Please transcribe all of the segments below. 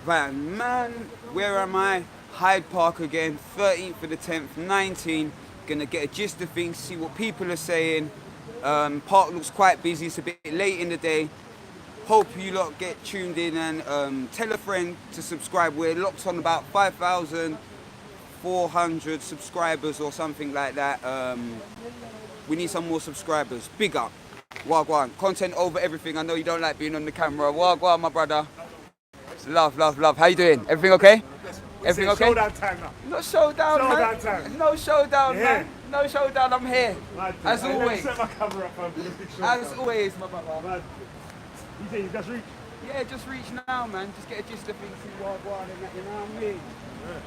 van. Man, where am I? Hyde Park again, 13th for the 10th, 19. Gonna get a gist of things, see what people are saying. Park looks quite busy, it's a bit late in the day. Hope you lot get tuned in and tell a friend to subscribe. We're locked on about 5,400 subscribers or something like that. We need some more subscribers. Big up. Wagwan. Content over everything. I know you don't like being on the camera. Wagwan, my brother. It's love, love, love. How you doing? Everything okay? Everything okay? Showdown time now. No showdown, man. Time. No showdown, man. No showdown. I'm here. As always. Set my camera up, As always, my brother. Man. You say you just reach? Yeah, just reach now, man. Just get a gist of things, see Wagwan and that, you know what I mean? Yeah.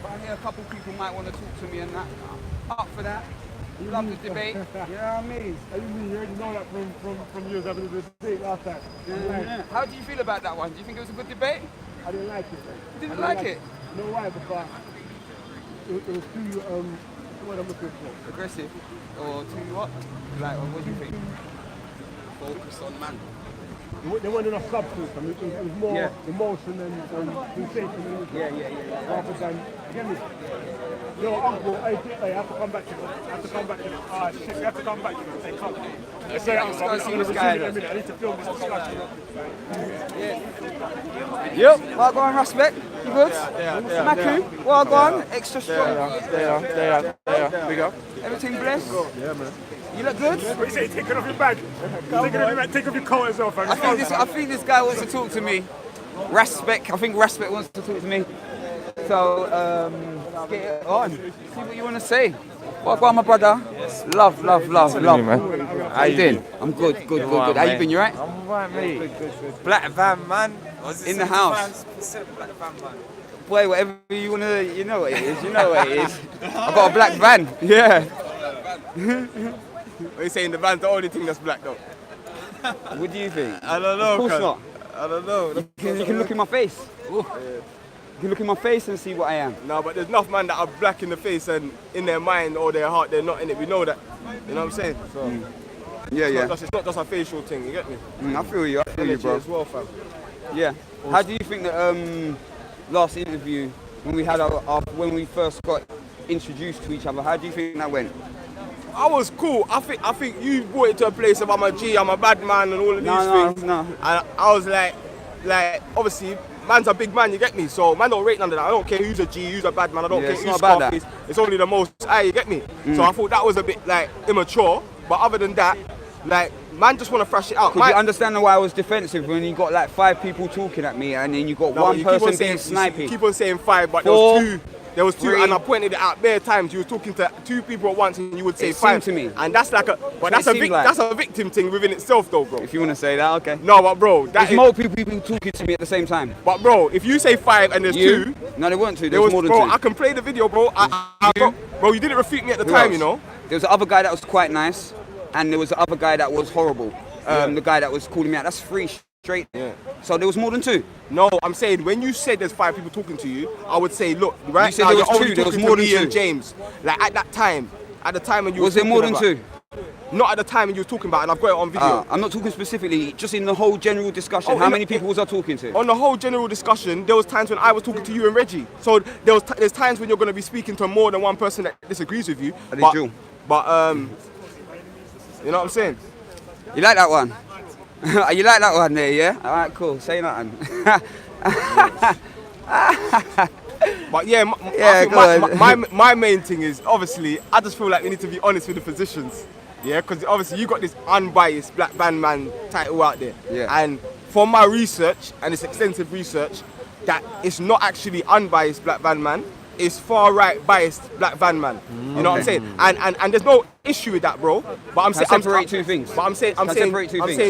But I hear a couple people might want to talk to me and that. Up for that. Love the debate. You know what I mean? You already know that from you having the debate last time. Yeah. How do you feel about that one? Do you think it was a good debate? I didn't like it. You didn't like it? You know why? Because it was too, what I'm looking for. Aggressive? Or too what? Like, what do you think? Focus on man. There wasn't enough substance. I mean, it was more emotion and sensation. Rather than, get me? Yo, uncle, I have to come back to it. I have to come back to it. Ah, shit, we have to come back to it. They can't. Let's go see this guy. I need to film this discussion. Yep, Wagwan, respect. You good? MAKU, Wagwan, extra strong. There. Big up. Everything blessed? Yeah, man. You look good? What you say? Take it off your bag. Take off your coat as well, fam. I think this guy wants to talk to me. RASPECT, I think RASPECT wants to talk to me. So, get it on. See what you want to say. Wagwan, my brother. Love. Man. How you doing? I'm good. How you been? You right? I'm right, mate. Black van, man. In the house. Black van, man. Boy, whatever you want to, you know what it is. I've got a black van. Yeah. What are you saying? The van's the only thing that's black, though? What do you think? I don't know. Of course not. I don't know. You can look in my face. You can look in my face and see what I am. No, but there's enough man that are black in the face and in their mind or their heart, they're not in it. We know that. You know what I'm saying? So, it's not just a facial thing, you get me? I feel you, bro. As well, fam. Yeah. How do you think that last interview, when we had when we first got introduced to each other, how do you think that went? I was cool. I think you brought it to a place of I'm a G, I'm a bad man and all of these things. No. And I was like, obviously, man's a big man, you get me? So man don't rate none of that. I don't care who's a G, who's a bad man, I don't care who's Scarface. It's only the most you get me? So I thought that was a bit like immature, but other than that, like man just wanna thrash it out. Could you understand why I was defensive when you got like 5 people talking at me and then you got one person being sniping? You keep on saying 5, but there was 2, and I pointed it out bare times. You were talking to 2 people at once, and you would say 5 to me, and that's like that's a victim thing within itself, though, bro. If you want to say that, okay. No, but bro, there's multiple people talking to me at the same time. But bro, if you say 5 and there's 2, no, there weren't 2. There was more than 2. I can play the video, bro. Bro, you didn't refute me at the time, you know. There was the other guy that was quite nice, and there was the other guy that was horrible. The guy that was calling me out. That's 3 straight. Yeah. So there was more than 2. No, I'm saying when you said there's 5 people talking to you, I would say, look, right you said now there you're was only 2. There was talking more to than me 2. and James. Like at the time when you was there more than 2? Not at the time when you were talking about, and I've got it on video. I'm not talking specifically, just in the whole general discussion. How many people was I talking to? On the whole general discussion, there was times when I was talking to you and Reggie. So there's times when you're going to be speaking to more than one person that disagrees with you. But you know what I'm saying? You like that one? You like that one there, yeah? All right, cool. Say nothing. But yeah, my main thing is, obviously, I just feel like we need to be honest with the positions. Yeah, because obviously you got this unbiased black van man title out there. Yeah. And from my research, and it's extensive research, that it's not actually unbiased black van man. It's far right biased black van man. You know what I'm saying? And there's no issue with that, bro. But I'm saying separate 2 things. But I'm saying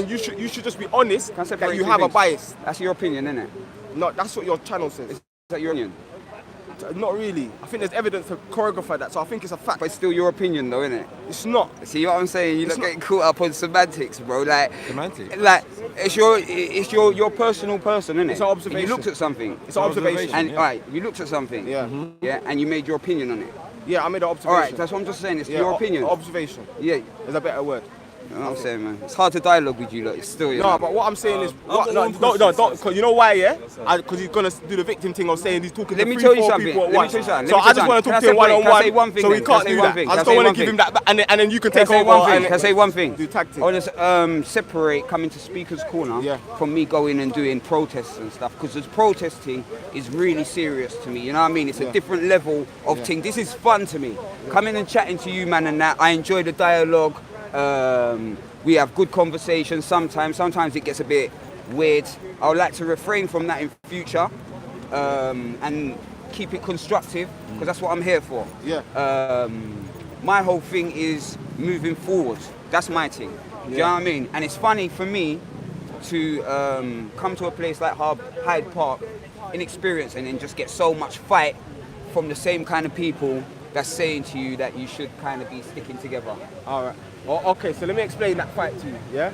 you should just be honest that you have a bias. That's your opinion, isn't it? No, that's what your channel says. Is that your opinion? Not really. I think there's evidence to choreograph that, so I think it's a fact. But it's still your opinion, though, isn't it? It's not. See what I'm saying? You're not getting caught up on semantics, bro. Like semantics. Like it's your personal person, isn't it? It's an observation. And you looked at something. It's an observation. And alright, you looked at something. Yeah. Yeah, and you made your opinion on it. Yeah, I made an observation. Alright, that's what I'm just saying. It's your opinion. Observation. Yeah. There's a better word. You know what I'm saying, man? It's hard to dialogue with you, like, still, you No, know? but what I'm saying is, don't, cause you know why, yeah? Because he's gonna do the victim thing of saying he's talking Let to me 3, tell you 4 something. people at Let me once. tell you something. So I just want to talk to him one on one. So he can't do that. I just don't want to give him that, and then you can take over. Can I say one thing? Do tag team. I want to separate coming to Speaker's Corner from me going and doing protests and stuff, because this protesting is really serious to me, you know what I mean? It's a different level of thing. This is fun to me. Coming and chatting to you, man, and that. I enjoy the dialogue. We have good conversations sometimes. Sometimes it gets a bit weird. I would like to refrain from that in future and keep it constructive, because that's what I'm here for. Yeah. My whole thing is moving forward. That's my thing. Do you know what I mean? And it's funny for me to come to a place like Hyde Park, inexperienced, and then just get so much fight from the same kind of people that's saying to you that you should kind of be sticking together. All right. Well, okay, so let me explain that fight to you. Yeah.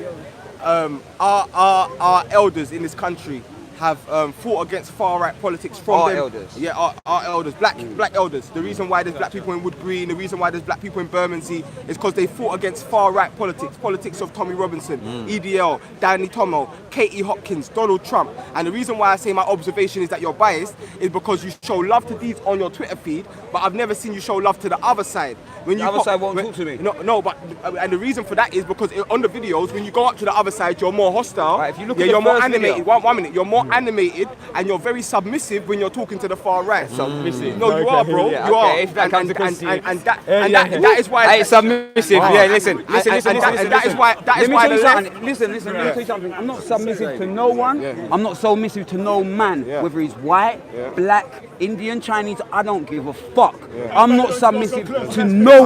Our elders in this country have fought against far-right politics from Our them. elders? Yeah, our elders, black elders. The reason why there's black people in Wood Green, the reason why there's black people in Bermondsey is because they fought against far-right politics of Tommy Robinson, EDL, Danny Tomo, Katie Hopkins, Donald Trump. And the reason why I say my observation is that you're biased is because you show love to these on your Twitter feed, but I've never seen you show love to the other side. When The other side won't talk to me. No, but and the reason for that is because on the videos, when you go up to the other side, you're more hostile. Right, if you look at the you're more first animated. video. One minute, you're more animated, and you're very submissive when you're talking to the far right. Submissive. No, you are, bro. Yeah, you okay, are. if that comes to concede. And that is why. Hey, submissive. Yeah, listen. That is why. That is Let me why tell the you left. something. Listen. Let me tell you something. I'm not submissive to no one. I'm not submissive to no man. Whether he's white, black, Indian, Chinese, I don't give a fuck. I'm not submissive to nobody. Do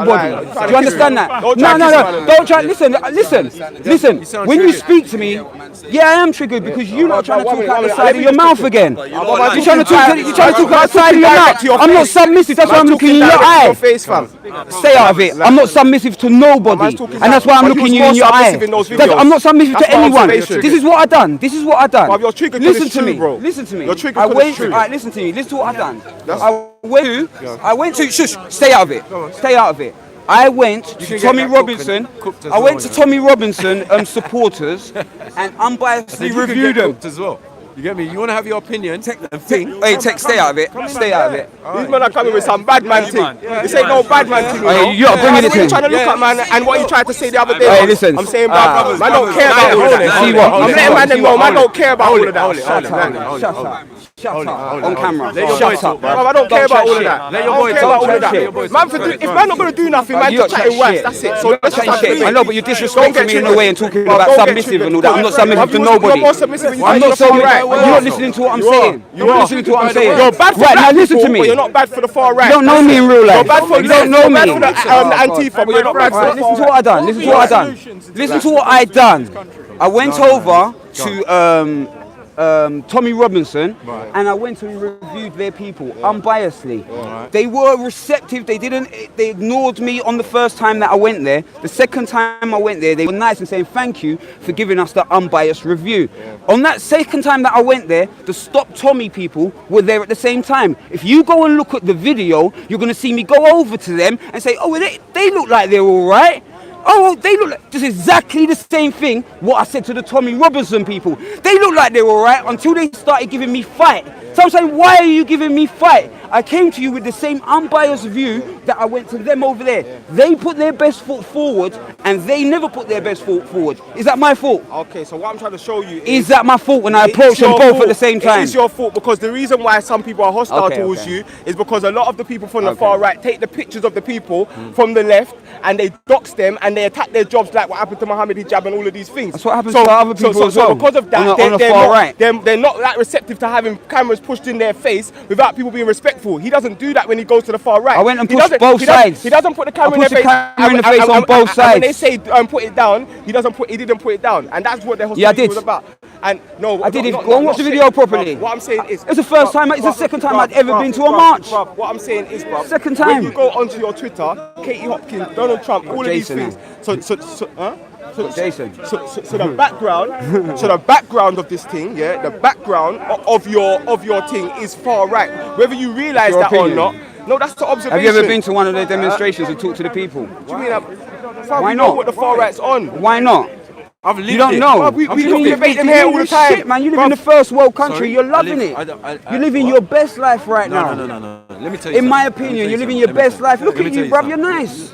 you understand that? No. Don't try. Listen. When you speak to me, yeah, I am triggered because you're not trying to talk out the side of your mouth again. You're trying to talk out the side of your mouth. I'm not submissive. That's why I'm looking in your eye. Stay out of it. I'm not submissive to nobody, and that's why I'm looking you in your eye. I'm not submissive to anyone. This is what I done. Listen to me. Listen to me. I went. Alright, listen to me. Listen to what I done. I went to. Shush. Stay out of it. Stay out of it. I went to Tommy Robinson. I went to Tommy Robinson supporters and unbiasedly reviewed them. As well. You get me? You want to have your opinion, Stay out of it. Stay out of it. These men are coming with some bad man thing. This ain't no bad man thing. You're bringing it in. Trying to look at man and what you tried to say the other day. Hey, listen. I'm saying bad. Man don't care about all of that. See what? I'm letting man know. Man don't care about all of that. Shut up. On camera. Shut up, I don't care about all of that. Let your boy talk. If man not gonna do nothing, man just chatting wax. That's it. So let's just I know, but you're disrespecting me in a way and talking about submissive and all that. I'm not submissive to nobody. You're more submissive when you I'm say not you're submissive. right. You're not listening to what I'm saying. You're not listening to what I'm saying. You're bad for right now. black Listen to people, me. but you're not bad for the far right. You don't know me in real life. You're bad for You don't know me. You're bad for the Antifa, but you're not bad for the Listen to what I done. Listen to what I done. Listen to what I done. I went over to Tommy Robinson and I went and reviewed their people unbiasedly. They were receptive. They ignored me on the first time that I went there. The second time I went there, they were nice and saying thank you for giving us the unbiased review. On that second time that I went there, the Stop Tommy people were there at the same time. If you go and look at the video, you're going to see me go over to them and say, oh, they look like they're all right. Oh, they look like just exactly the same thing what I said to the Tommy Robinson people. They look like they're all right until they started giving me fight. So I'm saying, why are you giving me fight? I came to you with the same unbiased view that I went to them over there. They put their best foot forward and they never put their best foot forward. Is that my fault? Okay, so what I'm trying to show you is that my fault when I approach them both at the same time? It is your fault because the reason why some people are hostile towards you is because a lot of the people from the far right take the pictures of the people from the left and they dox them and they attack their jobs like what happened to Mohammed Hijab and all of these things. That's what happens to other people as well. So because of that, they're not that receptive to having cameras pushed in their face without people being respectful. He doesn't do that when he goes to the far right. I went and pushed both sides. He doesn't put the camera in their face on both sides. When they say put it down, he didn't put it down, and that's what the hostility was about. And no, I did it. Go and watch the video properly. What I'm saying is, it's the first time. It's the second time I'd ever been to a march. What I'm saying is, bro, second time. When you go onto your Twitter, Katie Hopkins, Donald Trump, all of these things. So the background of this thing, the background of your thing is far right. Whether you realise that or not. No, that's the observation. Have you ever been to one of their demonstrations and talked to the people? What do you mean? Why we know not? what the far right's on. Why not? I've lived You don't it. know. Bruv, we You debate them you here live all the in time. Shit, man. You live in the first world country. Sorry? You're loving I it. live- You're living what? your best life right now. No. Let me tell you In my something. opinion, Let me you're tell living you your something. best life. Look Let me at tell you, bruv. You're something. nice.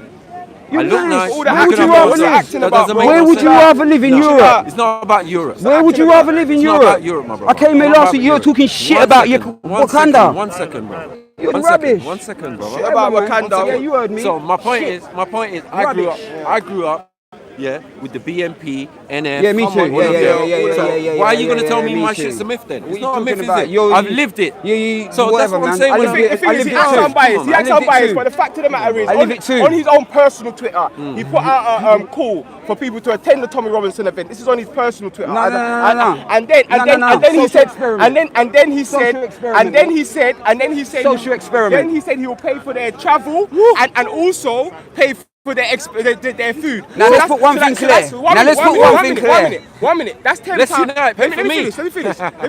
You're I look nice. nice. All the Where would acting you about rather what you're live? acting That about, doesn't bro. make Where no would you sense. rather live in Europe? It's not about Europe. Where would you rather live in It's not Europe? about Europe, my brother. I came here It's not last about week. You were Europe. talking shit One about second, your one Wakanda. second, 1 second, bro. You're One rubbish. second, 1 second, bro. Shit, about man. Wakanda. Yeah, you heard me. So my point Shit. is, Rubbish. I grew up, yeah, with the BMP, NF. Yeah, me come too. on, Yeah, all of yeah, them. yeah, So yeah, yeah, why are yeah, you gonna yeah, tell yeah, me me my too. shit's a myth then? What It's you not a myth, talking is about? it? I've lived it. Yeah, So that's whatever, what I'm man. saying I when lived I'm- it. The thing I is, lived he it acts too. unbiased. He I acts lived it unbiased, too. but the fact of the matter is, I live it too. on his own personal Twitter, he put out a call for people to attend the Tommy Robinson event. This is on his personal Twitter. No. And then he Social said, experiment. and then he Social said, experiment. and then he said, Social experiment. Then he said he will pay for their travel and also pay for their food. Now let's put one thing clear. Now let's put one thing clear. 1 minute. That's £10. Let's unite, pay for me. Let me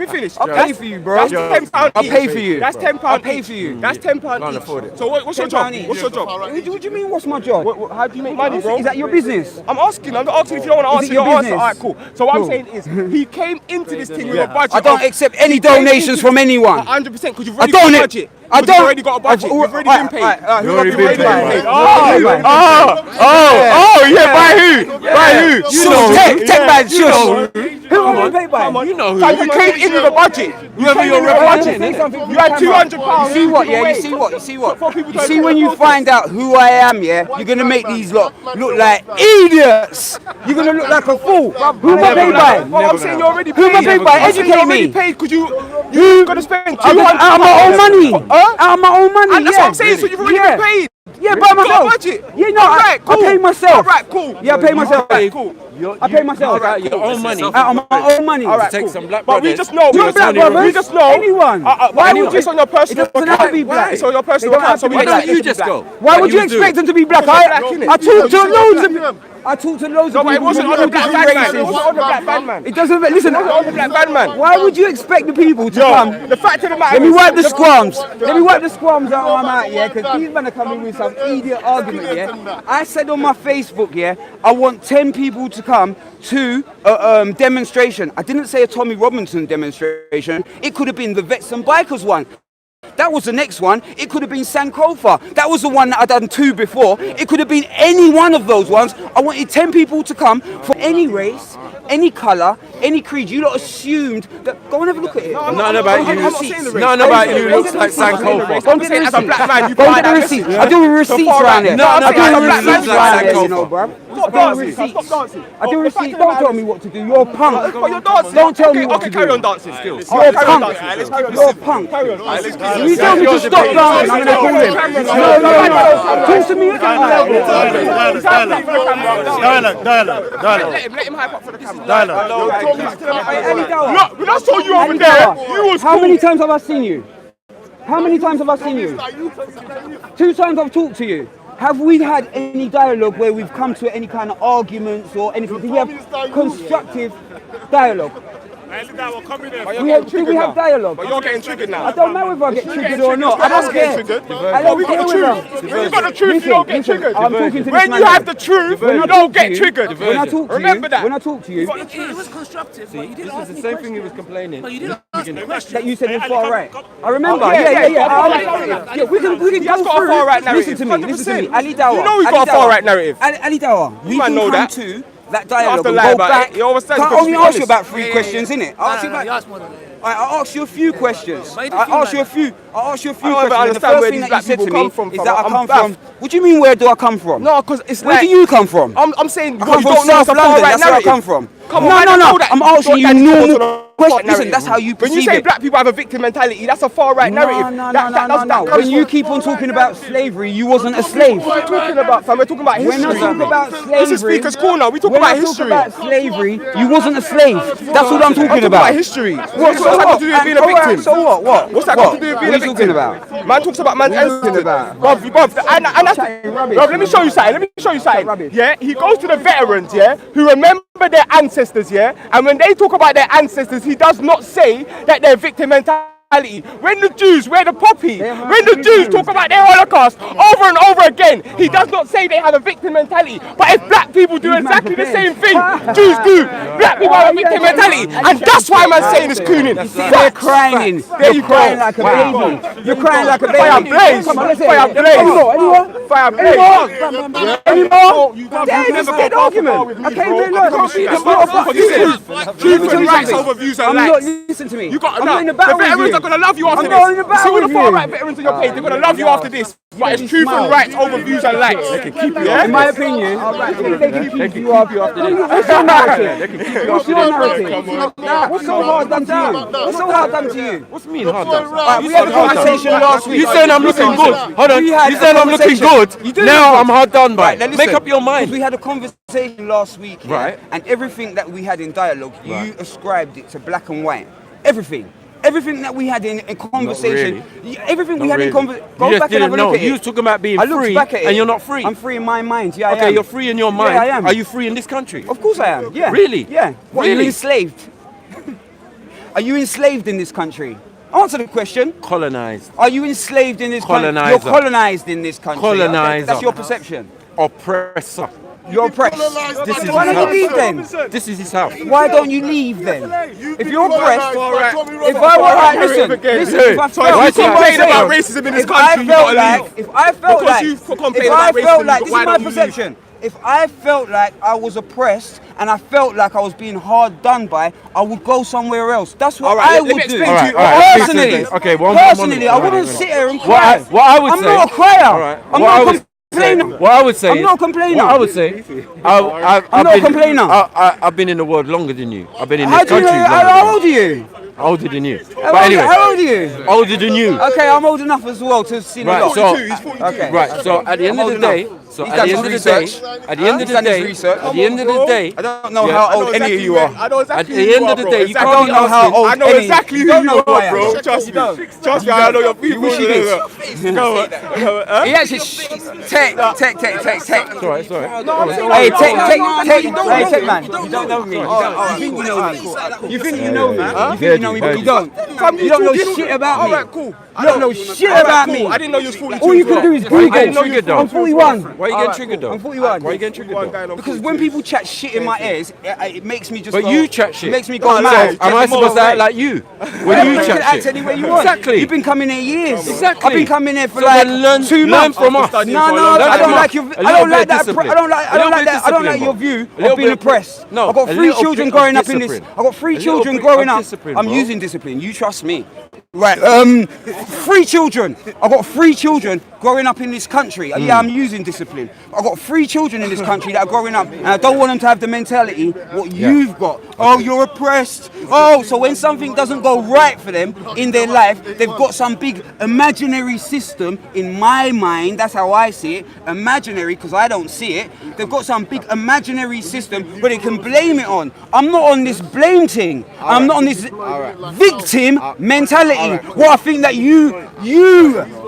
finish. I'll pay for you, bro. That's £10. I'll pay for you. That's £10. I'll pay for you. That's £10 Can't afford each. it. So what's your job? £10 each. What's your job? What do you mean, what's my job? How do you make money, bro? Is that your business? I'm asking if you don't want Is to it answer, your you answer. business? Alright, cool. So what I'm Cool. saying is, he came into this thing with a budget. I don't accept any donations from anyone. 100% because you've I already got don't. a budget. I You've don't. already got a budget. You've already been paid. Who already have been paid paid, by? man. Yeah, by who? By who? You know who. Tech man, You know shush. who. Who have paid by? You know who. So you came in with a budget. Whoever you're representing. You had £200. You see what? Yeah, you see what? You see what? You see when you find out who I am, yeah, you're gonna make these look like idiots. You're gonna look like a fool. Who am I paid by? Well, I'm saying you're already Who am I paid. paid by? I'm saying you're Educate already me. paid because you're gonna spend £200 Out of my own money. Huh? Out of my own money. And that's yeah. what I'm saying. So you've already Yeah. been paid. Yeah, You've by got a myself. budget. Yeah, no, Alright, I cool. pay myself. Alright, cool. Yeah, I pay myself. Alright, cool. I pay myself. Out of your own money. Out of my own money. Alright, Take cool. some black But we brothers. just know. Not black brothers. We just know. Anyone. Why would Anyone. it's on your personal It doesn't have to be account? black. It's on your They personal don't account. have So to we be Why don't black. don't you just go? Why would you Like was expect doing? them to be black? Because they're black, innit? I talked to Because loads they're of. I talked to loads No, of but it people. wasn't who on the know black different band man. It races. wasn't on the black band man. It doesn't. Listen. It wasn't on the black band man. Why would you expect the people to come? The fact of the matter Let me is- wipe the squams. Let me wipe the squams out of my mouth, yeah, because these men are coming with some idiot argument, yeah. I said on my Facebook, yeah, I want 10 people to come to a demonstration. I didn't say a Tommy Robinson demonstration. It could have been the Vets and Bikers one. That was the next one. It could have been Sankofa. That was the one that I'd done 2 before. It could have been any one of those ones. I wanted 10 people to come from any race, any colour, any creed. You lot assumed that. Go and have a look at it. None about you. I'm not saying the race. None about you looks like Sankofa. I'm saying as a black man, you Go and buy get the that receipts. message. I do receipts far around right. here. No, I no, do but receipts looks like around here, Sankofa. you know, bruv. Stop I do dancing. receipts. Stop dancing. I do The fact receipts. of the Don't matter tell me is- what to do. You're a punk. But you're dancing. Don't tell me Okay, what okay, to carry do. on dancing. You're a Let's carry on punk. dancing. Let's carry on You're a dancing. punk. Carry on dancing. You tell me to stop dancing, I'm gonna kill him. No. Talk to me at that level. Let him hype up for the camera. Ali Dawa. Look, when I saw you over Ali there, Dawa. you was How cool. many times have I seen you? How many times have I seen you? 2 times I've talked to you. Have we had any dialogue where we've come to any kind of arguments or anything? Do we have constructive dialogue? Do we have dialogue? But you're getting triggered now. I don't know if I get triggered or not. I don't care. I But don't we care got the whether. truth. When you got the truth, you don't get triggered. I'm talking to this When man you now. have the truth, When I you talk don't to get you- triggered. When I talk to Remember you, that. when I talk to you, It was constructive, but you didn't ask It's me the same questions. thing he was complaining. But you didn't ask me questions. that you said was far right. I remember. Oh, Yeah. yeah. Yeah, we can He has go got a through. far right Listen to narrative, me. Listen to me. 100%. Ali Dawa. You know we've Ali got a far Dawa. right narrative. Ali Dawa. We might can know come that. to that dialogue to and lie go about back. it. You understand? Can't Because only be ask you honest. about 3 questions, innit? I asked you You about. asked more than that. I asked you a few questions. But you I didn't feel asked you a like few. I asked you a few I don't even questions. And the understand first where thing these that you black said to people me come from, is fam. that I I'm come baffed. from. What do you mean? Where do I come from? No, because it's Where like. do you come from? I'm saying I what come you from don't know South is a far London. right That's where I narrative. come from. Come No, on, man, no, I no. know that. I'm asking you Your daddy normal goes on a questions. far Listen, that's how you When you perceive say it. black people have a victim mentality, that's a far right narrative. No. That When you keep on talking about slavery, you wasn't a slave. What are you talking about, fam? We're talking about When history. I talk about slavery, This is Speaker's Corner. We talk when about I talk history. about slavery, you wasn't a slave. That's what I'm talking I'm about. history. What? What's So that got what? to do with being a And- alright, victim? So what? What's that got to do with being a What are you victim? talking about? Man talks about man's What are you talking ancestors. about? Bruv, and that's Chatting rubbish. Bruv, let me show you something. rubbish. Yeah, he goes to the veterans, yeah, who remember their ancestors, yeah, and when they talk about their ancestors, he does not say that they're victim mentality. mentality. When the Jews wear the poppy, when the Jews talk about their Holocaust over and over again, he does not say they have a victim mentality. But if black people do exactly the same thing Jews do, black people have a victim mentality. And that's why man's saying it's cooning. They're crying. There you crying go. like a baby. You're crying like a baby. Fire blaze. Come on, let's Fire hear it. blaze. Fire blaze. Anymore? Yeah, this is an argument. I came here, look. It's not about Truth and rights over views and I'm not, likes. listen to me. You got I'm not in a the battle with veterans you. are gonna love you after I'm not in a this. battle See all the with far you. right veterans on your page, they're gonna love you after this. But it's truth and rights over views and likes. They can keep you. In my opinion, they can keep you up. What's your narrative? What's your narrative? What's so hard done to you? What's so hard done to you? What's mean hard done? We had a conversation last week. You saying I'm looking good? Hold on. You saying I'm looking good? Now I'm hard done by. Make up your mind. We had a conversation last week, Right. And everything that we had in dialogue, you ascribed it to black and white. Everything that we had in conversation, everything we had in conversation. Go back and have a look at it. You was talking about being I looked free, back at it. and you're not free. I'm free in my mind. Yeah, I Okay, am. you're free in your mind. Yeah, I am. Are you free in this country? Of course I am. Yeah. Really? Yeah. What, are you Really? enslaved? Are you enslaved in this country? Answer the question. Colonized, Are you enslaved in this country? Colonizer. You're colonized in this country. Okay? Colonizer. That's your perception. oppressor. You're oppressed. This is Why his don't you leave house. then? This is his house. Why don't you leave then? If you're oppressed, if I Far were right, listen, if I So felt if you complain about racism in this country, you gotta leave. if I felt Because like, you complain if I about felt racism, like, this why is my don't you leave? perception. If I felt like I was oppressed and I felt like I was being hard done by, I would go somewhere else. That's what Alright, I let me would do. explain to you. Alright, Personally, okay, one personally, minute. I wouldn't Alright, sit here and What cry. I would I'm say. not a crier. Alright, I'm what I not a would say- complainer. What I would say. I'm not a complainer. What I would say. I'm not a complainer. I've been in the world longer than you. I've been in How this do you know? country How longer old are you? older than you. How But anyway, old are you? older than you. Okay, I'm old enough as well to see the Right, lot. so Okay. right, so at the end I'm of the old day, enough. so He's at done the his end of the day, research. at the end of He's the done his day, research. at the end of the day, I don't know Yeah. how I know old any of exactly you where- are. I know exactly At the who you end are, of the bro. day, you I Exactly. don't know how old I know any- exactly you who don't you know who I are, am. bro. Trust me. Trust me, I know your people. wish you did. Huh? He actually tech. sorry. Hey, tech man. You don't know me. You think you know me. You think you know me. You think you know me, but you don't. You don't know shit about me. Alright, cool. You don't know shit about me. I didn't know you was 42. All you can do is Why are you Google. getting triggered though? I'm 41. Why are you getting triggered though? I'm 41. Why are you getting triggered though? Because when people chat shit in my ears, it makes me just But go, you chat shit. It makes me go mad. So am I supposed to act like you? When you You can chat act shit? any way you want. Exactly. You've been coming here years. Exactly. I've been coming here for So like then learn- 2 learn months. from us. No, Learn I don't from like us. your. A I little don't bit like of that. discipline. I don't like. A little bit of I don't like discipline, your bro. view A little of being bit- oppressed. No, I've got a 3 little children bit of growing up in this. discipline. I've got 3 A little children bit growing of up. discipline, I'm bro. using discipline. You trust me. Right. 3 children. I've got 3 children growing up in this country. Yeah, I'm using discipline. I've got 3 children in this country that are growing up, and I don't want them to have the mentality what you've got. Oh, you're oppressed. Oh, so when something doesn't go right for them in their life, they've got some big imaginary system. In my mind, that's how I see it. Imaginary, because I don't see it. They've got some big imaginary system where they can blame it on. I'm not on this blame thing. I'm not on this victim mentality. What I think that you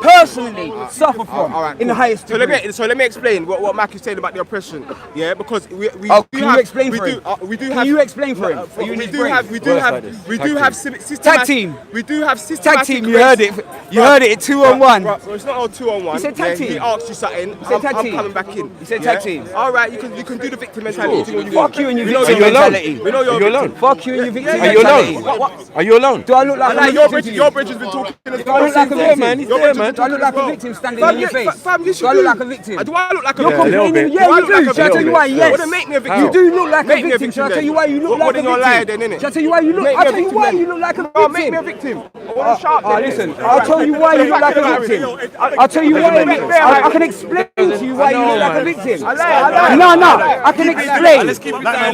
personally suffer from in the highest So degree. let me explain what Mac is saying about the oppression. Yeah, because we Oh, do can have, you explain we for do, him? we do Can have, you explain for him? Are you in we his do brain? have, we do have systematic. Tag team. We do have Tag systematic. team, you heard it. You heard it. 2-on-1. Right, well, it's not all 2-on-1. He said tag He team. asked you something. said tag I'm team. coming back in. He said tag team. All right, you can do the victim mentality. thing when you want. Fuck you and your We know victim you're alone. mentality. We know Are you you're alone? Fuck you and your victim Are you mentality. alone? Are you alone? Do I look like a your victim to you? bridge has been talking. Do I look like a there, victim? man. He's Your there, bridge man. has Do I look like a Fam, victim standing Fam, in your face? Fam, yes, Do I you look do. like a victim? Do I look like a You're victim? complaining. Do Yeah, I you look like do. a Shall I tell you victim? why? Yes. What do make me a victim? You do look like a Make me a victim. Shall I victim tell you why you look then. like What a then you're victim? lying then, innit? Shall I tell you why you look? Make me I'll a tell you victim why then. you look like a Oh, make me a victim. victim. What a sharp then, Listen, innit? I'll tell you why you look like a victim. I'll tell you why. I can explain to you why you look like a victim. No, I can explain.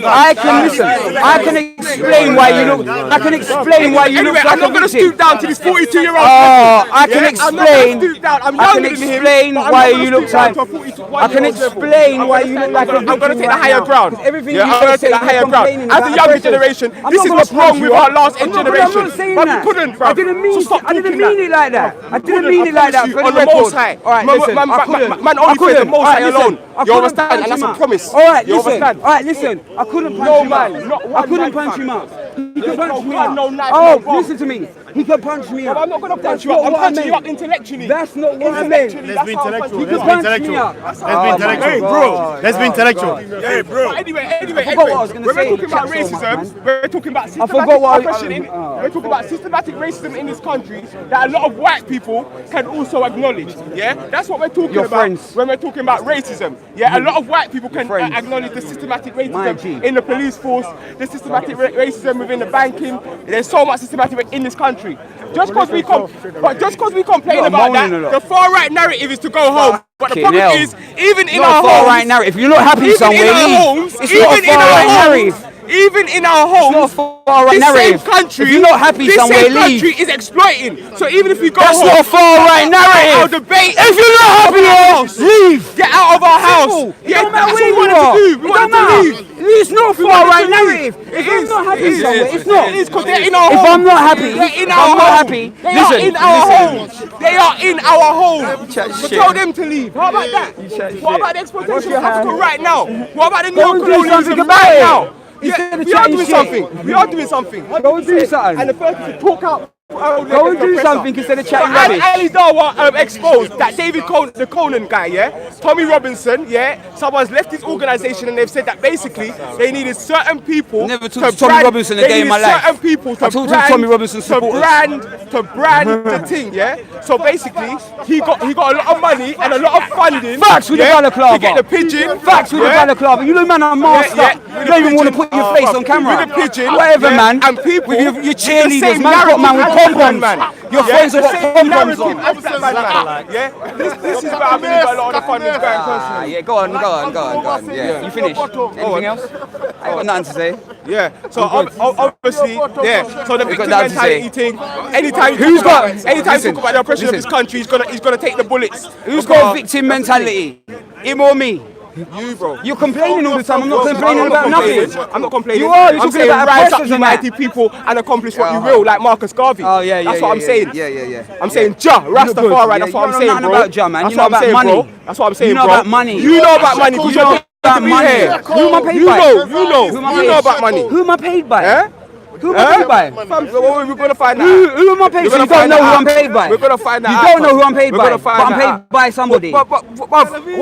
I can listen. I can explain why you look. I can explain why you Anyway, look I'm like not a going to victim. stoop down to this 42-year-old. I can I'm not gonna explain. stoop down. I'm I younger can than him, explain but I'm why not gonna you look stoop down like. to a 41-year-old I can level. explain why you look like a victim. I'm going to take the right higher now. ground. 'Cause everything Yeah, you I'm going just to take the say, you're higher ground. complaining As about a younger oppression. generation, I'm this not is gonna what's punch wrong with you our up. last I'm not generation. saying But that. you couldn't, bro. I didn't mean. So stop I didn't talking mean it like that. I didn't mean it like that. For the on the record. most high. All right, listen. I couldn't. Man only plays the most high alone. You understand? And that's a promise. All right, You listen. understand? All right, listen. I couldn't punch No him man, out. not I one couldn't knife, punch fam. him out. He There's could punch no me one, out. no knife, Oh, no bomb. listen to me. He could punch me out. I'm not gonna punch That's you up. not I'm what I punching you meant. up intellectually. That's not what I meant. Intellectually, Let's be that's how I'm intellectual. He punching could Let's be punch me intellectual. out. Let's be intellectual. Hey, bro. Let's be intellectual. Hey, bro. Anyway, forgot what I was gonna when say. we're talking about Chat so much, racism, man. we're talking about forgot systematic what I- oppression we're talking about systematic racism in this country that a lot of white people can also acknowledge. Yeah, that's what we're talking Your about friends. when we're talking about racism. Yeah, a lot of white people can friends. acknowledge the systematic My G. racism in the police force, the systematic racism within the banking. There's so much systematic in this country. Just because we complain You're about moaning a that, lot. the far right narrative is to go home. But the Fucking problem hell. is, even in Not our a far homes, right narrative. If you're not happy even somewhere, in our leave. homes, It's even not a in far our right homes, narrative. even in our It's homes, not a far right this narrative. same country, If you're not happy this somewhere, same leave. country is exploiting. So even if we go That's home, not a far right I'll narrative. debate. If you're not happy here, leave. Get out of our house. Simple. It Yeah, don't matter that's where what we you wanted are. to do. It We don't wanted to matter. leave. It's not a We far wanted right to leave. narrative. If I'm not happy somewhere, it's It not. is because they're in our If home. I'm not happy, They're in if our I'm not home. happy, They listen, are in our listen. homes. They are in our home. So shit. tell them to leave. How about that? What about the exploitation of Africa right now? What about the Go and do neo-colonialism something about right it. now? Instead of We are chatting doing shit. something. We are doing something. Go and do something. And the first is to talk out. Go and do something instead of chatting But rubbish. Ali Dawa exposed that David Conan, the Conan guy, yeah, Tommy Robinson, yeah, someone's left his organisation and they've said that basically they needed certain people. Never talked to Tommy Robinson a day in my life. Certain people to I talked to brand, Tommy Robinson supporters. to brand the thing, yeah. So basically, he got a lot of money and a lot of funding. Facts with the yeah, balaclava. to get the pigeon. Facts with the balaclava. You look, man, I'm masked Yeah, up. yeah, You don't even want to put your face on camera. With the pigeon, Whatever, yeah, man. and people with your with the cheerleaders, same man, got man with narrative pom-poms. man. Your Yeah, friends have the got same pom-poms narrative on. as Black Man. Yeah, this is where I believe a lot of the funding is going personally. Yeah, go on. Yeah, you finished. Anything else? I got nothing to say. Yeah, so obviously, yeah. So the victim nothing to say. mentality thing. Anytime Who's got- you listen, talk about the oppression of this listen. country, he's gonna take the bullets. Who's got a victim mentality? Him or me? You, bro. You're complaining all the time. I'm not complaining about nothing. I'm not complaining. You are. You're I'm talking saying about rise up oppressors and that. united people and accomplish what you will, like Marcus Garvey. Oh, yeah, That's what I'm saying. Yeah. I'm saying Ja, Rastafari. That's what I'm saying, You know bro. nothing about Ja, man. That's You know what I'm about saying, money. bro. That's what I'm saying, You know bro. about money. You know about money because You know you're about money. here. Who am I paid You by? know paid? about money. Who am I paid by? Eh? Who am I paid by? We're gonna find out. Who am I paid? We're So gonna you don't find know that who out. I'm paid by. We're gonna find that You out. don't know who I'm paid We're by. gonna But find I'm that paid out. by somebody. But what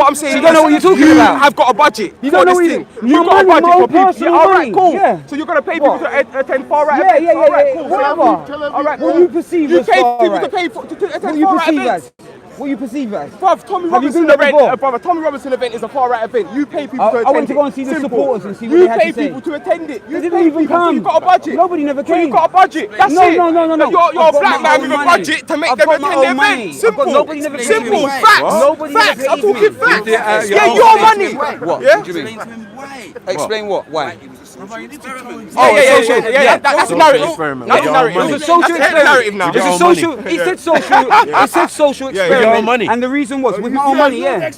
I'm saying You don't know what you're talking about. I've got a budget You for don't know this what thing. you- You've my got a money, my budget own for people. personal All right, money. cool. Yeah. So you're gonna pay people to attend far right Yeah, events. yeah, All right, yeah, cool. whatever. All right, What cool. you perceive You as pay far people right. to pay for to What attend you far right perceive events. as? What you perceive as? Bruv, Tommy Have you Robinson been there event, before? brother. Tommy Robinson event is a far right event. You pay people to attend I went to go and see it. the Simple. supporters and see what You they had pay to say. people to attend it. You They didn't pay even people, so come. you got a budget. Nobody never So you came. got a budget. That's No, it. no. You're I've a got black my man own with a money. budget to make I've them got my attend the own money. event. I've Simple. got nobody never paid Simple. me. Facts. Nobody never Facts. I'm paid me. talking facts. Yeah, Yeah, your money. What? Yeah. What do you mean? Explain what? Why? Yeah. That's the narrative. That's the narrative. It was a social That's the experiment. narrative now. It was a social. He said social. He said social your experiment. money. And the reason was with my own money. Yeah.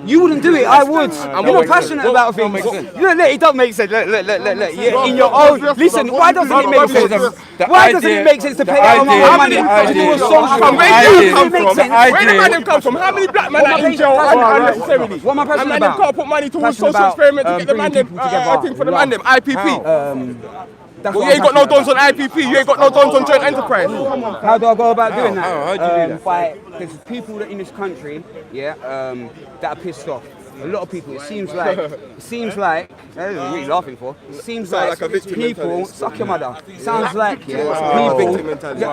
You wouldn't do it. I would. You're not passionate about things. Look, it don't make sense. Look. Yeah, in your own. Listen. Why doesn't it make sense? Why doesn't it make sense to pay out my own money to do a social? From where Why do you doesn't come it make from? sense? Where the man come from? How many black men are in jail unnecessarily? What am I passionate And man about? can't put money towards Passionate social about, experiment to get the man bringing them people together. thing for the man them IPP. That's Well, what you ain't got no I'm dons on IPP. You ain't got no dons on joint enterprise. How do I go about doing that? How do you do that? There's people that in this country, that are pissed off. A lot of people. It seems like. That's what you're laughing for. It seems like a victim people. mentality. Suck your mother. Sounds like people. Victim mentality.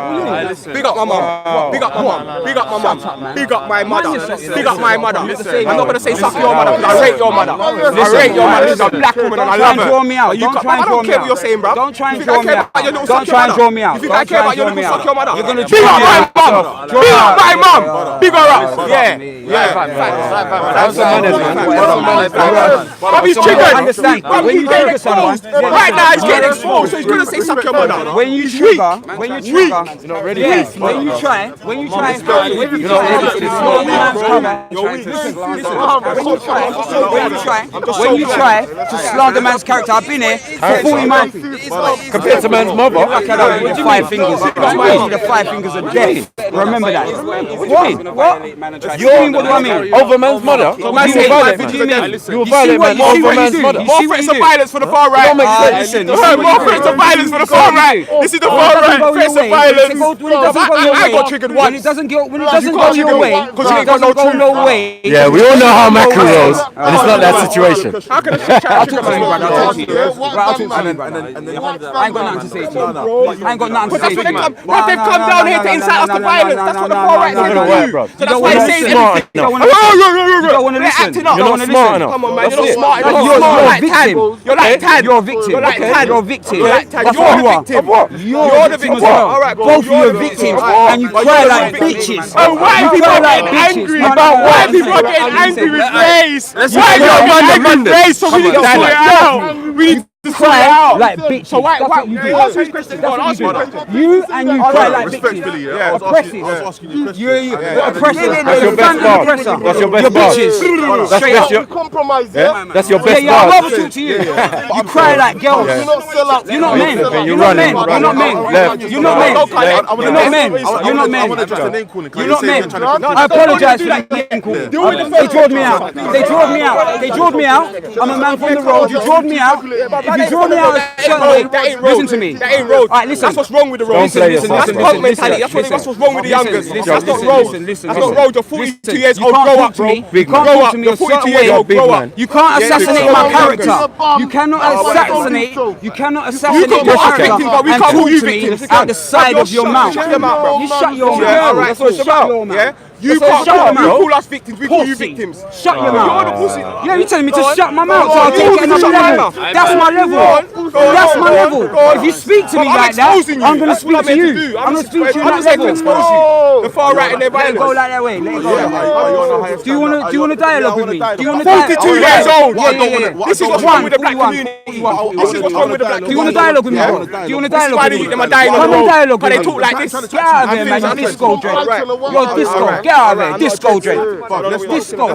Big up my mum. Big up my mum. Big up my mum. Big up my mother. Big up my mother. I'm not gonna say suck your mother because I rate your mother. I rate your mother. She's a black woman and I love her. Draw me out. You Don't try and I draw don't me care out. what you're saying, bro. Don't try and You draw think me I care out. about your little Don't suck try your and mother? draw me out. You think I Don't care try about your and little draw suck me your mother? out. You're gonna Big draw up me my out. mum. Draw Big me up out. my mum. Big her up. Yeah. That's the manners, man. Bobby's triggered. Understand? Bobby's When you getting trigger someone, exposed. Right now he's getting exposed, so he's gonna say suck your mother. when you trigger, when you try, when you try, when you try, when you try to slander man's character, I've been here for 40 months. Compared to man's mother. The 5 fingers. The 5 fingers are death. Remember that. What? What? You're What do I mean? over man's mother. Man say violent, man. You were violent, man. Over man's mother. More threats of violence for the far right. Don't make sense. More threats of violence for the far right. This is the far right. Threats of violence. I got triggered once. When it doesn't go your way, because you ain't got no way. Yeah, we all know how MAKU rolls, and it's not that situation. How can a I'll talk to you, brother. I'll talk to you. I'll talk to you, brother. I ain't got nothing to say to you. I ain't got nothing to say to you. They've come down here to incite us to violence. That's what the far right Not said gonna to work, do. bro. So that's why they say You don't want to listen. acting up. You're not smart enough. Come on, man. You're not That's it. smart enough. You're You're a like Tad. victim. You're like Tad. You're a victim. You're like Tad. You're a victim. You're like Tad. That's You're what the you are. victim. You're the victim as well. All right, Both of you are victims, and you cry like bitches. Oh, why You people cry are like getting bitches. angry? No, About no, why no, people are no, getting no, angry no, with no, race? Let's Why go. are you Come on, angry with race? So we need to sort it out. We need to sort it cry out. like bitches. So why? That's what you do. Ask me a question. Go on, ask me a question. You and you cry like Respectfully, bitches. yeah. I was Oppressive. asking you a question. You're oppressive. That's your best bar. That's your best bar. Straight up. Your Compromise, That's your Yeah, best yeah, I'd bar. rather talk to you. You cry like girls. You're not sell out. You're not men. You're You're not running. men. You're not men. Left. You're not men. You're not men. You're not men. I want to just a name calling. You're not men. I apologise for that name calling. They drawed me out. They drawed me out. They drawed me out. I'm a man from the road. You drawed me out. If you draw me out a certain way, listen to me. That ain't road. Alright, listen. That's what's wrong with the road. Don't play Listen, yourself. that's punk mentality. That's what's wrong with the youngers. That's not road. That's not road. You're 42 years old. Grow up, bro. You can't Grow talk up. to me You're a certain 42 years way. old. Grow up. You can't assassinate Yeah, my yeah, character. yeah. You cannot assassinate. You cannot You assassinate can my call us character victims, but we and can't talk call you to me victims. out the side of your mouth. Shut your mouth, bro. You shut your Yeah, mouth. alright, That's what it's about. Yeah? You That's what can't it's about, you man. call us victims, we call you Pussy. victims. Shut your mouth. You're the pussy. Yeah, you're telling me to shut my mouth, so Go on, I'll take it you another shut my level. mouth. That's my level. That's my level. If you speak to me I'm like that, exposing you. I'm going to That's what speak to meant you. do. I'm going to speak to you I'm at just that here to level. expose you. The far right and their Let it go violence. like that way. Let it go that way. Do you want to dialogue with me? Do you want to 42 years old. This is what's wrong with the black community. This is what's wrong with the black community. Do you want to dialogue with me, bro? Do you want to dialogue with me? Them are dying on Come the and road. dialogue But with they me. talk like this. Get out of here, man. You're disco dread. You're disco. Get out of here. Disco dread. Disco.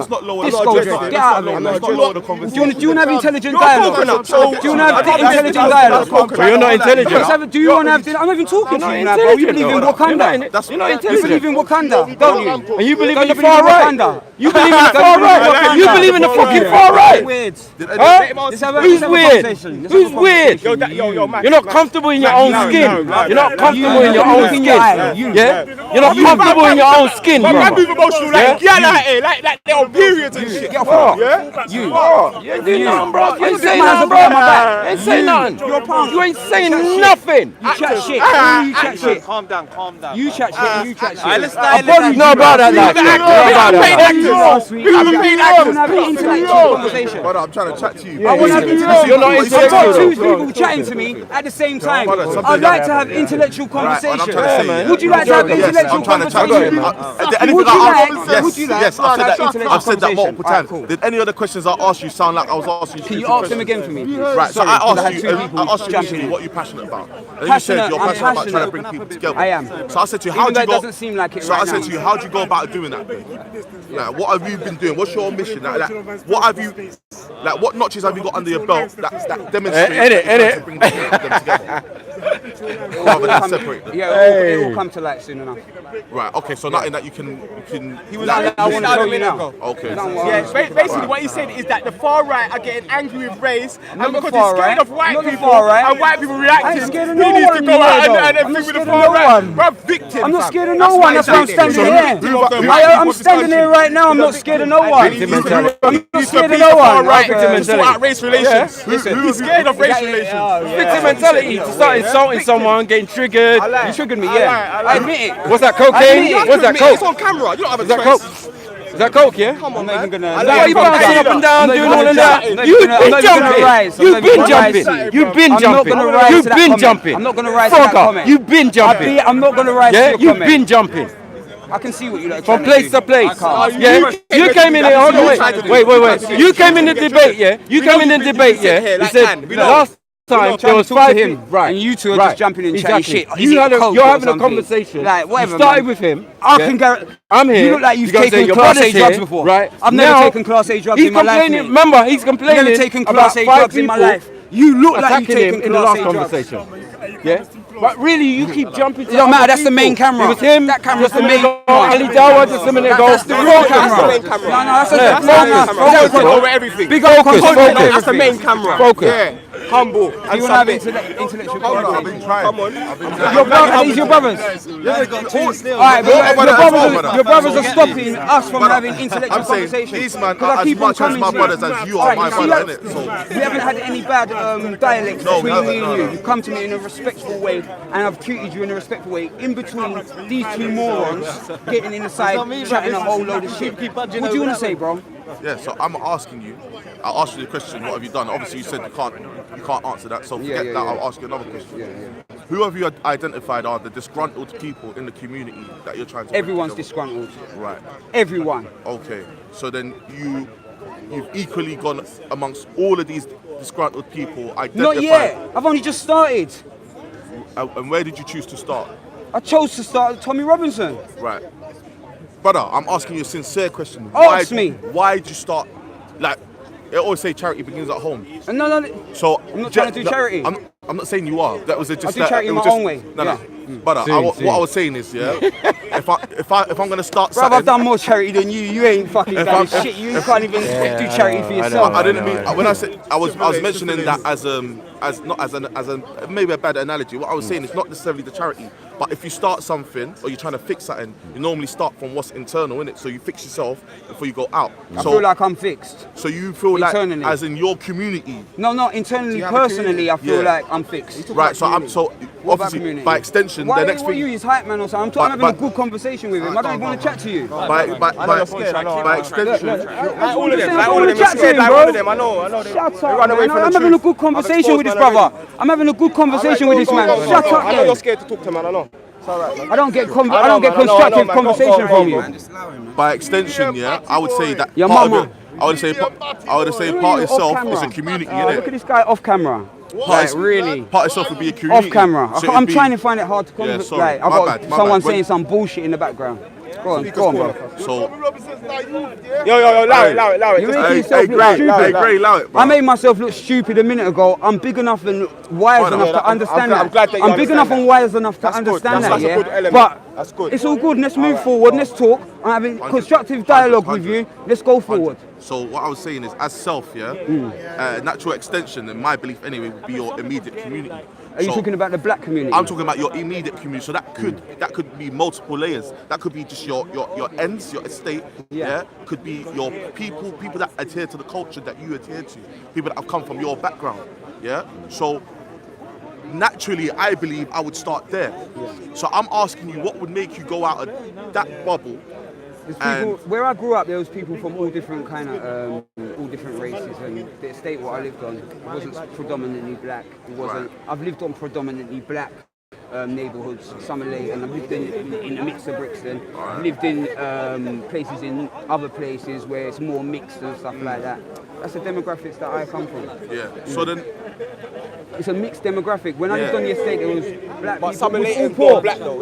Disco dread. Get out of here, man. Do you want to have intelligent dialogue? Do you want to have intelligent dialogue? But you're not intelligent. Do you want to have? I'm not even talking to you now, bro. You believe in Wakanda. You're not You intelligent. believe in Wakanda, don't you? And you believe in Don't the you far believe in right. Wakanda? You believe in the far right. You believe in the fucking far right. Weird. Huh? Who's weird? Who's weird? Yo, man. You're not comfortable in your own skin. You're not comfortable in your own skin. Yeah? You're not comfortable in your own skin, Man, bro. move emotional like Yeah? yeah, like here, like they're on periods and shit. Get off. Yeah? You. You ain't doing nothing, bro. You ain't saying my nothing, hands bro. behind my back. You ain't saying nothing. You're a punk. You ain't saying nothing. You chat shit. You chat shit. Calm down, calm down. You chat shit. You chat shit. Let's I probably know about that life. Paid actors. We have an intellectual conversation. Brother, I'm trying to chat to you. I want to have intellectual You're not conversation. I've got intellectual, two people chatting to me at the same time. brother, something I'd like to have intellectual Right, and I'm conversation. trying to say, yeah. Would you like to have Yes, intellectual I'm trying to chat to you. conversation? Would you like? Would you like? Yes, I've said that. Intellectual I've said that multiple conversation. times. Alright, cool. Did any other questions I asked you sound like I was asking you? Can you stupid ask them questions? again for me, please? Right, so Sorry, I 'cause asked had you, two people I asked you jumping initially in. what you're passionate about. And you said you're I'm passionate about trying to passionate. bring people together. I am. So I said to you, how Even do though you it go? doesn't seem like it So I right said now. to you, how do you go about doing that? Like, what have you been doing? What's your mission? Like, what have you? Like, what notches have you got under your belt that demonstrate to bring them together? Rather than separate them. Yeah, it will come to light soon enough. Right. Okay. So nothing that you can. He was I want to tell you now. Okay. Yeah, basically what he said is that the far right are getting angry with race, and not the because far he's scared right. of white Not the people far right. and white people I reacting, ain't scared of he no needs to one go here, out though. and I'm not think with the scared of far no right. one. Bruv, victim. I'm not fam. scared of no one. That's why I'm standing here. I'm standing here right now. I'm not scared of no one. Victim mentality. I'm not He's scared of the no far one. right Victim to sort out mentality. race relations. He's scared of race relations. Victim mentality. To start insulting someone, getting triggered. You triggered me, yeah. I admit it. What's that, cocaine? What's that, It's coke? on camera. You don't have a Is that choice. coke? Is that coke, yeah? Come on, I'm not even man. gonna. Why are you bouncing up and down, doing all of that? You've been jumping. You've been jumping. You've been jumping. You've been jumping. I'm not gonna rise to that comment. You've been jumping. I'm not gonna rise to Yeah, your you've comment. been jumping. I can see what you like. From place to place. I can't. Yeah, you came in here. Hold on, wait. You came in the debate, yeah. You came in the debate, yeah. You said last time there was 5 him, right? And you two are just jumping in and chatting shit. Is You're it coke having or a something? conversation. Like whatever. You started man. with him. I yeah? can guarantee. I'm here. You look like you've gotta say taken your Class A brother's drugs here, before. right? I've never Now, taken Class A drugs he's in my life. complaining. mate. Remember, he's I've complaining never taken about Class A 5 drugs in my people life. You look like attacking you've him taken in the Class last A drugs. conversation. Yeah. But really, you keep jumping to It don't matter, other that's the main people. camera. It was him. That camera's just a the minute main ago. one. Ali Dawa just a minute ago. That's the real camera. the main camera. No, that's the Yeah. Focus. focus. Over everything. Big old Focus, control. focus. That's the main camera. Focus. Yeah. Humble. Do And you want to have submit. intellectual I've conversation? been trying. Come on. Your brothers, are these your brothers? Alright, but your brothers are stopping us from having intellectual I'm saying conversation. these man 'Cause I are as keep on much as coming my to you. brothers as you are Alright, my see, brother, like, innit? So we haven't had any bad dialects No, between no, me and no, you. no. You've come to me in a respectful way, and I've treated you in a respectful way. In between these two morons getting in the side, chatting a whole load of shit. What do you want to say, bro? yeah, so I'm asking you. I'll ask you the question. What have you done? Obviously, you said you can't answer that. So forget that. I'll ask you another question. Who have you identified are the disgruntled people in the community that you're trying to? Everyone's bring together? disgruntled. Right. Everyone. Okay. So then you've equally gone amongst all of these disgruntled people. Identified. Not yet. I've only just started. And where did you choose to start? I chose to start with Tommy Robinson. Right. Brother, I'm asking you a sincere question. Ask me. Why did you start? Like, they always say charity begins at home. No, So I'm not trying to do charity. I'm not saying you are. That was just I do that. charity it in was my just, own way. No, Yeah. no. Brother, what I was saying is, yeah, if I'm gonna start Bro, something, I've done more charity than you. You ain't fucking done shit. You can't even do charity for yourself. I didn't mean when I said I was mentioning that as not as a maybe a bad analogy. What I was saying is not necessarily the charity, but if you start something or you're trying to fix something, you normally start from what's internal, innit? So you fix yourself before you go out. I feel like I'm fixed. So you feel like Internally. as in your community, No, internally, personally, I feel Yeah. like I'm fixed. right? So What about obviously community? by extension, Why the next what thing you use hype man or something? I'm having a but- good conversation with him. I don't even want to chat to you. by extension. Like all of them. I Like all wanna of them. chat to Scared him, like bro. all of them. I know. They Shut run up, away man. from the I'm having a truth. good conversation with this brother. I'm having a good conversation with this man. Shut up, I know you're then. scared to talk to man. I know. It's alright, man. I don't get I know, constructive man. conversation from you. By extension, yeah, I would say that Your part mama. of it, I would say part Look at itself you is off a camera. community, Look at innit? this guy off camera. Like, really? Part itself would be a community. Off camera. So I'm it'd be- trying to find it hard to Yeah, converse. sorry. Like, I've My got bad, my someone bad. When- saying some bullshit in the background. Go on, bro. So, Yo, allow it. You're Just- making yourself look stupid. Gray, allow it, bro. I made myself look stupid a minute ago. I'm big enough and wise Brother, enough yeah, to understand I'm that. glad that you I'm big enough understand and wise enough to That's good. understand That's that, a good yeah. element. But That's good. it's all good. Let's move forward. Let's talk. I'm having constructive dialogue with you. Let's go forward. So what I was saying is, as self, yeah, natural extension, in my belief anyway, would be your immediate community. Are you So talking about the black community? I'm talking about your immediate community. So that could be multiple layers. That could be just your ends, your estate. Yeah. Could be your people that adhere to the culture that you adhere to. People that have come from your background. Yeah. So naturally, I believe I would start there. So I'm asking you, what would make you go out of that bubble? There's people, where I grew up, there was people from all different kind of, all different races, and the estate what I lived on wasn't predominantly black. It wasn't. I've lived on predominantly black neighbourhoods, Summer Lake, and I've lived in a mix of Brixton. I've lived in places in other places where it's more mixed and stuff like that. That's the demographics that I come from. Yeah. So then, It's a mixed demographic. When I lived on the estate, there was black But people. Summer We was Lake all and poor. black though,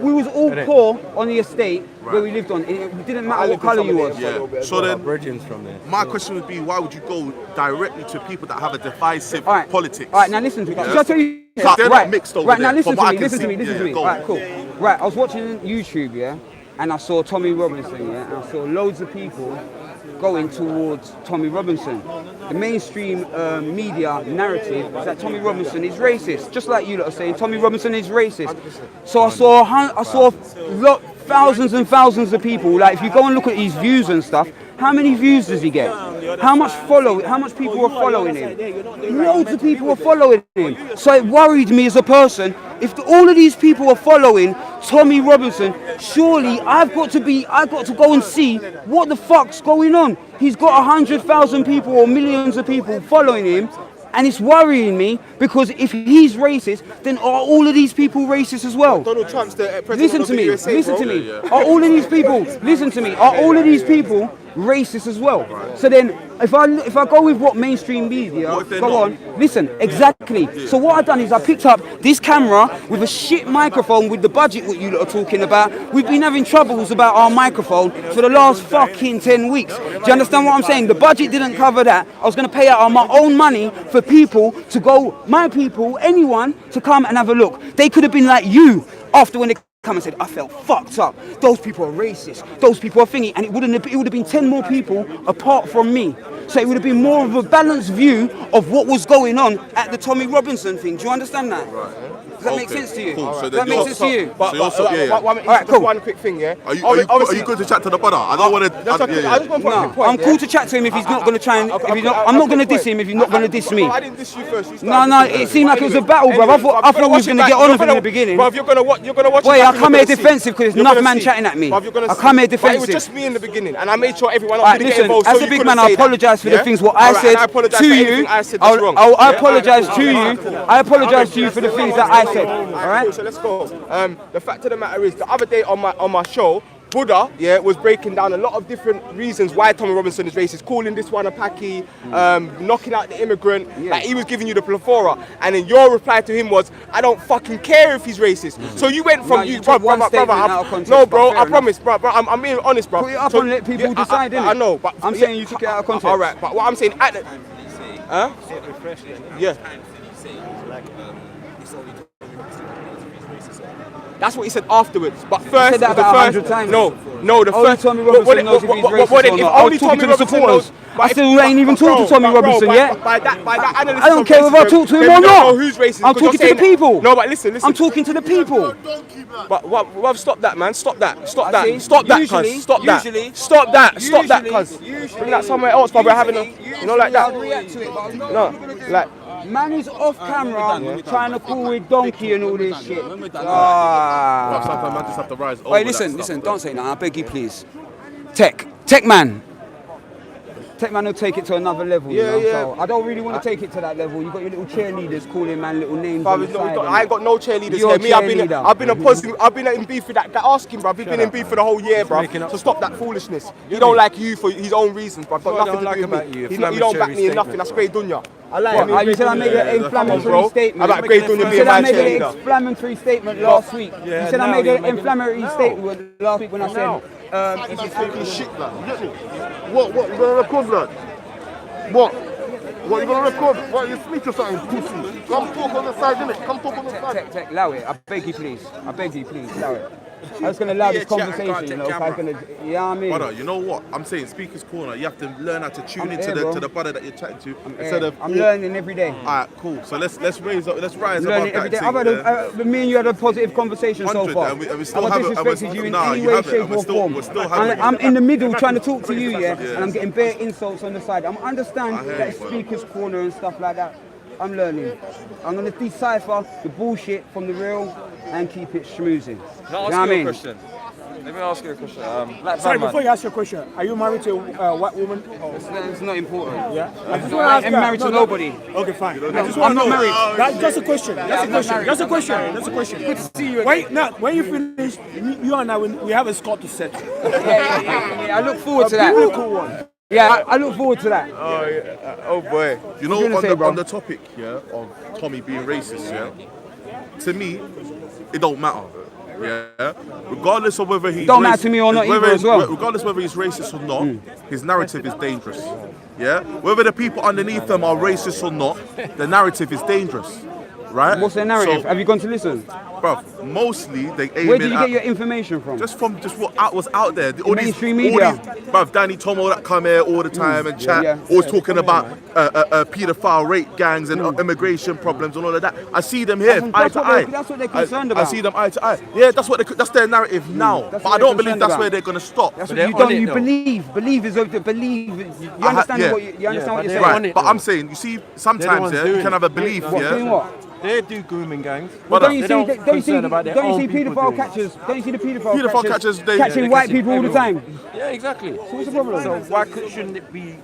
We was all poor on the estate where we lived on. It didn't matter what lived in colour you Summer was. Lake. yeah. So then, Virgins from there. my question would be, why would you go directly to people that have a divisive All right. politics? All right, now listen to me. Yeah. Shall I tell you? Because they're not mixed over right, now there, listen from to what I me. can Listen to see. me. Listen Yeah, to me. go All on. right, cool. Right, I was watching YouTube, yeah, and I saw Tommy Robinson, yeah, and I saw loads of people going towards Tommy Robinson. The mainstream media narrative is that Tommy Robinson is racist, just like you lot are saying. Tommy Robinson is racist. So I saw thousands and thousands of people. Like, if you go and look at his views and stuff, how many views does he get? How much people are following him? Loads of people are following him. So it worried me as a person. If all of these people are following Tommy Robinson, surely I've got to go and see what the fuck's going on. He's got 100,000 people or millions of people following him. And it's worrying me because if he's racist, then are all of these people racist as well? Donald Trump's the president Listen of to the me, USA, listen bro. to me. Are all of these people, listen to me, are all of these people racist as well. So then, if I go with what mainstream media, What if they're go not? on, listen, exactly. So what I've done is I picked up this camera with a shit microphone with the budget what you lot are talking about. We've been having troubles about our microphone for the last fucking 10 weeks. Do you understand what I'm saying? The budget didn't cover that. I was going to pay out of my own money for people to go, my people, anyone, to come and have a look. They could have been like you after when they come and said, I felt fucked up. Those people are racist. Those people are thingy. And it would have been 10 more people apart from me. So it would have been more of a balanced view of what was going on at the Tommy Robinson thing. Do you understand that? Does that make sense to you? Cool. So Does that make sense to you? Alright, cool. One quick thing, yeah. Are you good to chat to the brother? I don't want to. I just want to put a quick point. I'm cool to chat to him if he's not going to try and. I'm not going to diss him if he's not going to diss me. I didn't diss you first. No, it seemed like it was a battle, bro. I thought we was going to get on with it in the beginning. Bro, you're gonna watch. Wait, I come here defensive because there's enough man chatting at me. I come here defensive. It was just me in the beginning, and I made sure everyone else Alright, didn't get listen, involved. as a big man, I apologise for the things what I said to you. I apologise to you. I apologise to you for the things that I said. Alright? So let's go. The fact of the matter is, the other day on my show, Buddha, was breaking down a lot of different reasons why Tommy Robinson is racist, calling this one a Paki, knocking out the immigrant, like he was giving you the plethora, and then your reply to him was, I don't fucking care if he's racist. So you went from, no bro, I promise, bro, I'm being honest, bro. Put it up and let people decide, innit? I know, but I'm saying you took it out of context. Alright, but what I'm saying at the... Huh? Yeah. That's what he said afterwards. But first, said that about 100 times. No, the only first. Tommy Robinson knows if he's racist or not. If only Tommy Robinson knows. I still ain't even talked to Tommy Robinson yet. By that analysis, I don't care if I talk to him or not. Who's racist? I'm talking to the people. No, but listen. I'm talking to the people. But stop that, man. Stop that, cuz. Stop that. Cuz. Bring that somewhere else, but we're having a, like that. No, like. Man is off camera trying to call with donkey and all this shit. Sometimes man just have to rise over. Wait, listen, don't say that. I beg you, please. Tech man will take it to another level. You know? So I don't really want to take it to that level. You got your little cheerleaders calling man little names. I ain't got no cheerleaders here. Me, I've been in beef with that guy. Ask him, bro. We've been in beef for the whole year, bro. So stop that foolishness. He don't like you for his own reasons, bro. Got nothing to do with me. He don't back me in nothing. That's great dunya. I like you said I made an inflammatory statement. About great dunya You being said my I made an cheerleader. inflammatory statement last week. You said I made an inflammatory statement last week when I said. It's just talking shit, man. You get me? What? You gonna record that? What you gonna record? What, you speak or something, pussy? Come talk on the side, innit? Come talk on the side. Tech, allow it. I beg you, please, allow it. I was going to allow this conversation, you know, if I was going to, you know what I mean? Brother, you know what? I'm saying Speaker's Corner, you have to learn how to tune into the brother that you're chatting to. I'm learning every day. Alright, cool. So let's rise up learning every day. Me and you had a positive conversation so far. And we still I've haven't disrespected you in any way, shape or form. I'm in the middle trying to talk to you, and I'm getting bare insults on the side. I understand that it's Speaker's Corner and stuff like that. I'm learning. I'm going to decipher the bullshit from the real and keep it schmoozing. Can I ask you a question? Let me ask you a question. Sorry, before you ask your question, are you married to a white woman? It's not important. Yeah? I'm married to nobody. Okay, fine. I'm not married. That's just a question. That's a question. Good to see you again. When you finish, you and I, we have a score to set. Yeah, I look forward to that. Beautiful one. Yeah, I look forward to that. Oh, yeah. Oh boy. You know, on the topic, of Tommy being racist, to me, it don't matter. Yeah, regardless of whether he's don't matter to me or not either as well. Regardless whether he's racist or not, his narrative is dangerous. Yeah, whether the people underneath them are racist or not, the narrative is dangerous. Right? What's their narrative? So, Have you gone to listen? Bruv, mostly they aim Where did you get your information from? Just what was out there. Mainstream media. Bruv, Danny Tomo that come here all the time and chat, always talking about paedophile rape gangs and immigration problems and all of that. I see them here eye to eye. That's what they're concerned about. I see them eye to eye. Yeah, that's their narrative now. But I don't believe that's where they're gonna stop. That's what you believe. Believe is to believe. You understand what you're saying? Right, but I'm saying, you see, sometimes you can have a belief, Doing what? They do grooming gangs. Well, don't you They see? don't Don't you see? concern about their Don't you own see people paedophile doing it. catchers? Don't you see the Paedophile paedophile catchers, they- catching they white can see people all the everyone. time? Yeah, exactly. What's the problem? So why shouldn't it be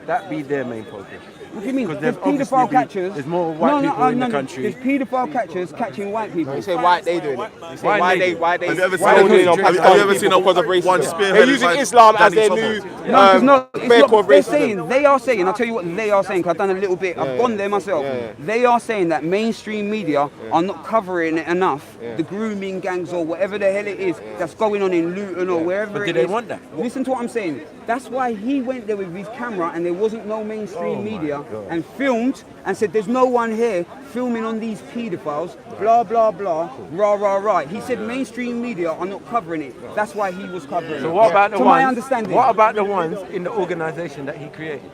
that be their main focus? What do you mean? Because There's there's obviously paedophile catchers. there's more white people in the country. There's paedophile catchers catching white people. You say why they doing it? You say Why why they they do? why they Have you ever why seen they doing it on have you Pakistani ever seen people because of one racism? spearheaded They're using by Islam as Danny their Sommers? new No, it's not. It's vehicle not. of They're racism. saying. They are saying. I'll tell you what they are saying. Cause I've done a little bit. I've gone there myself. They are saying that mainstream media are not covering it enough. The grooming gangs or whatever the hell it is that's going on in Luton or wherever But it do is. they want that? Listen to what I'm saying. That's why he went there with his camera and there wasn't no mainstream media and filmed and said there's no one here filming on these paedophiles, blah, blah, blah, rah, rah, rah. He said mainstream media are not covering it. That's why he was covering it. So what about the to ones? my understanding. What about the ones in the organisation that he created?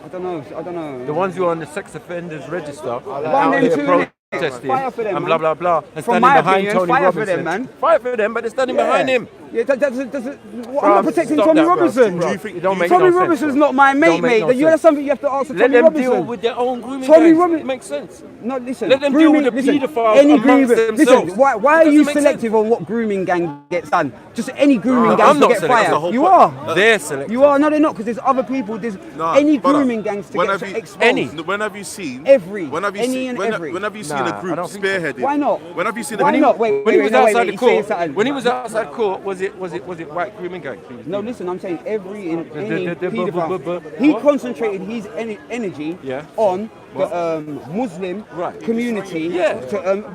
I don't know. The ones who are on the sex offenders register, One out them here too, innit? protesting Fire for them, and man. blah blah blah, and From standing my behind opinion, Tony fire for Robinson. them, man. Fight for them, but they're standing behind him. Yeah, I'm not Bruv, protecting stop Tommy that, bruv. Robinson. Bruv, Do you think- it don't make Tommy no sense, Robinson's bruv. not my mate, Don't make mate. no That's sense. something you have to ask Let Tommy them Robinson. deal with their own grooming Tommy gangs. Robin- It makes sense. No, listen. Let them deal with the listen, paedophiles any amongst grooming. themselves. Listen, why are Doesn't you make sense. selective on what grooming gang gets done? Just any grooming I'm gang to not get selective. That's the fired. whole You point. are. They're selective. You are. No, they're not. Because there's other people. There's Nah, any brother, grooming gangs to when get have you- exposed. Any. When have you seen? Every. When have you Any seen? and When, every. when have you seen Nah, a I group don't think so. spearheaded? Why not? When have you seen Why a not? Wait, When he was outside the he's saying court, something. when he was outside court, was it white grooming gangs? No, listen, I'm saying every in any the- paedophile. He what? concentrated his energy Yeah. on the Muslim Right. community. Yeah.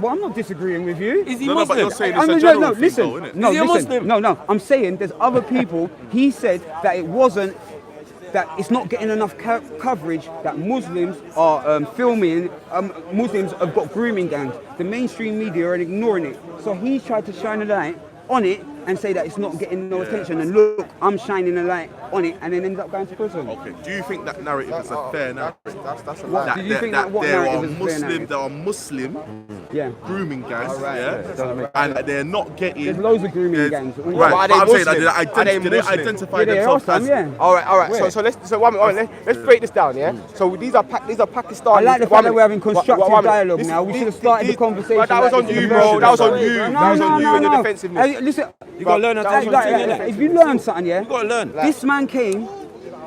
Well, I'm not disagreeing with you. Is he No, no, but Muslim? you're saying I it's mean, a general no, thing, listen. though, innit? No, Is he a listen. Muslim? No. I'm saying there's other people. He said that it wasn't. That it's not getting enough coverage that Muslims are filming. Muslims have got grooming gangs. The mainstream media are ignoring it. So he tried to shine a light on it and say that it's not getting no attention. And look, I'm shining a light on it, and then ends up going to prison. Okay. Do you think that narrative is a fair narrative? That's a What? lie. Do you think that what there narrative are is a fair Muslim, narrative? there are Muslim Yeah. grooming gangs, doesn't make and they're not getting. There's loads of grooming there's- gangs. Right, But are but they I'm saying Muslim? that Are they they Muslim? identify Yeah, they are themselves some, as. yeah. All right. Where? So let's break this down, yeah. So these are Pakistani. I like the fact that we're having constructive dialogue now. We should have started the conversation. But that was like on this you, in the bro. first That was on place. you. No, That was on you and your no. defensiveness. Hey, listen, You gotta learn how to do if you learn something, yeah. You gotta learn. This man came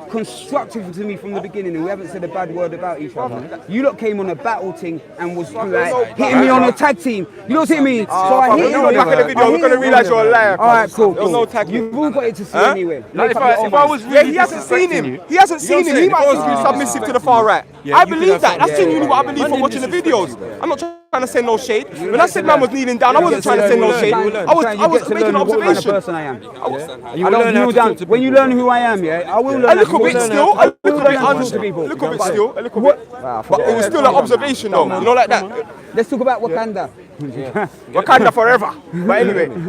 constructive to me from the beginning, and we haven't said a bad word about each other. You lot came on a battle thing and was like hitting me on a tag team. You know what I mean? So I hit you. Back in the video, we're gonna realise you're a liar. All right, cool. There's no tag. You've all got it to see anyway. Like Make if up your own I mind. was Yeah, really he hasn't seen disrespecting him. you, He hasn't seen him. He might If I be was submissive to the far right. Yeah, I you could believe have that. said, That's yeah, genuinely what I yeah. believe from Man watching the didn't videos. disrespect I'm not trying to send no shade. When I said man was kneeling down, I wasn't trying to send no shade. I was making an what kind of observation. person I am. You I will don't learn how kneel to down. talk to When you people. learn who I am, yeah, I will learn A how to little bit talk to still, a little bit people. A little bit. A little bit. But it was still an observation though, you know, like that. Let's talk about Wakanda. Wakanda forever.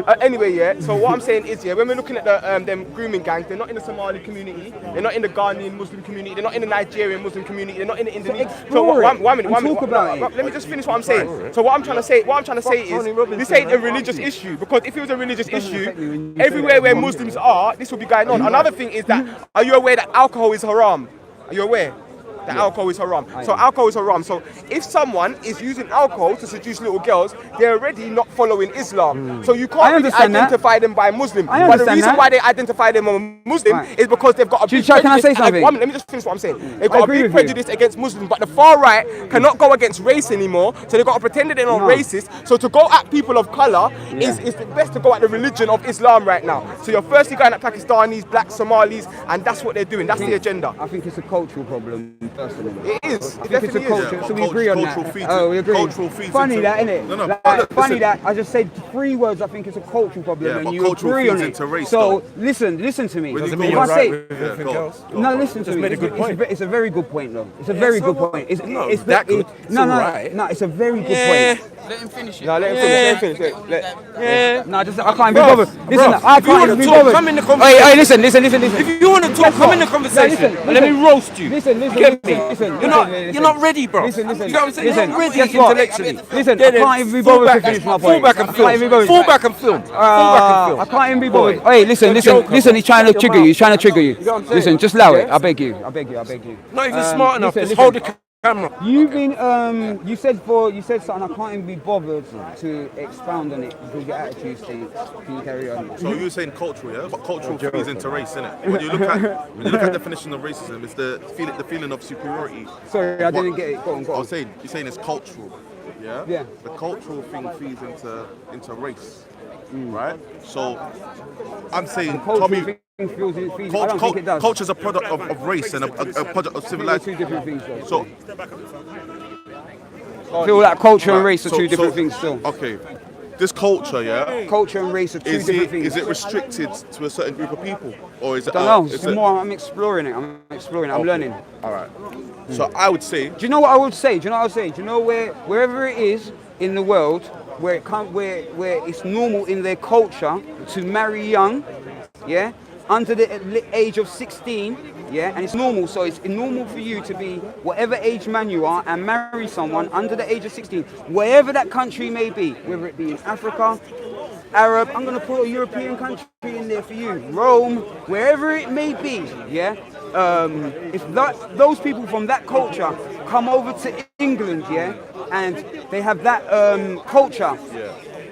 But anyway, yeah. So what I'm saying is, yeah, when we're looking at the them grooming gangs, they're not in the Somali community, they're not in the Ghanaian Muslim community, they're not in the Nigerian Muslim community, they're not in the Indonesian. explore it one minute. talk about it. Let me just finish what I'm saying. So what I'm trying to say is, this ain't a religious issue, because if it was a religious issue, everywhere where Muslims are, this will be going on. Another thing is that, are you aware that alcohol is haram? Are you aware? That alcohol is haram. So alcohol is haram. So if someone is using alcohol to seduce little girls, they're already not following Islam. So you I can't really understand that. identify them by Muslim. I But the understand reason that. why they identify them as Muslim is because they've got a big Can I say prejudice. something? Let me just finish what I'm saying. They've got a agree big with you. prejudice against Muslims, but the far right cannot go against race anymore. So they've got to pretend that they're not racist. So to go at people of color is the best to go at the religion of Islam right now. So you're firstly going at Pakistanis, black Somalis, and that's what they're doing. That's the agenda. I think it's a cultural problem, personally. It is. I It think it's a definitely is. culture, so we agree on cultural that. feeds Oh, we agree. cultural feeds Funny into- that, innit? No, no, Like, but funny listen. that. I just said 3 words. I think it's a cultural problem, Yeah, and but you cultural agree on feeds it. into race, So though. listen to me. When you Doesn't go mean If you're I right say, with everything go. else. no, listen to Just me. made a good point. It's a very good point, though. It's a very good so point. It's not it's that good. No, It's alright. no. It's a very good Yeah. point. No, let him finish. Let him finish. Yeah. No, I can't be bothered. Listen, Bruv, I if you can't wanna even be talk, bothered. come in the Hey, conversation. listen. If you want to talk, come in the conversation. listen, and let me roast you. Listen, You get me? listen. You're not ready, bro. Listen. You know what I'm saying? Listen, You're not ready guess what? intellectually. Listen, Then I can't even be fall bothered to back- finish my Fall point. back and I can't even be film. bothered. Fall back and film. Fall back and film. I can't even be Boy. bothered. Hey, listen. joker, He's trying to trigger you. He's trying to trigger you. know what I'm saying? Listen, just allow it. Yeah? I beg you. Not even smart enough. listen, Just hold the camera. You've been, you said something, I can't even be bothered to expound on it because your attitude stinks. Can you carry on? So you're saying cultural, yeah? But cultural feeds into race, innit? When you look at definition of racism, it's the feeling of superiority. Sorry, I didn't get it. Go on. I was saying, you're saying it's cultural, yeah? Yeah. The cultural thing feeds into race, right? So I'm saying, Tommy, I don't think it does. culture's a product of race and a product of They're civilization. two different things, though. So I feel like culture and race are so- two different so- thing still. Okay, this culture, yeah, Culture and race are two different things. is it restricted to a certain group of people, or is it? I don't know. is It's it- more. I'm exploring it. I'm learning. All right. So I would say, Do you know what I would say? Do you know wherever it is in the world where it's normal in their culture to marry young, yeah, under the age of 16, yeah, and it's normal. So it's normal for you to be whatever age man you are and marry someone under the age of 16, wherever that country may be, whether it be in Africa, Arab. I'm gonna put a European country in there for you, Rome, wherever it may be, yeah. If those people from that culture come over to England, yeah, and they have that culture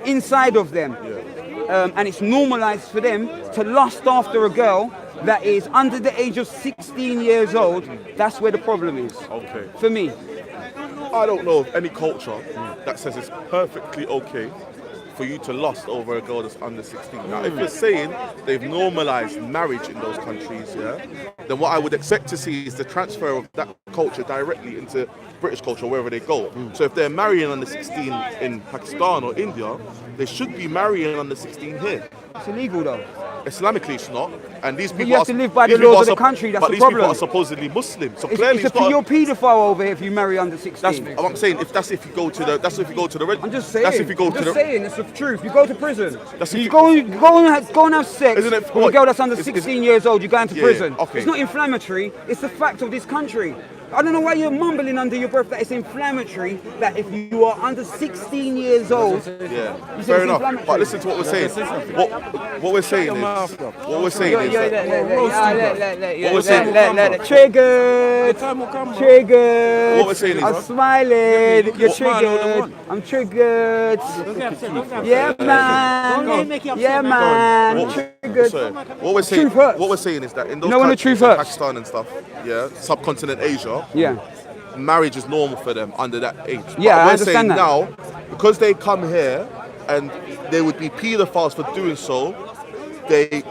inside of them, and it's normalized for them to lust after a girl that is under the age of 16 years old, that's where the problem is. okay, For me. I don't know of any culture that says it's perfectly okay for you to lust over a girl that's under 16. Now, if you're saying they've normalized marriage in those countries, yeah, then what I would expect to see is the transfer of that culture directly into British culture wherever they go. So if they're marrying under 16 in Pakistan or India, they should be marrying under 16 here. It's illegal though. Islamically, it's not. And these people you have are, to live by these the people laws are of the country, that's but the these people problem. are supposedly Muslim. So It's, clearly, it's it's not. you're a paedophile over here if you marry under 16. That's what I'm saying. If you go to the. I'm just saying. That's if you go I'm to just the. saying. It's the truth. You go to prison. That's you if you- go and have sex Isn't it- with a what? girl that's under Is- 16 years old. You're going to Yeah, prison. okay. It's not inflammatory. It's the fact of this country. I don't know why you're mumbling under your breath that it's inflammatory. That if you are under 16 years old, Yeah, you say fair it's enough. inflammatory. But listen to what we're saying. What we're saying is, what we're saying is that Triggered. Triggered. What we're saying is- I'm smiling. You're triggered. I'm triggered. Yeah, man. Yeah, man. Triggered. sorry, what we're saying, Truth hurts. what we're saying is that in those You know when the countries, truth like hurts? Pakistan and stuff, yeah, subcontinent Asia, Yeah. marriage is normal for them under that age. Yeah, But I we're understand saying that. now, because they come here and they would be paedophiles for doing so, they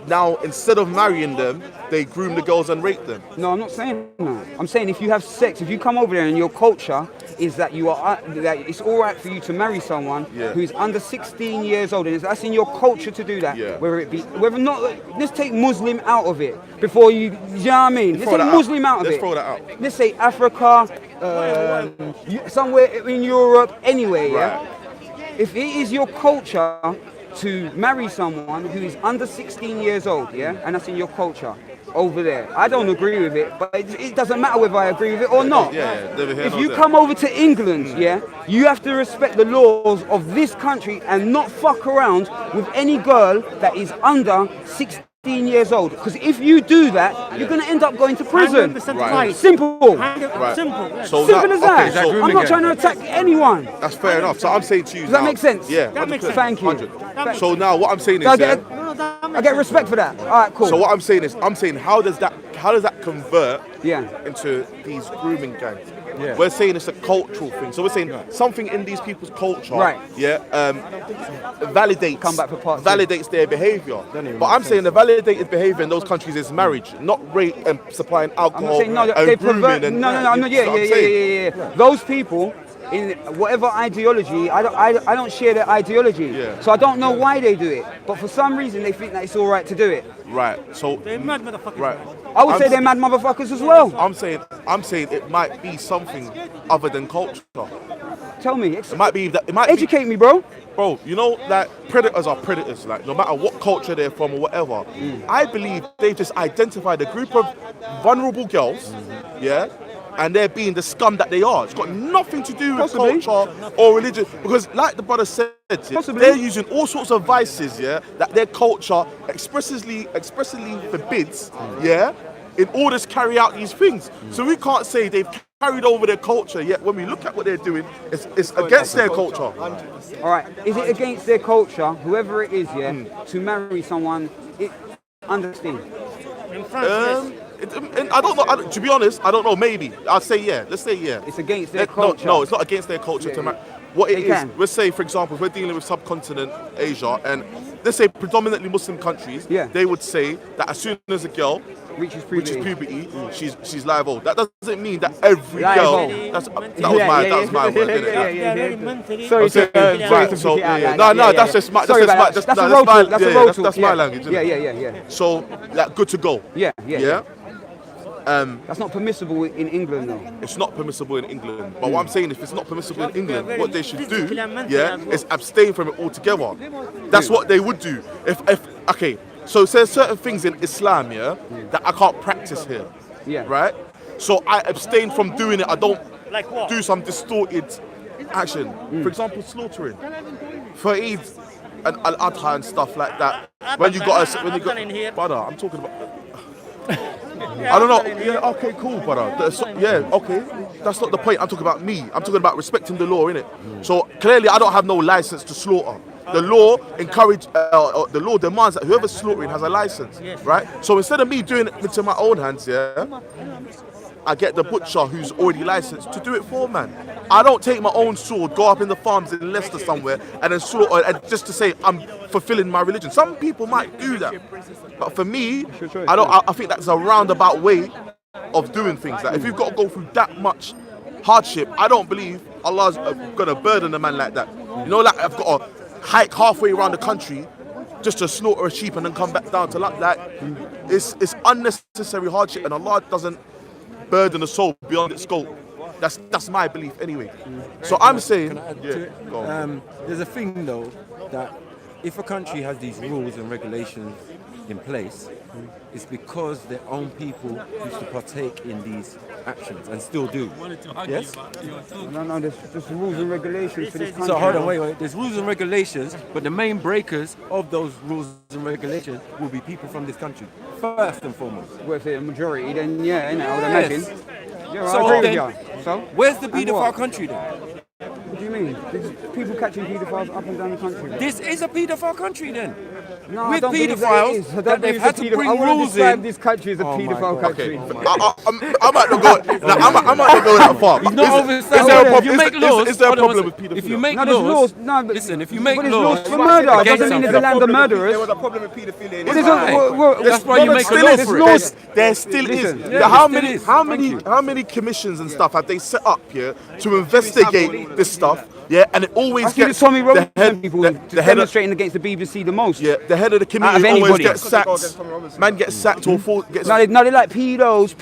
now, instead of marrying them, they groom the girls and rape them. No, I'm not saying that. I'm saying if you have sex, if you come over there and your culture is that you are that it's all right for you to marry someone Yeah. who's under 16 years old, and that's in your culture to do that. Yeah. Whether not, let's take Muslim out of it before you know what I mean? Let's Throw take that out. Muslim out of Let's it. throw that out. Let's say Africa, somewhere in Europe, anyway. Yeah. Right. If it is your culture to marry someone who is under 16 years old, yeah, and that's in your culture over there, I don't agree with it, but it doesn't matter whether I agree with it or not. Yeah, never here If nor you there. come over to England, yeah, you have to respect the laws of this country and not fuck around with any girl that is under 16 years old. Because if you do that, you're going to end up going to prison. 100% Right. right. Simple. Right. Simple. So Simple as that. okay, so I'm not trying to attack anyone. that's fair enough. So I'm saying to you, Does that now- make sense? Yeah, That makes 100%, sense. Thank you. 100. So now what I'm saying is, I yeah, get, I get respect for that. All right, cool. so what I'm saying is, how does that convert Yeah. into these grooming gangs? Yeah. We're saying it's a cultural thing. So we're saying something in these people's culture, Right. yeah, validates Come back for part two. validates their behaviour. But I'm saying the validated behaviour in those countries is marriage, not rape and supplying I'm alcohol not saying no, and they grooming. pervert. And No, I'm not. you know what I'm saying? Yeah. Those people, in whatever ideology, I don't share their ideology. Yeah. So I don't know why they do it. But for some reason, they think that it's all right to do it. Right. So They're mad motherfuckers. right. I would I'm say they're mad motherfuckers as well. I'm saying it might be something other than culture. Tell me. It might be that. It might be, Educate me, bro. bro, you know that predators are predators, like no matter what culture they're from or whatever. I believe they just identified a group of vulnerable girls, yeah, and they're being the scum that they are. It's got nothing to do with Possibly. culture or religion, because like the brother said, yeah, Possibly. they're using all sorts of vices, yeah, that their culture expressly forbids, yeah, in order to carry out these things. So we can't say they've carried over their culture. Yet when we look at what they're doing, it's against their culture. All right, is it against their culture, whoever it is, to marry someone? Understand? I don't know. To be honest, I don't know. Maybe I'll say yeah. Let's say yeah. It's against their culture. No, it's not against their culture to marry. What it is, let's say, for example, if we're dealing with subcontinent Asia, and let's say predominantly Muslim countries, they would say that as soon as a girl reaches puberty, she's liable. That doesn't mean that every girl. That was my word, didn't it? Sorry, that's just my. That's my language. Yeah. So, like, good to go. Yeah. That's not permissible in England, though. It's not permissible in England. But what I'm saying, if it's not permissible in England, what they should do, is abstain from it altogether. That's what they would do. Okay, so there's certain things in Islam, that I can't practice here. Right? So I abstain from doing it. I don't do some distorted action. For example, slaughtering. For Eid and Al-Adha and stuff like that. When you got brother, I'm talking about. I don't know. Yeah, okay, cool, brother. Okay. That's not the point. I'm talking about me. I'm talking about respecting the law, innit? So clearly, I don't have no license to slaughter. The law the law demands that whoever's slaughtering has a license, right? So instead of me doing it into my own hands, I get the butcher who's already licensed to do it for man. I don't take my own sword, go up in the farms in Leicester somewhere, and then slaughter, and just to say I'm fulfilling my religion. Some people might do that, but for me, I think that's a roundabout way of doing things. Like, if you've got to go through that much hardship, I don't believe Allah's gonna burden a man like that. You know, like I've got to hike halfway around the country just to slaughter a sheep and then come back down to like it's unnecessary hardship, and Allah doesn't burden the soul beyond its scope. That's my belief anyway. So I'm saying, there's a thing though, that if a country has these rules and regulations in place, it's because their own people used to partake in these actions and still do. Yes? No, there's rules and regulations for this country. So hold on, wait. There's rules and regulations, but the main breakers of those rules and regulations will be people from this country, first and foremost. Well, if they're a majority, then I would imagine. Yeah, so I agree with you. So? Where's the paedophile country then? What do you mean? There's people catching paedophiles up and down the country. This is a paedophile country then. No, with paedophiles, that they've had to bring rules in. This country is a paedophile country. I'm at the go. I'm at the go that far. He's not overstanding. If you make laws, is there a problem with paedophilia? If you make laws, listen. If you make laws for murder, it doesn't mean there's a land of murderers. There was a problem with paedophilia in That's why you make a law for it. There still is. How many commissions and stuff have they set up here to investigate this stuff? Yeah, and it always gets Tommy Robinson people demonstrating against the BBC the most. Yeah, the head of the committee always gets sacked. Man gets sacked or gets. No, they like pedos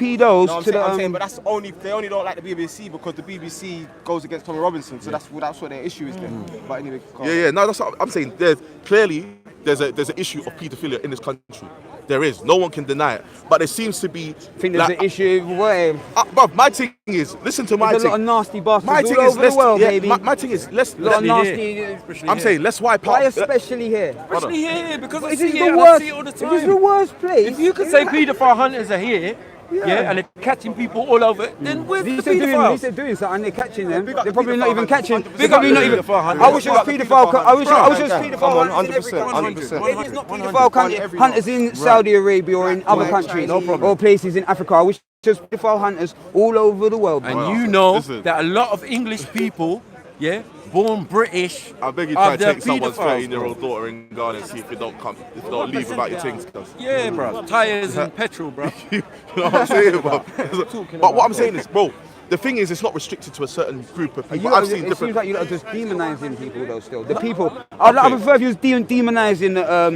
no, to the. I'm saying, but that's only they only don't like the BBC because the BBC goes against Tommy Robinson, so that's what their issue is then. But anyway, no, that's what I'm saying. There's an issue of paedophilia in this country. There is. No one can deny it. But there seems to be. I think there's an issue. But my thing is, listen to my thing. There's a lot of nasty bastards all over the world, baby. My thing is, let's wipe out. Why especially here? Especially here, because I Is see this it the and I worst? see it all the Is time. this the worst place? If you could say paedophile hunters are here, and they're catching people all over, then where's the paedophiles? At least they're doing something, they're catching them. They're probably not even catching. They're probably not even. I wish it was paedophile. I wish it was paedophile hunters in every country. 100%. Maybe it's not paedophile hunters in Saudi Arabia or in other countries or places in Africa. I wish it was paedophile hunters all over the world. And you know that a lot of English people, born British, I beg you try to take someone's 13-year-old daughter in Ghana and see if you don't leave without your things. Yeah, bro. Tires and petrol, bro. You know what I'm saying, bro? But what I'm saying is, bro, the thing is, it's not restricted to a certain group of people. I've seen it different. seems like you're just demonising people, though. Still, the people. I prefer if you was demonising the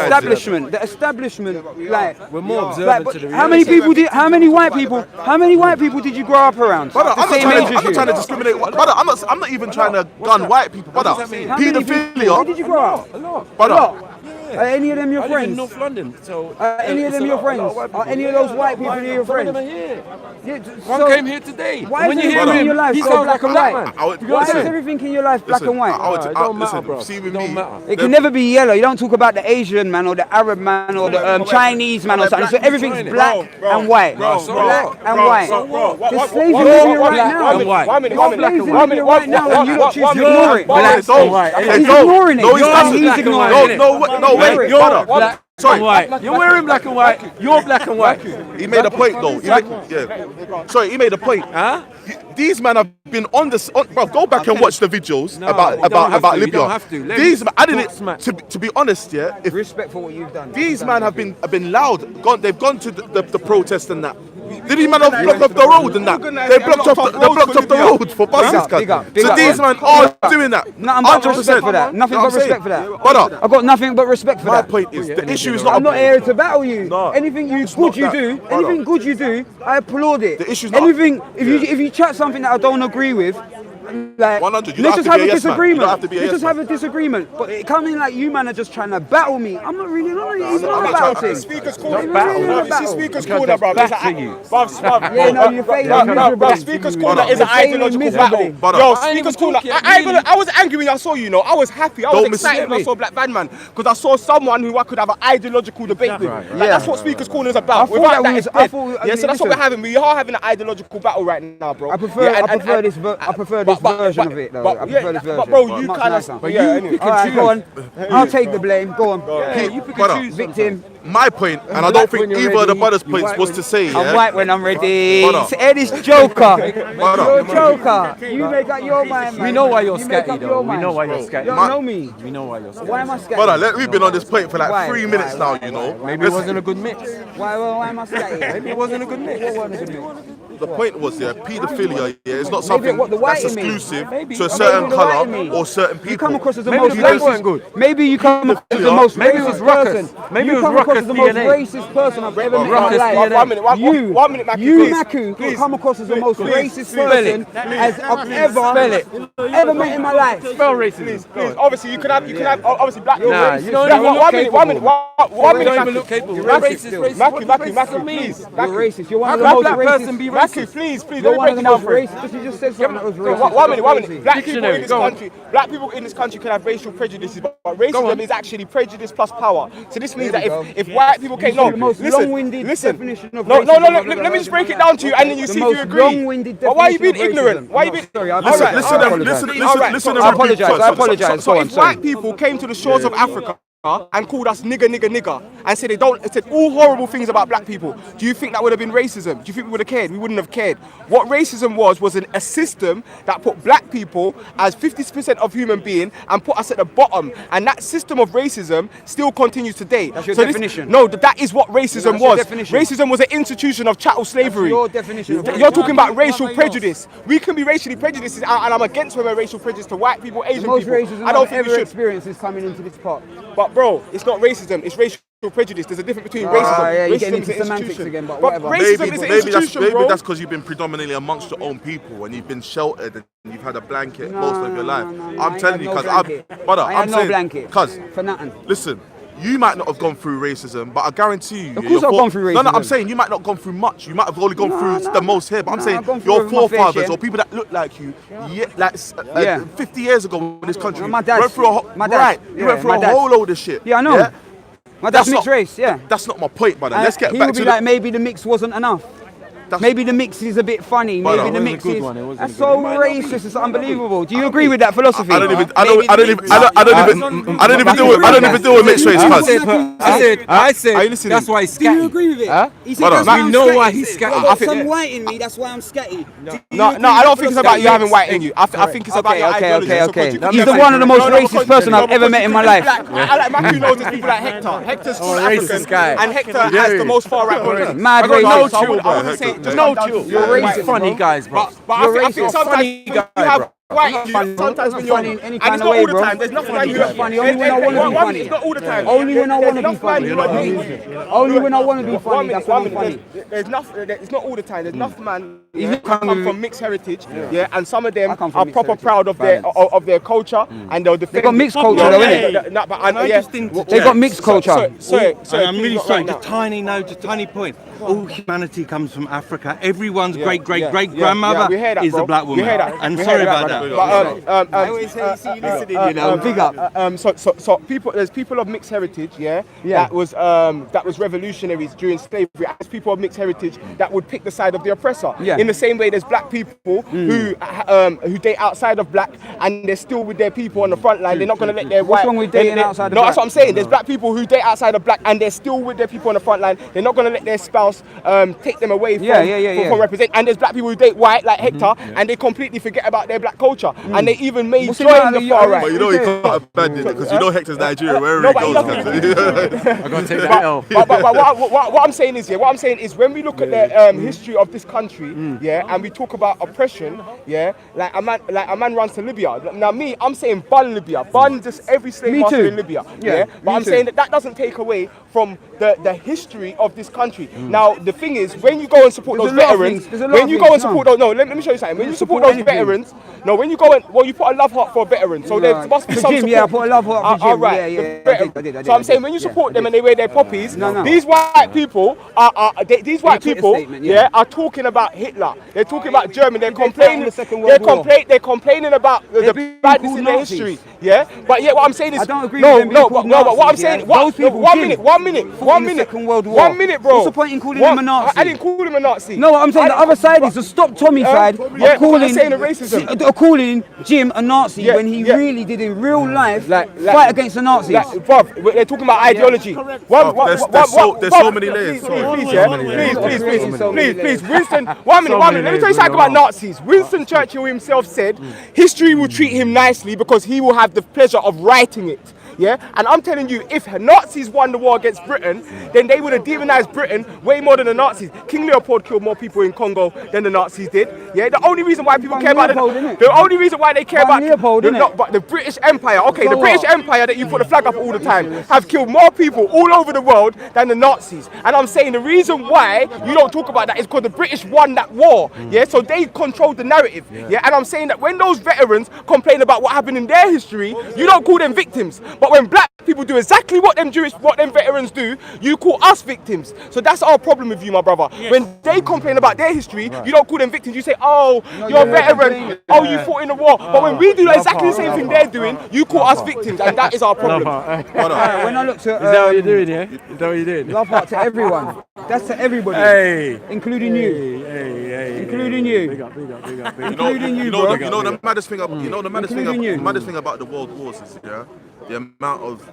establishment. The establishment. Like we're more observant to the reality. How many white people did you grow up around? Brother, I'm not trying to discriminate. Brother, I'm not even trying to gun white people. Brother, paedophilia. Where did you grow up? Brother, Are any of them your I live in friends? North London, so Are any of it's them a your lot friends? of white Are people any of here. those white people your Some of them friends? are here. Yeah, One so came here today. why When is you hear everything in your him, life he so sounds black like a and black white? man. I would- You know what Why I'm is saying? everything in your life black and white? It don't matter, listen, bro. see It with don't me, matter. It can never be yellow. You don't talk about the Asian man or the Arab man or the Chinese man or something. So everything's black and white. Black and white. There's slaves in Libya right now. and white. There's slaves in Libya right now and you lot choose to ignore it. Black and white. He's ignoring it. No, he's He's not. ignoring No, it. no, wait, You're brother. Black Sorry. and white. You're wearing black and white. You're black and white. He made a point though. Sorry, he made a point. Huh? These men have been on this. Bro, go back and watch the videos No, about you don't have to, you Libya. don't have to. Let These me men, I didn't. smack. To be honest, yeah. If Respect for what you've done. these men have been loud, they've gone to the protest and that. Did these men have blocked off the road and that? They blocked off the road for buses. Big up, So these men are doing that. Nothing but respect for that. Nothing but respect for that. Brother, I've got nothing but respect for my that. point is the issue is not. I'm not here to battle you. No, anything you it's good not you that, do, brother. anything good you do, I applaud it. The issue's not- anything if you chat something that I don't agree with, like 100, you let's don't just have have to a be a yes man. You disagreement. don't have to be a Let's yes just have a disagreement. But it coming like you man are just trying to battle me. I'm not really even on about it. Speaker's Not corner, battle, bro. not This is battle. speaker's corner, bro. Back It's to a- you. Yeah, no, you're failing miserably. Speaker's You're corner is an failing ideological miserably. battle. Yo, speaker's corner. I was angry when I saw you. I was happy. I was Don't excited when I mistake saw Black Van Man because I saw someone who I could have an ideological debate with. Like, that's what speaker's corner is about. I thought Without that that, was- it's I dead. thought- Yeah, so that's what listen. we're having. We are having an ideological battle right now, bro. I prefer Yeah, this version of it though. I prefer this version. But bro, you Much kind nicer. of. Yeah, anyway. All right, go on. I'll take the blame. Go on. Brother, Victim. my point, and I don't think when you're either of the ready, brothers' you points white was when to say, I'm yeah. white when I'm ready. Brother. Ed is Joker. Brother. You're a Joker. You make up your mind, man. We know why you're You make scatty up though. your We mind. know why you're You scatty. don't know me. We know why you're scatty. Why am I scared? Brother, we've been on this point for like Why? 3 minutes Why? now, Why? you know. Maybe it wasn't a good mix. Why am I scared? Maybe it wasn't a good mix. What was it? The point was, yeah, paedophilia, yeah, it's not something what the white that's in me. exclusive Maybe. to a Maybe certain the white in colour me. or certain people. You come across as the Maybe most the black weren't racist. good. Maybe you come across as the most Maybe it was racist ruckus. person. Maybe it you was come across ruckus as the most DNA. racist person I've ever met in my Ruckus life. DNA. One minute, Maku, You, please. Maku, Please. come across as the most racist Spell person it. as I've Spell ever met in my life. Spell racism. Please, obviously you can have obviously black. Nah, you don't Black- even look one minute, one minute, one You minute. don't even Maku. look capable. You're Racist, racist. racist. Maku, What Maku, does Maku, racism mean? please. You're racist. You're one How of the can a most black racist. person be Maku, racist? please, You're don't one break of it the down most for him. racist. You just said something that was racist. One minute. Crazy. Black people Dictionary, in this go on. country, black people in this country can have racial prejudices, but racism is actually prejudice plus power. So this means that if white people came, no, The most long-winded definition of no, racism I've let ever me just heard break in it my down life. to you, and then you The see if you most agree. long-winded But why are you being definition of ignorant? racism. Why are you No, being? sorry, I Listen, apologize. listen, I apologize. listen, Alright, listen. I apologize. So Go on, if sorry. white people came to the shores of Africa and called us nigger, and said said all horrible things about black people, do you think that would have been racism? Do you think we would have cared? We wouldn't have cared. What racism was a system that put black people as 50% of human being and put us at the bottom. And that system of racism still continues today. That's your definition. That is what racism That's your was. definition. Racism was an institution of chattel slavery. your definition of You're talking about racial prejudice. We can be racially prejudiced, and I'm against when we're racial prejudice to white people, Asian The most people. racism I don't I've think we ever should. experienced is coming into this park. But bro, it's not racism, it's racial prejudice. There's a difference between racism. yeah, you're Racism getting is into an semantics institution. again, but But whatever. racism is an institution, maybe bro. that's because you've been predominantly amongst your own people and you've been sheltered and you've had a blanket most of your life. I'm telling you, because I had no blanket. Cuz, For nothing. listen, you might not have gone through racism, but I guarantee you. Of course I've gone through No, racism. I'm saying you might not have gone through much. You might have only gone through the most here. But I'm saying I've gone through your my fair forefathers share. or people that look like you, Yeah. 50 years ago in this country, My dad- went through a my dad- right. You yeah, went through my a dad. whole load of shit. Yeah, I know. My dad's mixed race, yeah. That's not my point, brother. Let's get he back would to be the. like, maybe the mix wasn't enough. Maybe the mix is a bit funny. Brother, Maybe the it mix wasn't a is. good one, it wasn't That's a good so one. It might not be. racist. It's unbelievable. Do you agree with that philosophy? I don't even deal with mixed race, cuz. I said, Are you listening? that's why he's Do you scatty. agree with it? Huh? He said Brother, that's why we I'm know scatty. why he's scatty. I've I got think- some white in me. That's why I'm scatty. No, I don't think it's about you having white in you. I think it's about your ideology. So Okay. could you- He's the one of the most racist person I've ever met in my life. I like Maku knows there's people like Hector. Hector's full racist African, guy. and Hector has the most far right politics. Mad I don't know, racist. so I wouldn't say just No come down chill. to You're white racist. people. Funny guys, bro. But I think sometimes funny you guy, have bro. white Not you funny, sometimes not when you're funny in any and kind it's of not way, all the bro. time. There's nothing like you. It's funny only when I want to be funny. It's not all the time. Only when I want to be There's funny. enough man- Only when I want to be One funny. minute, That's when one I'm funny. minute. There's enough. It's not all the time. There's enough man not come coming from with- mixed heritage, and some of them I come from are mixed proper heritage. proud of their culture, and they'll defend. They got it. mixed culture though, innit? I just think They got mixed culture. Sorry, And I'm please, really not sorry, right just now. just tiny point. All humanity comes from Africa. Everyone's Yeah, great great yeah, great yeah, grandmother we hear that, is bro. a black We woman. hear that. And We sorry hear about that. I always see you listening, you know. Big up. So people, there's people of mixed heritage, that was revolutionaries during slavery. There's people of mixed heritage that would pick the side of the oppressor. Yeah. In the same way, there's black people who date outside of black, and they're still with their people on the front line. They're not going to let their What's white. wrong with dating outside of No, black? that's what I'm saying. There's black people who date outside of black, and they're still with their people on the front line. They're not going to let their spouse take them away from represent. And there's black people who date white, like Hector, and they completely forget about their black culture, and they even may What's the join matter? the far right. But you know he can't abandon it because you know Hector's Nigerian wherever No, he but he goes. I gotta take that L. But what I'm saying is when we look at the history of this country, and we talk about oppression, like a man runs to Libya. Now I'm saying bun Libya, bun just every slave Me master too. in Libya. Yeah, But me I'm too. saying that doesn't take away from the history of this country. Now the thing is, when you go and support There's those a lot of veterans, things. There's a lot when of you things, go and support those, let me show you something. When you support those anything. veterans, when you go and you put a love heart for a veteran, so there must be For some Jim, support. yeah, I put a love heart for Jim. All right, Yeah, the I veteran. did, So I'm saying when you support them and they wear their poppies, No. these white people these white Twitter people, statement, yeah. are talking about Hitler. They're talking about Germany. They're complaining. the Second World War. They're complaining about the being badness called in their Nazis. history. Yeah, but what I'm saying is I don't agree no, with them being no, called but what I'm Nazis, saying, yeah. Those people, one Jim, minute, fought in the Second World War. 1 minute, bro. What's the point in calling him a Nazi? I didn't call him a Nazi. No, I'm saying the other side is the stop Tommy side yeah, of calling, saying the racism. calling Jim a Nazi Yeah, when he yeah. really did in real life Like- fight against the Nazis. Bruv, they're talking about ideology. There's so many layers. Please, Winston, 1 minute. Let me tell you something about Nazis. Winston Churchill himself said, history will treat him nicely because he will have the pleasure of writing it. Yeah, and I'm telling you, if Nazis won the war against Britain, then they would have demonized Britain way more than the Nazis. King Leopold killed more people in Congo than the Nazis did. Yeah, the only reason why people care about the only reason why they care about but the British Empire. Okay, the British Empire that you put the flag up all the time have killed more people all over the world than the Nazis. And I'm saying the reason why you don't talk about that is because the British won that war. Yeah, so they controlled the narrative. Yeah, and I'm saying that when those veterans complain about what happened in their history, you don't call them victims. But when black people do exactly what them veterans do, you call us victims. So that's our problem with you, my brother. Yes. When they complain about their history, you don't call them victims. You say, oh, you're a veteran. Oh, you fought in the war. But when we do exactly the same thing they're doing, you call us victims, and that is our problem. When I looked at Is that what you're doing, yeah? Is that what you're doing? love heart to everyone. That's to everybody, Hey. including you. Including you. Big up. Including you, bro. You know the maddest thing about Including you. the maddest thing about the world wars is the amount of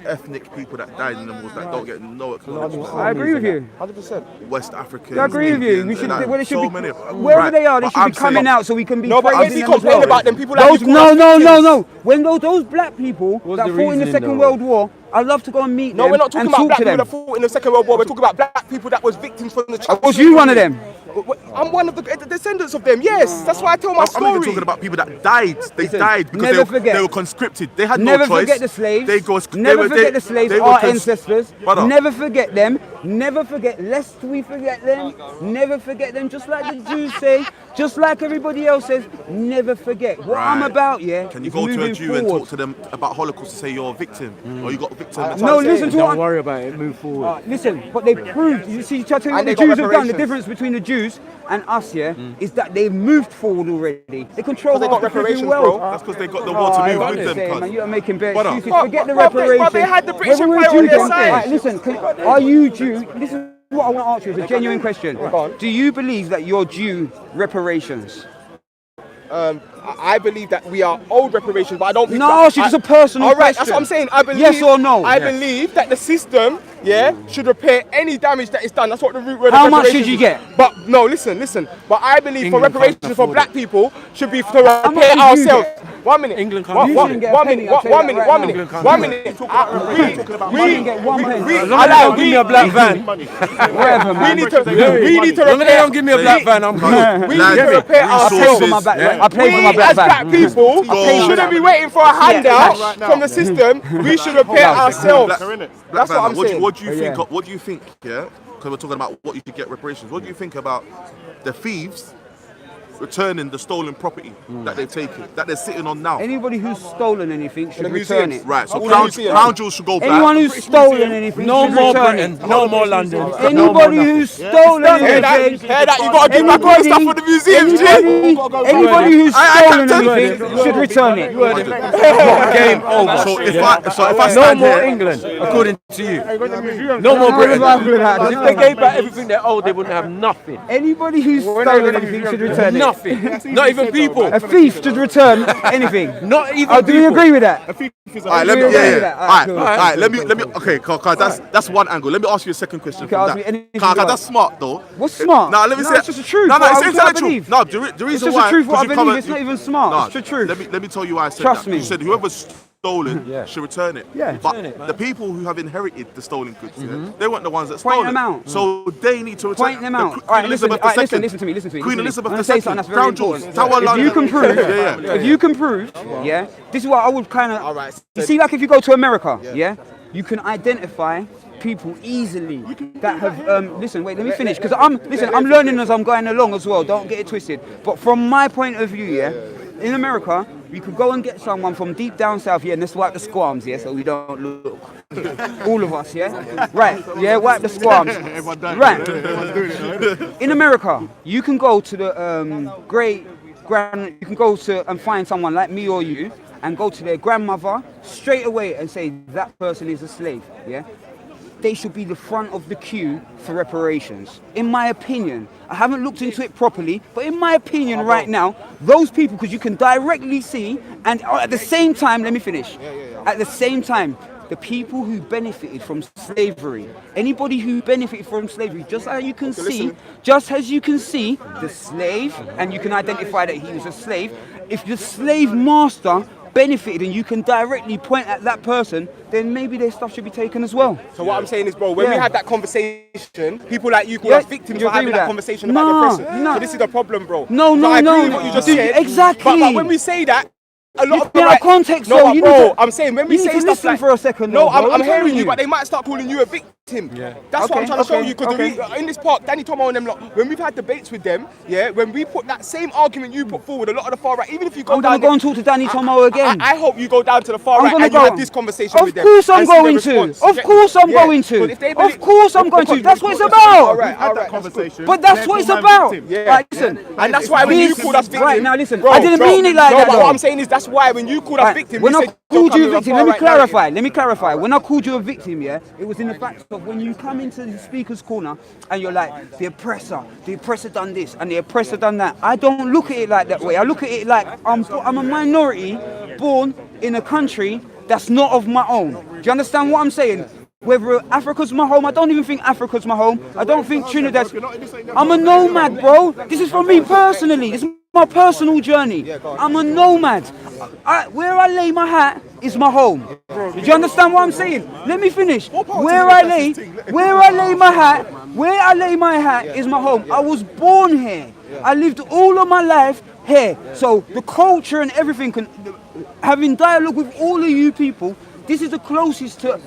ethnic people that died in the wars that don't get no acknowledgement. I agree with you. 100%. West Africans. I agree with you. We Indians, should, like, well, they should so be, many. wherever Right, they are, they but should I'm be coming saying- out so we can be No, but when praising we them as complain well. about them, people like Those, you call us no. victims. When those black people What's that the fought in the reasoning, Second though? World War, I'd love to go and meet No, them we're not talking and about talk black to people them. that fought in the Second World War. We're talking about black people that was victims from the. Was you one of them? I'm one of the descendants of them. Yes, that's why I tell my I'm story. even talking about people that died. They Listen, died because never forget. they were conscripted. They had Never no choice. forget the slaves. They go, Never forget the slaves, they were our ancestors. Brother. Never forget them. Never forget, lest we forget them. Never forget them, just like the Jews say, just like everybody else says. Never forget. What I'm Right. about, yeah. Can you is go to a moving Jew and forward. talk to them about Holocaust and say you're a victim or you got a victim? No, listen to what Don't I'm worry about it. Move forward. Listen, but they proved, you see, tell you what And the they got Jews have done, the reparations. difference between the Jews and us, yeah, is that they've moved forward already. They control They got half the freaking reparations, world. bro. That's because they got the war to I move was with them. saying, man, cuz. you are making bare Brother. excuses. Forget the But they reparations. had the British When we were Empire on their Jews, side. right, listen, are you Jew? This is what I want to ask you. It's a genuine question. on. Do you believe that you're due reparations? I believe that we are owed reparations, but I don't. No, it's just a personal All right, question. that's what I'm saying. I believe. Yes or no? I believe that the system, should repair any damage that is done. That's what the root word. How of much reparations should you is. get? But no, listen. But I believe England for can't reparations for afford black it. people should be to much repair did you ourselves. get? 1 minute. England can't. One You shouldn't minute. get a 1 penny, minute. I'll tell One you minute. that 1 right minute. now. 1 minute. You didn't get one penny. We As long as they don't give me a black van. Whatever, we need to As long as they don't give me a black van, I'm good. We need to repair ourselves. I pay for my We black as black van. people shouldn't be waiting for a handout from the system. We should repair ourselves. That's what I'm saying. What do you think? What do you think? Yeah, because we're talking about what you should get reparations. What do you think about the thieves returning the stolen property that they've taken, that they're sitting on now? Anybody who's stolen anything should return it. Right. So All crown the museums. jewels should go back. Anyone who's stolen anything No should more return Britain, it. no more London. Anybody who's stolen Hear that? anything. Hear that? You gotta give back all the stuff for the museums, G. Anybody who's stolen Captain. anything should return it. Game over. So if I No stand more here, England, according to you. museum. No more Britain. Because If they gave back everything they owed, they wouldn't have nothing. Anybody who's stolen anything should return it. Nothing. Not even people. A thief should return anything. Not even Oh, do you people. agree with that? all right, let me, Yeah, yeah, yeah. yeah. Alright, cool. All right, let me. Okay, cause that's one angle. Let me ask you a second question. Okay, from ask me that. anything you Cause want. that's smart though. What's smart? Nah, let me No, say it's just the truth. No, What it's I the truth. believe. No, the It's reason just why. the truth. What 'cause I you believe. come It's and- not even smart. Nah, It's the truth. Let me tell you why I said Trust that. me. You said whoever's stolen should return it. Yeah. But Return it, the people who have inherited the stolen goods, they weren't the ones that Point stole them it. out. So they need to return. Point them out. Queen All right, listen. Elizabeth All right, II. listen to me. Listen to me. Queen listen to me. Elizabeth I'm gonna say II. something that's very Crown jewels. important. Tower If you London. can prove, Yeah. if you can prove, yeah, this is what I would kind of. All right. You see, like if you go to America, yeah, you can identify people easily that have. Listen, wait, let me finish because I'm learning as I'm going along as well. Don't get it twisted. But from my point of view, yeah, in America, you could go and get someone from deep down south, yeah, and let's wipe the squams, yeah, so we don't look. All of us, yeah, right, yeah, wipe the squams, right. In America, you can go to the you can go to and find someone like me or you, and go to their grandmother straight away and say that person is a slave, yeah. They should be the front of the queue for reparations. In my opinion, I haven't looked into it properly, but in my opinion right now, those people, because you can directly see, and at the same time, let me finish. At the same time, the people who benefited from slavery, anybody who benefited from slavery, just as you can see the slave, and you can identify that he was a slave, if the slave master benefited and you can directly point at that person, then maybe their stuff should be taken as well. So what I'm saying is, bro, when we Yeah. had that conversation, people like you call Yeah, us victims you for agree having with that that? conversation No, about the person. no. So this is the problem, bro. No, So I agree no. with what you just Dude, said. exactly. But when we say that, a lot You of the get out right of context, no, though. but You bro, need to- I'm saying when we you need say to stuff listen like, for a second, no, though, bro. I'm I'm hearing telling you, you. but they might start calling you a victim. That's what I'm trying to show you. Because in this park, Danny Tomo and them lot, when we've had debates with them, yeah, when we put that same argument you put forward, a lot of the far right, even if you go I'm down gonna go and talk to Danny Tomo again. I hope you go down to the far I'm right gonna and you go. have this conversation Of with them. course I'm and see their going to. response. Of Yeah, course I'm yeah. going to. But if they Of believe- course I'm going to. That's what it's about. All right, conversation. But that's what it's about. Yeah. Right, listen. And that's why when you This- called us victim, right, now listen, bro, I didn't mean it like no, that, but though. what I'm saying is that's why when you called us Right, victim, when you I said called you're you a coming victim, with let a me far-right clarify. narrative. Let me clarify. When I called you a victim, yeah, it was in the fact of when you come into the speaker's corner and you're like, the oppressor done this and the oppressor done that. I don't look at it like that way. I look at it like I'm a minority born in a country that's not of my own. Do you understand what I'm saying? Whether Africa's my home, I don't even think Africa's my home. I don't think Trinidad's. I'm a nomad, bro. This is for me personally. This is my personal journey. I'm a nomad. Where I lay my hat is my home. Do you understand what I'm saying? Let me finish. Where I lay my hat is my home. I was born here. I lived all of my life here. So the culture and everything, having dialogue with all of you people, this is the closest to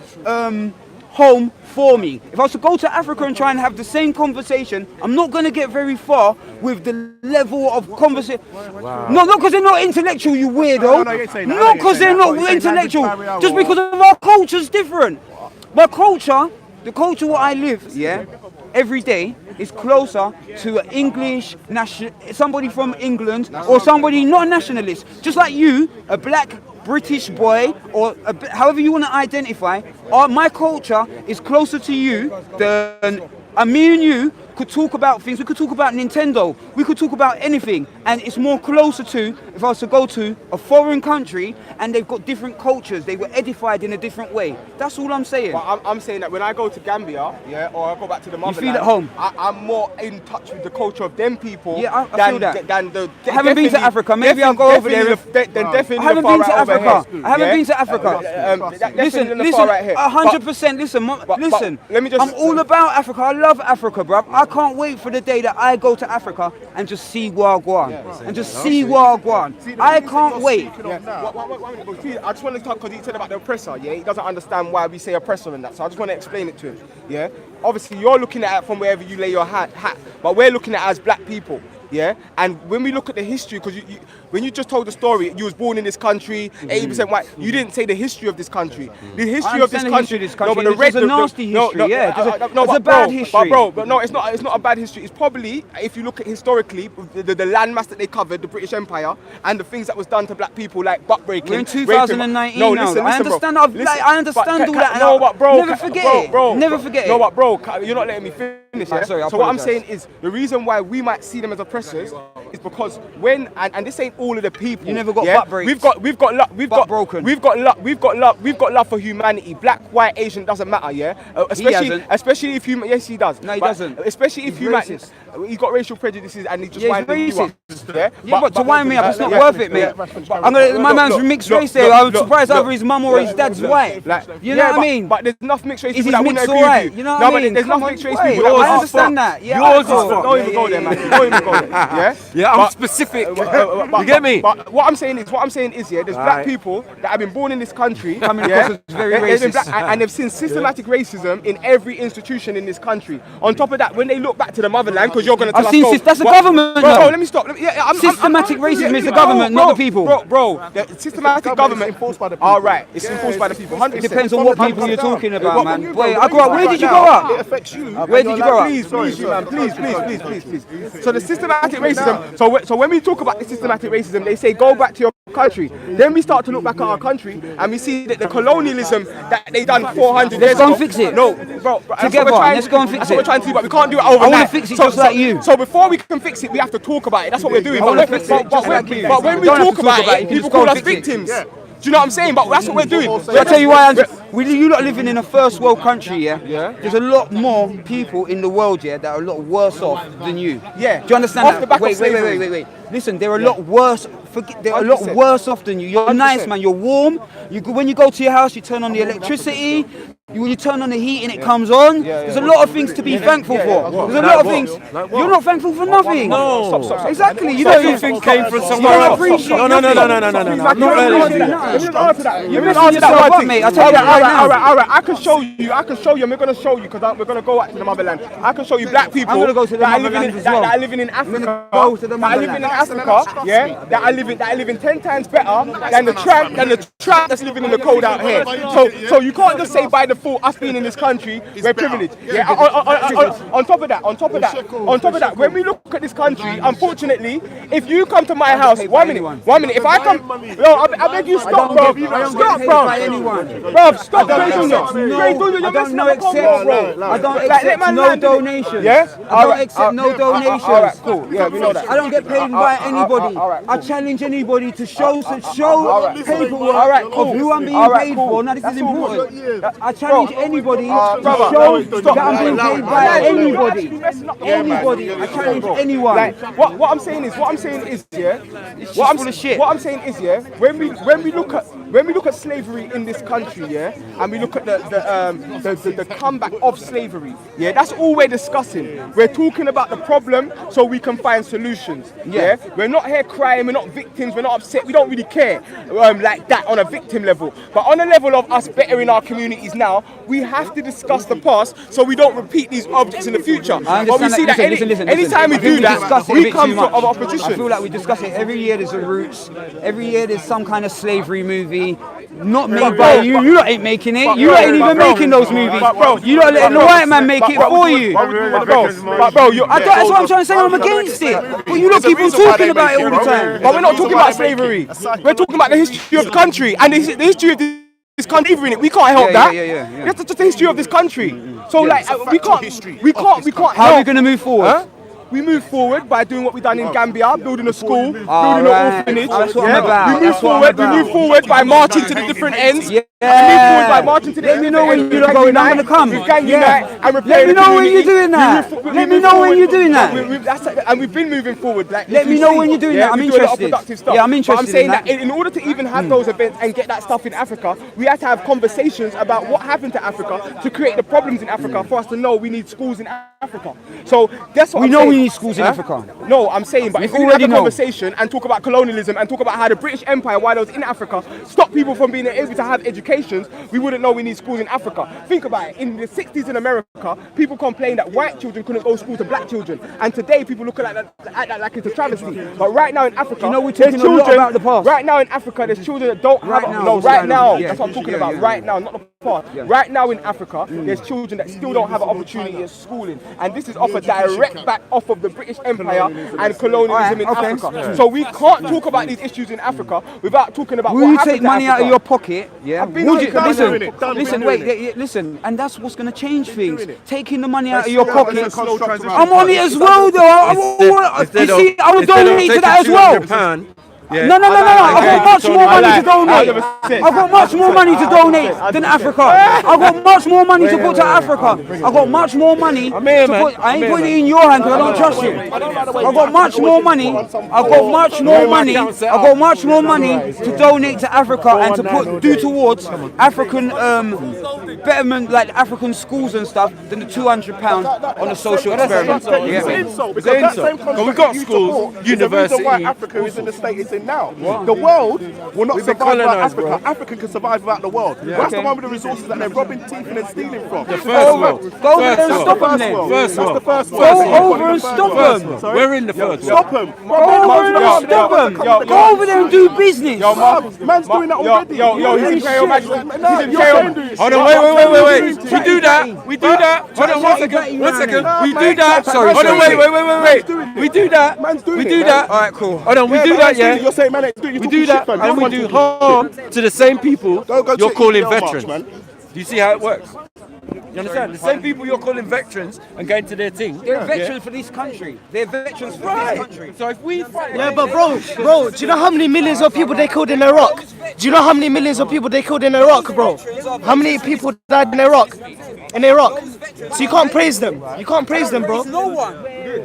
home for me. If I was to go to Africa and try and have the same conversation, I'm not going to get very far with the level of conversation. Wow. No, not because they're not intellectual, you weirdo. No, you're saying that. Not because they're not intellectual. Just because of our culture's different. My culture, the culture where I live, yeah, every day is closer to an English somebody from England or somebody not a nationalist. Just like you, a black British boy, or however you want to identify, my culture is closer to you than me and you could talk about things. We could talk about Nintendo. We could talk about anything. And it's more closer to, if I was to go to a foreign country and they've got different cultures, they were edified in a different way. That's all I'm saying. But I'm saying that when I go to Gambia, yeah, or I go back to the motherland, feel at home. I'm more in touch with the culture of them people. Yeah, I feel that. I haven't been to Africa. Maybe I'll go over there. I haven't been to Africa. I haven't been to Africa. Listen, 100%. Listen. Let me just. I'm all about Africa. I love Africa, bruv. I can't wait for the day that I go to Africa and just see Wagwan. And just see Wagwan. I can't wait. I just want to talk because he said about the oppressor. Yeah, he doesn't understand why we say oppressor and that. So I just want to explain it to him. Yeah, obviously you're looking at it from wherever you lay your hat, but we're looking at it as black people. Yeah, and when we look at the history, because when you just told the story, you was born in this country, 80% white. You didn't say the history of this country. The history of this country. No, but it's a nasty history. It's a bad history. But no, it's not a bad history. It's probably, if you look at historically, the landmass that they covered, the British Empire, and the things that was done to black people, like butt breaking. We're in 2019 no, now. listen, I understand. I understand all that. No, but bro, never forget it. Never forget it. No, but bro, you're not letting me finish. Yeah? Sorry, so what I'm saying is the reason why we might see them as oppressors is because when and this ain't all of the people. You never got butt breaks. We've got love for humanity. Black, white, Asian doesn't matter. Yeah, especially if human. Yes, he does. No, he doesn't. Especially if humanity. He's got racial prejudices and he just winding you up. Yeah, but to wind me up, it's not worth it, mate. My man's mixed race there. I'm surprised either his mum or his dad's white. You know what I mean? But there's enough mixed race Is people his that wouldn't mix agree with alright? you. You know what I mean? There's enough mixed race people that I understand that. Yeah, yours is fuck. Don't even go there, man. Don't even go there. Yeah, I'm specific. You get me? But what I'm saying is, yeah, there's black people that have been born in this country, very racist. and they've seen systematic racism in every institution in this country. On top of that, when they look back to the motherland, because you're going to tell us, that's the government. Bro, let me stop. Systematic racism is the government, not the people. Bro, the systematic government enforced by the people. All right, it's enforced by the people. 100%. It depends on what people you're talking about, man. Wait, I grew up. Where did you grow up? It affects you. Where did you grow up? Please. So the systematic racism. So when we talk about the systematic racism, they say go back to your country. Then we start to look back at our country and we see that the colonialism that they done 400 years ago. Let's go and fix it. No, bro. Together, let's go and fix That's what we're it. trying to do, but we can't do it overnight. I want to fix it just like you. So before we can fix it, we have to talk about it. That's what we're doing. I want to fix it just like you. But when we Don't have talk to about it, you can people just go call and us fix it. victims. Do you know what I'm saying? But that's what we're doing. So I tell you why, you lot living in a first world country, yeah? There's a lot more people in the world, yeah, that are a lot worse off than you. Yeah. Do you understand that? Wait. Listen, they're a lot worse. They're a lot worse off than you. You're 100%. Nice, man. You're warm. When you go to your house, you turn on the electricity. When you turn on the heat and it comes on, there's a lot of things to be thankful for. There's a lot of things. You're not thankful for nothing. No. Stop. Exactly. You don't Everything came from You somewhere don't else. appreciate No. nothing. I'm not ready. You're messing yourself up, mate. I tell you that right now. All right. I can show you. And we're going to show you because we're going to go out to the motherland. I can show you black people I'm gonna go to the that are motherland living as well. that are living in Africa. go to the That are living in Africa. Yeah. That are living 10 times better than the tramp that's living in the cold out here. So you can't just say by default us being in this country we're privileged. Yeah. On top of that, when we look at this country, unfortunately, if you come to my house, 1 minute. If I come, I beg you stop, bro. Stop, bro. Bro, stop. I don't accept no donations. Yeah? I don't accept no donations. All right, cool. Yeah, we know that. I don't get paid by anybody. I challenge anybody to show paperwork of who I'm being paid for. Now this is important. I challenge anybody to show that I'm being paid by anybody. Anybody. I challenge anyone. Like, what I'm saying is, yeah. What I'm saying is, yeah. When we look at slavery in this country, yeah, and we look at the comeback of slavery, yeah, that's all we're discussing. We're talking about the problem so we can find solutions. Yeah, we're not here crying. We're not victims. We're not upset. We don't really care like that on a victim level. But on a level of us bettering our communities now, we have to discuss the past so we don't repeat these objects in the future. But we see that anytime we do that, we come to opposition. I feel like we discuss it every year. There's a Roots. Every year there's some kind of slavery movie. Not made by you. You lot ain't making it. You lot ain't even making those movies. You lot letting the white man make it for you. That's what I'm trying to say. I'm against it. But you lot keep on talking about it all the time. But we're not talking about slavery. We're talking about the history of the country and the history of the this country in it. We can't help that. Yeah. That's just the history of this country. So like, we can't. How are we going to move forward? Huh? We move forward by doing what we've done in Gambia, building a school, building an orphanage. That's what I'm about. We move forward by marching to the different ends. Yeah. We move forward by marching to the Let me know when you're going. I'm going to come. We gang unite and repair Let me the know when community. you're doing that. Let me know when you're doing that. And we've been moving forward. Like, Let me know when you're doing that. I'm we do a lot of interested. productive stuff. Yeah, I'm interested But I'm saying in that that. in order to even have those events and get that stuff in Africa, we have to have conversations about what happened to Africa to create the problems in Africa for us to know we need schools in Africa. So that's what We I'm know saying. we need schools in Africa. No, I'm saying, but if we have already a know. conversation and talk about colonialism and talk about how the British Empire, while it was in Africa, stopped people from being able to have educations, we wouldn't know we need schools in Africa. Think about it. In the 60s in America, people complained that white children couldn't go to school to black children. And today, people look at that like it's a travesty. But right now in Africa, You know, we're there's talking a lot about the past. Right now in Africa, there's children that don't Right have... now, No, what's right going now. on? Yeah, That's what I'm talking yeah, about. yeah. Right now, not the past. Yeah. Right now in Africa, there's children that still don't have an opportunity at schooling. And this is off a direct back off of the British Empire and colonialism in okay. Africa. So we can't talk about these issues in Africa without talking about Will what you happened take to money out Africa. of your pocket? Yeah. I've been Would doing you it, done listen? doing it, done Listen, doing wait, it. yeah, listen, and that's what's going to change things. Taking the money out of Let's your slow down, pocket. let's slow transition. I'm on it as well, though. I will donate to that as well. Yeah. No. I've got much more money to donate. 100%. I've got much more money to donate than Africa. I've got much more money to put to Africa. I've got much more money to put. I ain't putting it in your hand because I don't trust you. I've got much more money. I've got much more money. I've got much more money to donate to Africa and to do towards African betterment, like African schools and stuff, than the £200 on a social experiment. It's an Yeah. insult because that same But we've got concept you schools, support is the reason why university. Africa is in the state it's in now. The world will not We've been survive without colonised, Africa. bro. Africa can survive without the world. That's the one with the resources that they're robbing, thieving and stealing from. First world. Go over there and stop them then. First That's the world. first Go world. over and stop them. Sorry? We're in the first world. Stop them. Go over and stop them. Go over there and do business. Man's doing that already. Yo, he's Holy Imperial shit. Majesty. No, He's you're Imperial. saying this. Hold on, wait. We do that. We do that. Hold on, one second. We do that. Sorry, Hold on, sorry. wait. We do that. Man's doing We it, do man. that. All right, cool. Hold on, we Yeah, do but that, man's doing yeah. it. You're saying, man, you're We talking do shit, that, fam. and we You're do talking harm to the same people Go you're check calling your march, veterans. man. Do you see how it works? You understand? The same people you're calling veterans and going to their thing. They're veterans for this country. They're veterans for this country. So if we fight, Yeah, but bro, do you know how many millions of people they killed in Iraq? Do you know how many millions of people they killed in Iraq, bro? How many people died in Iraq? So you can't praise them. You can't praise them, bro. No one.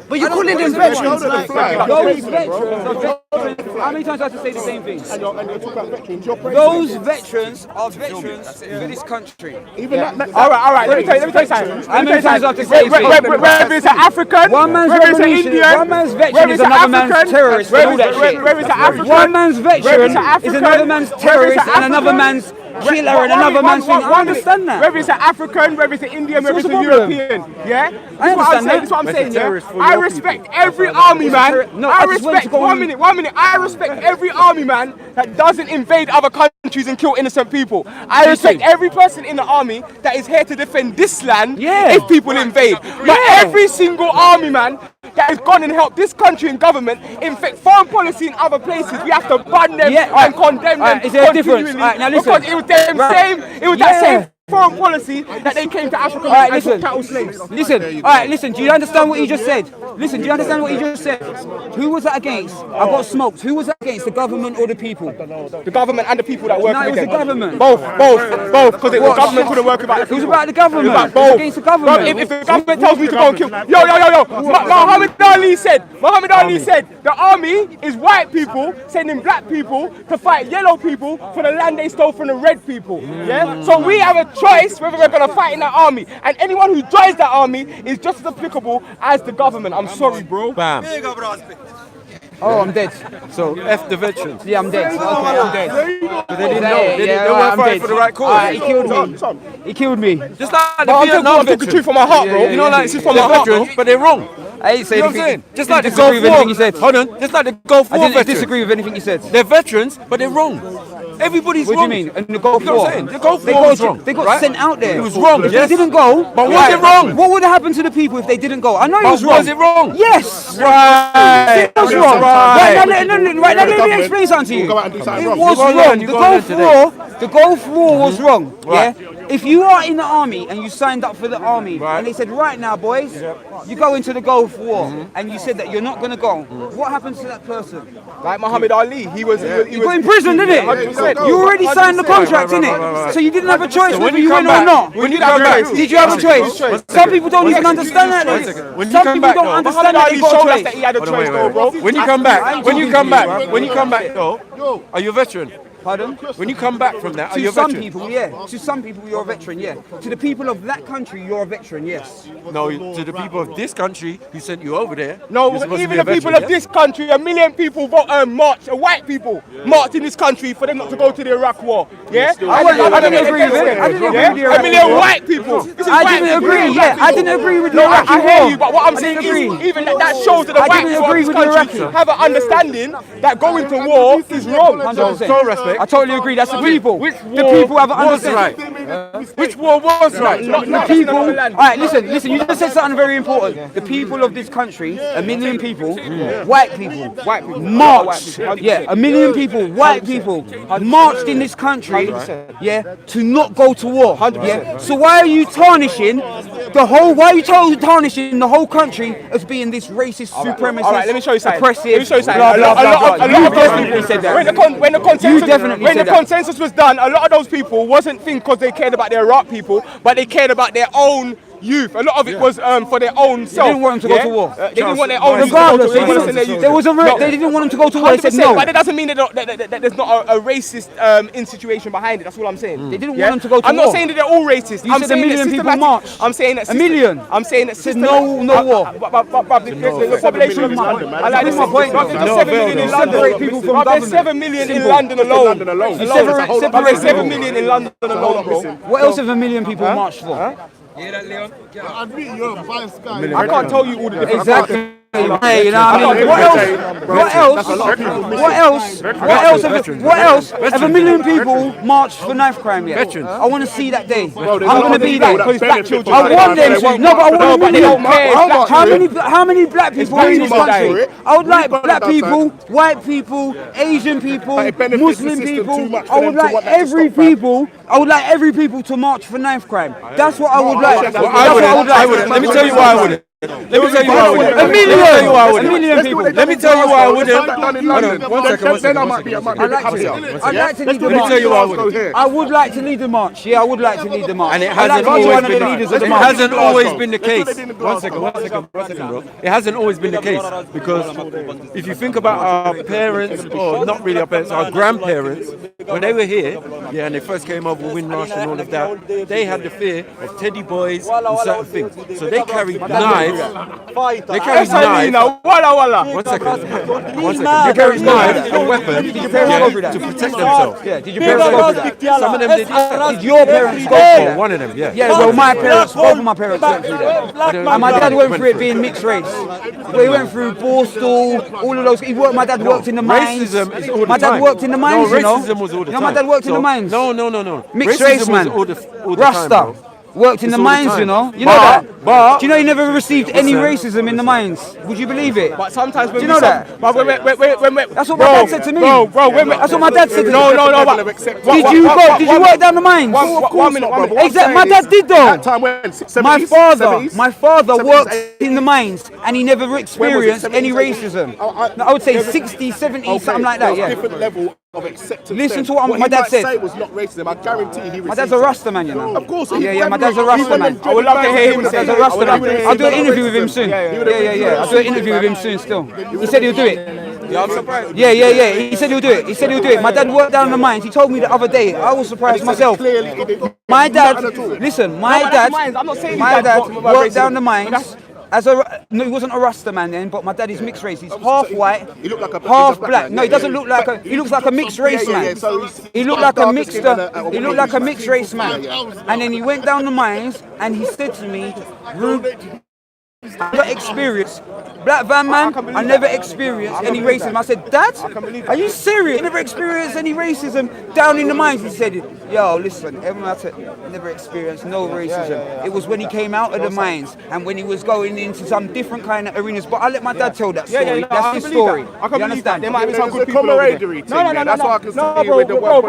But you're calling them veterans. Like, Those veterans are veterans. How many times do I have to say the same thing? And you're talking about veterans. You're praising Those them. veterans are veterans for this country. Even that. All right. Let me tell you something. How many times do I have to say Whether it's an African, One man's whether it's an revolution, Indian, one man's whether veteran is it's an another man's African, terrorist and all that shit. whether it's an African, One man's whether veteran it's an African, is another man's whether it's terrorist an and another African, man's killer and another man's thing. I understand that. Whether it's an African, whether it's an Indian, whether what's it's a the problem? European, yeah? I understand that. That's what I'm saying, yeah? terrorist for I your respect every army man. No, I I just wanted to respect, go one on- minute. I respect every army man that doesn't invade other countries and kill innocent people. I respect every person in the army that is here to defend this land if people invade. But every single army man that has gone and helped this country and government infect foreign policy in other places, we have to ban them and condemn them. Is there a difference? continually Now listen. because it was them that same foreign policy that they came to Africa and took cattle slaves. Listen, do you understand what you just said? Listen, do you understand what you just said? Who was that against? I got smoked. Who was that against, the government or the people? The government and the people that work No, it with was them. the government. Both, because the government couldn't work without the It was people. about the government. It was about It was both. against the government. If the government tells me to go and kill, Muhammad Ali said, the army is white people sending black people to fight yellow people for the land they stole from the red people. Yeah. So we have a choice whether we're gonna fight in that army, and anyone who joins that army is just as applicable as the government. I'm sorry, bro. bam. Oh, I'm dead. So F the veterans. Yeah, I'm dead. Okay, I'm dead. But they didn't know. They weren't fighting for the right cause. He killed me. He killed me. Just like the I'm Vietnam talking the veterans. truth from my heart, bro. You know, like from my they're heart, bro. veterans, but they're wrong. I ain't saying You know what I'm anything. saying? Just like the disagree Gulf with War. anything you said. Hold on. Just like the Gulf War I didn't veterans. disagree with anything you said. They're veterans, but they're wrong. Everybody's What wrong. do you mean? In the Gulf You know what War? I'm saying? The Gulf They War got, was wrong. They got right? sent out there. It was wrong. If Yes. they didn't go, But was it wrong? What would have happened to the people if they didn't go? I know it But was wrong. was it wrong? Yes. Right. It was wrong. Right now, let me explain something to you. Go out and do something It wrong. was You go and wrong. learn, you The go and learn Gulf today. War, the Gulf War was wrong. Right. Yeah. If you are in the army and you signed up for the army Right. and they said, right now, boys, you go into the Gulf War, and you said that you're not going to go, what happens to that person? Like Muhammad Ali, he was. You got in prison, didn't it? 100%. You already signed the contract, Right, didn't right. it? So you didn't have a choice So whether when you you went come or back, not. when you come back, Did you have a choice? Some people don't even understand that. One second. When you Some come people back, don't though, understand Muhammad that Ali they got showed a us that he choice. had a Hold on, choice, wait, though, wait, bro. wait. When you come back, when you come back, though, are you a veteran? Pardon? When you come back from that, are you To a some veteran? people, yeah. To some people, you're a veteran, yeah. To the people of that country, you're a veteran, yes. No, to the people of this country who sent you over there. No, you're supposed to even be a the people veteran, of this country, 1 million people marched, white people marched in this country for them not to go to the Iraq war. Yeah? I didn't agree with it. I didn't agree with the A Iraq million war. white people. This is I white didn't people, agree, black yeah. I people. didn't agree with the No, Iraqi I hear war. you, but what I'm I saying didn't is, agree. even that shows that the I white didn't people of agree this with the country Iraqi. have an understanding that going to war is wrong. 100%. So respect. I totally agree. That's the people. Which The war people have an was understanding. right? Which war was right? The people. All right, listen. You just said something very important. The people of this country, 1 million people, white people, marched. Yeah, 1 million people, white people, marched in this country. Yeah, to not go to war. Yeah. So why are you tarnishing the whole? Why are you tarnishing the whole country as being this racist, supremacist, All right, let me show you something. oppressive? Let me show you something. Blah, blah, blah, blah. You of those definitely people said that. When the consensus, You definitely when said the that. consensus was done, a lot of those people wasn't thinking because they cared about the Iraq people, but they cared about their own youth. A lot of it was for their own self. They didn't want them to go to war. They didn't want their own Regardless, youth to go to war. They wanted to send their youth. there was a they didn't want them to go to war. They said 100%, no. but that doesn't mean that there's not a racist in situation behind it. That's what I'm saying. They didn't want them to go to I'm war. not saying that they're all racist. You I'm said saying 1 million that people systematic- marched. I'm saying that 1 million. I'm saying that Said no war. But the population is I like this. my point, There's though. 7 million in London. Separate people from But there's government. 7 million in London alone. Separate 7 million in London alone, bro. What else have 1 million people marched for? I admit you're a biased guy. I can't tell you all the different. Exactly. Hey, you know what I mean? What else? What else have 1 million people marched for knife crime yet? Veterans. I want to see that day. I'm going to be there. Because black children. I want them to. No, but I want but they don't care. How many black people are in this country? I would like black people, white people, Asian people, But it benefits the Muslim system people. too much for I them would to like want that to every stop, fam. people. I would like every people to march for knife crime. That's what I would like. Well, That's what I would I like. wouldn't. Let me tell you why I wouldn't. Let me tell you why I wouldn't. 1 million. Let me tell you why I 1 wouldn't. million people. Let me tell you why I wouldn't. Hold on, One second. Then I might be a I'd like to lead the Let me march. tell you why I wouldn't. I would like to lead the march. Yeah, I would like to lead the march. And it I'd like hasn't to be always one of been the leaders of the It march. hasn't always been the case. One second, bro. It hasn't always been the case because if you think about our parents, or not really our parents, our grandparents, when they were here, yeah, and they first came over Windrush and all of that, they had the fear of teddy boys and certain things. So they carried knives. They carried knives. Walla. One second. They carried knives and weapons to protect themselves. Yeah, did your parents go through that? Some of them did. Did your parents go through Oh, that? one of them, yeah. Yeah, well, my parents, both of my parents went through that. And my dad went through it being mixed race. He went through Borstal, all of those. My dad worked in the mines. Racism is all the My dad time. worked in the mines, No, you know. racism was all the You know, time. my dad worked in the mines. No. Mixed Racism race, was man. all the time, Rasta. bro. Worked in It's the all the mines, time. you know. You know But- that? Do you know he never received any racism in the mines? Would you believe it? But sometimes when Do you know that? But when That's what my dad said to me. Bro, That's what my dad said to me. No. Did you work down the mines? One minute. Exactly. My dad did though. Time when? My father worked in the mines and he never experienced any racism. No, I would say 60, 70, something like that. Yeah. Different level of acceptance. Listen then. to what my he dad might said. say was not racism. I guarantee he My dad's a Rasta man, you know. Of course. Yeah, my dad's a Rasta man. I would love to hear him My say dad's a Rasta man. I'll do an interview with him soon. Yeah. I'll do an interview with him soon still. He said he'll do it. Yeah, I'm surprised. Yeah. He said he'll do it. My dad worked down the mines. He told me the other day. I was surprised myself. My dad, listen, my dad worked down the mines. No, he wasn't a Rasta man then, but my dad is mixed race. He's half white, He looked like a half black. No, he doesn't look like a. He looks like a mixed race man. He looked like a mixed. He looked like a mixed race man. And then he went down the mines and he said to me, never experienced. Black van man, I never experienced any racism. I said, Dad, are you serious? You never experienced any racism down in the mines? He said, yo, listen, everyone I said, never experienced no racism. It was when he came out of the mines and when he was going into some different kind of arenas. But I let my dad tell that story. That's his story. I can You understand? There might be some good camaraderie thing. No. That's why I can see with the bro.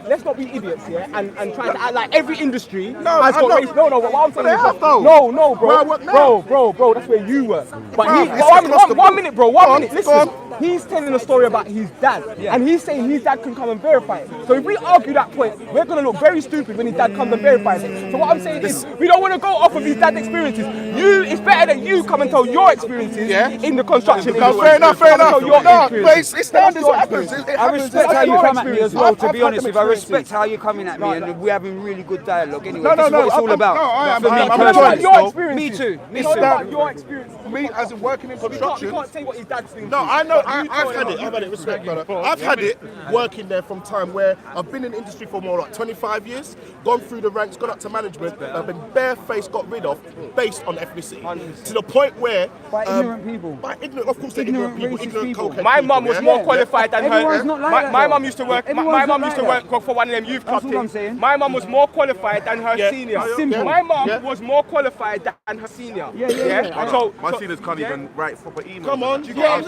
Let's not be idiots, yeah, and try to act like every industry has got race. No, what I'm saying is, no, bro, that's where you were. But one minute, bro, listen. He's telling a story about his dad, and he's saying his dad can come and verify it. So if we argue that point, we're going to look very stupid when his dad comes and verifies it. So what I'm saying is, we don't want to go off of his dad's experiences. It's better that you come and tell your experiences in the construction industry. Fair enough. No, it's standards what happens. I respect how you come at me as well, to be honest with you. I respect how you're coming at me, and we're having really good dialogue anyway. This is what it's all about. For me personally. Your experience. Me too. It's about your experience. Me as in working in construction. You can't say what his dad's doing. No, I know. I've had it. Respect, brother. I've had it working there from time where I've been in the industry for more like 25 years, gone through the ranks, gone up to management, and I've been barefaced got rid of based on ethnicity. To the point where by ignorant people. By ignorant, of course, they're ignorant people, ignorant cokehead. My mum was more qualified than her. My mum used to work. My mum used to work for one of them youth club things. My mum was more qualified than her senior. My mum was more qualified than her senior. So my seniors can't even write proper emails. Come on, you know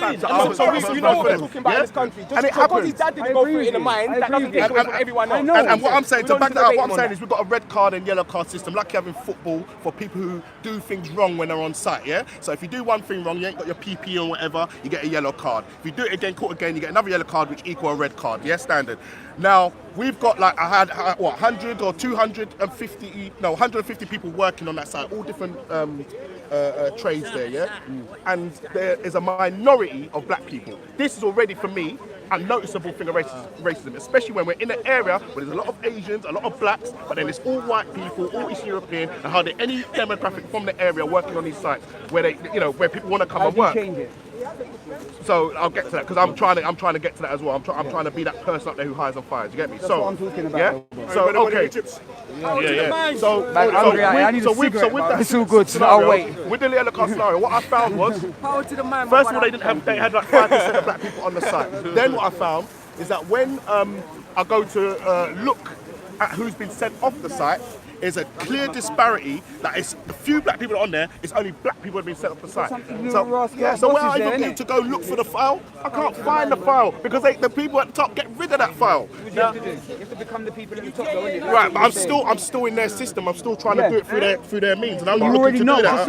what we're talking about in this country. Just because his dad didn't go through it in the mine, that doesn't take away from everyone else. And what I'm saying, to back that up, what I'm saying is we've got a red card and yellow card system, like you have in football, for people who do things wrong when they're on site, yeah? So if you do one thing wrong, you ain't got your PP or whatever, you get a yellow card. If you do it again, caught again, you get another yellow card, which equal a red card, yeah, standard. Now, we've got like, 100 or 150 people working on that site, all different trades there, yeah? And there is a minority of black people. This is already, for me, a noticeable thing of racism, especially when we're in an area where there's a lot of Asians, a lot of blacks, but then it's all white people, all Eastern European, and hardly any demographic from the area working on these sites where they, where people want to come and work. So I'll get to that because I'm trying to get to that as well. I'm trying to be that person up there who hires and fires. You get me? That's what I'm talking about. Yeah. So okay. So with that, it's all good. I'll wait. With the yellow card scenario, what I found was, first of all, they had like 5% of black people on the site. Then what I found is that when I go to look at who's been sent off the site, is a clear disparity that it's a few black people on there, it's only black people who have been sent off the site. So when I even get to go look for the file, I can't find the file because the people at the top get rid of that file. You have to become the people at the top, though, isn't it? Right, but I'm still in their system. I'm still trying to do it through their means, and I'm not looking to do that.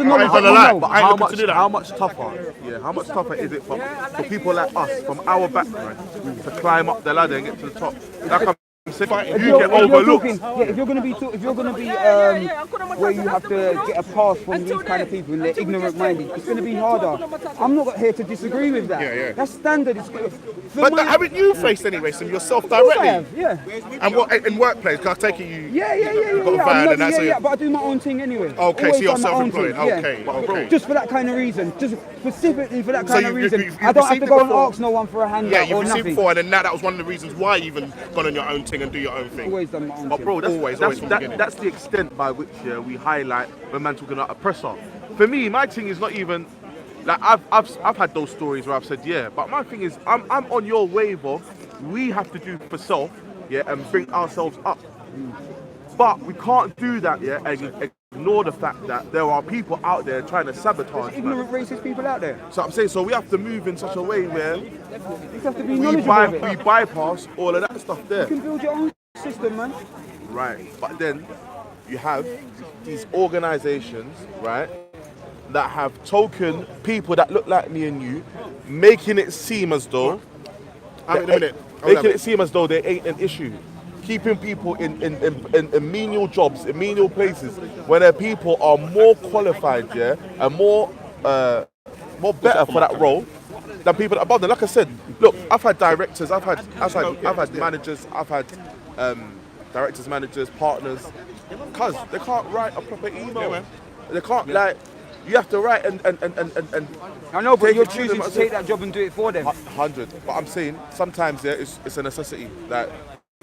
How much tougher? Yeah, how much tougher is it for people like us from our background to climb up the ladder and get to the top? If you're gonna be where you have to get a pass from these kind of people and they're ignorant minded, it's gonna be harder. I'm not here to disagree with that. That's standard. But haven't you faced any racism yourself directly? I have, yeah. And what in workplace? Can I take it you? Yeah. But I do my own thing anyway. Okay, so you're self-employed. Okay. Just for that kind of reason. Just specifically for that kind of reason. I don't have to go and ask no one for a handout or nothing. Yeah, you've received before, and then that was one of the reasons why you even gone on your own thing and do your own thing. Always done my own thing. But bro, that's the extent by which we highlight when man talking about oppressor. For me, my thing is not even like I've had those stories where I've said but my thing is I'm on your wave of we have to do for self and bring ourselves up. But we can't do that and ignore the fact that there are people out there trying to sabotage. Ignorant racist people out there. So I'm saying, so we have to move in such a way where we bypass all of that stuff there. You can build your own system, man. Right, but then you have these organizations, right, that have token people that look like me and you, making it seem as though they ain't an issue. Keeping people in menial jobs, in menial places, where their people are more qualified, and more better for that role than people above them. Like I said, look, I've had directors, I've had managers, I've had directors, managers, partners, cause they can't write a proper email. They can't you have to write and I know, but you're choosing to take that job and do it for them. 100. But I'm saying sometimes it's a necessity that.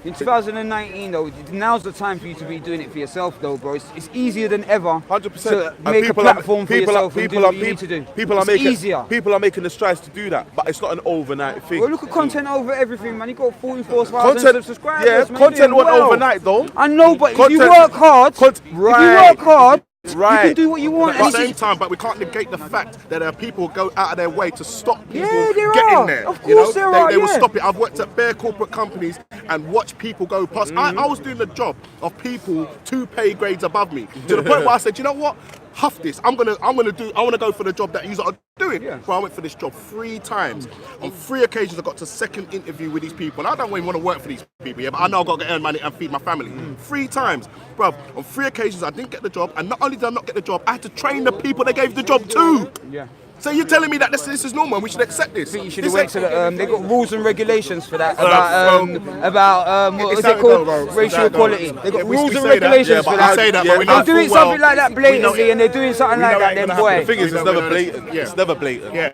In 2019 though, now's the time for you to be doing it for yourself though, bro. It's easier than ever 100%. to make a platform for yourself and do what you need to do. People are It's making easier. people are making the strides to do that, but it's not an overnight thing. Well, look at content over everything, man. You got 44,000 subscribers. Yeah, man. content You're doing went well. overnight though. I know, but if you Content- work hard, Right. if you work hard, you Right. can do what you want. At the And same time, but we can't negate the fact that there are people who go out of their way to stop people Yeah, there getting are. there. Of You know, course there are, They will yeah. stop it. I've worked at bare corporate companies and watched people go past. I was doing the job of people 2 pay grades above me to the point where I said, you know what? Huff this. I want to go for the job that you are doing. Yeah. Well, I went for this job 3 times. On 3 occasions, I got to second interview with these people. And I don't even want to work for these people, yeah, but I know I've got to earn money and feed my family. 3 times. Bruv, on 3 occasions, I didn't get the job. And not only did I not get the job, I had to train the people they gave the job to. Yeah. So you're telling me that this is normal and we should accept this? I think you should This have went to ain't- the, they got rules and regulations for that well, about what it's is it that called? though, bro. Racial That though. equality. They got Yeah, we rules and say that, regulations yeah, for but that. we say that, Yeah, but we know They're doing full well- something like that blatantly, and they're doing something like that. Then boy, The thing is, We it's know never we're blatant. gonna- yeah. It's never blatant. Yeah.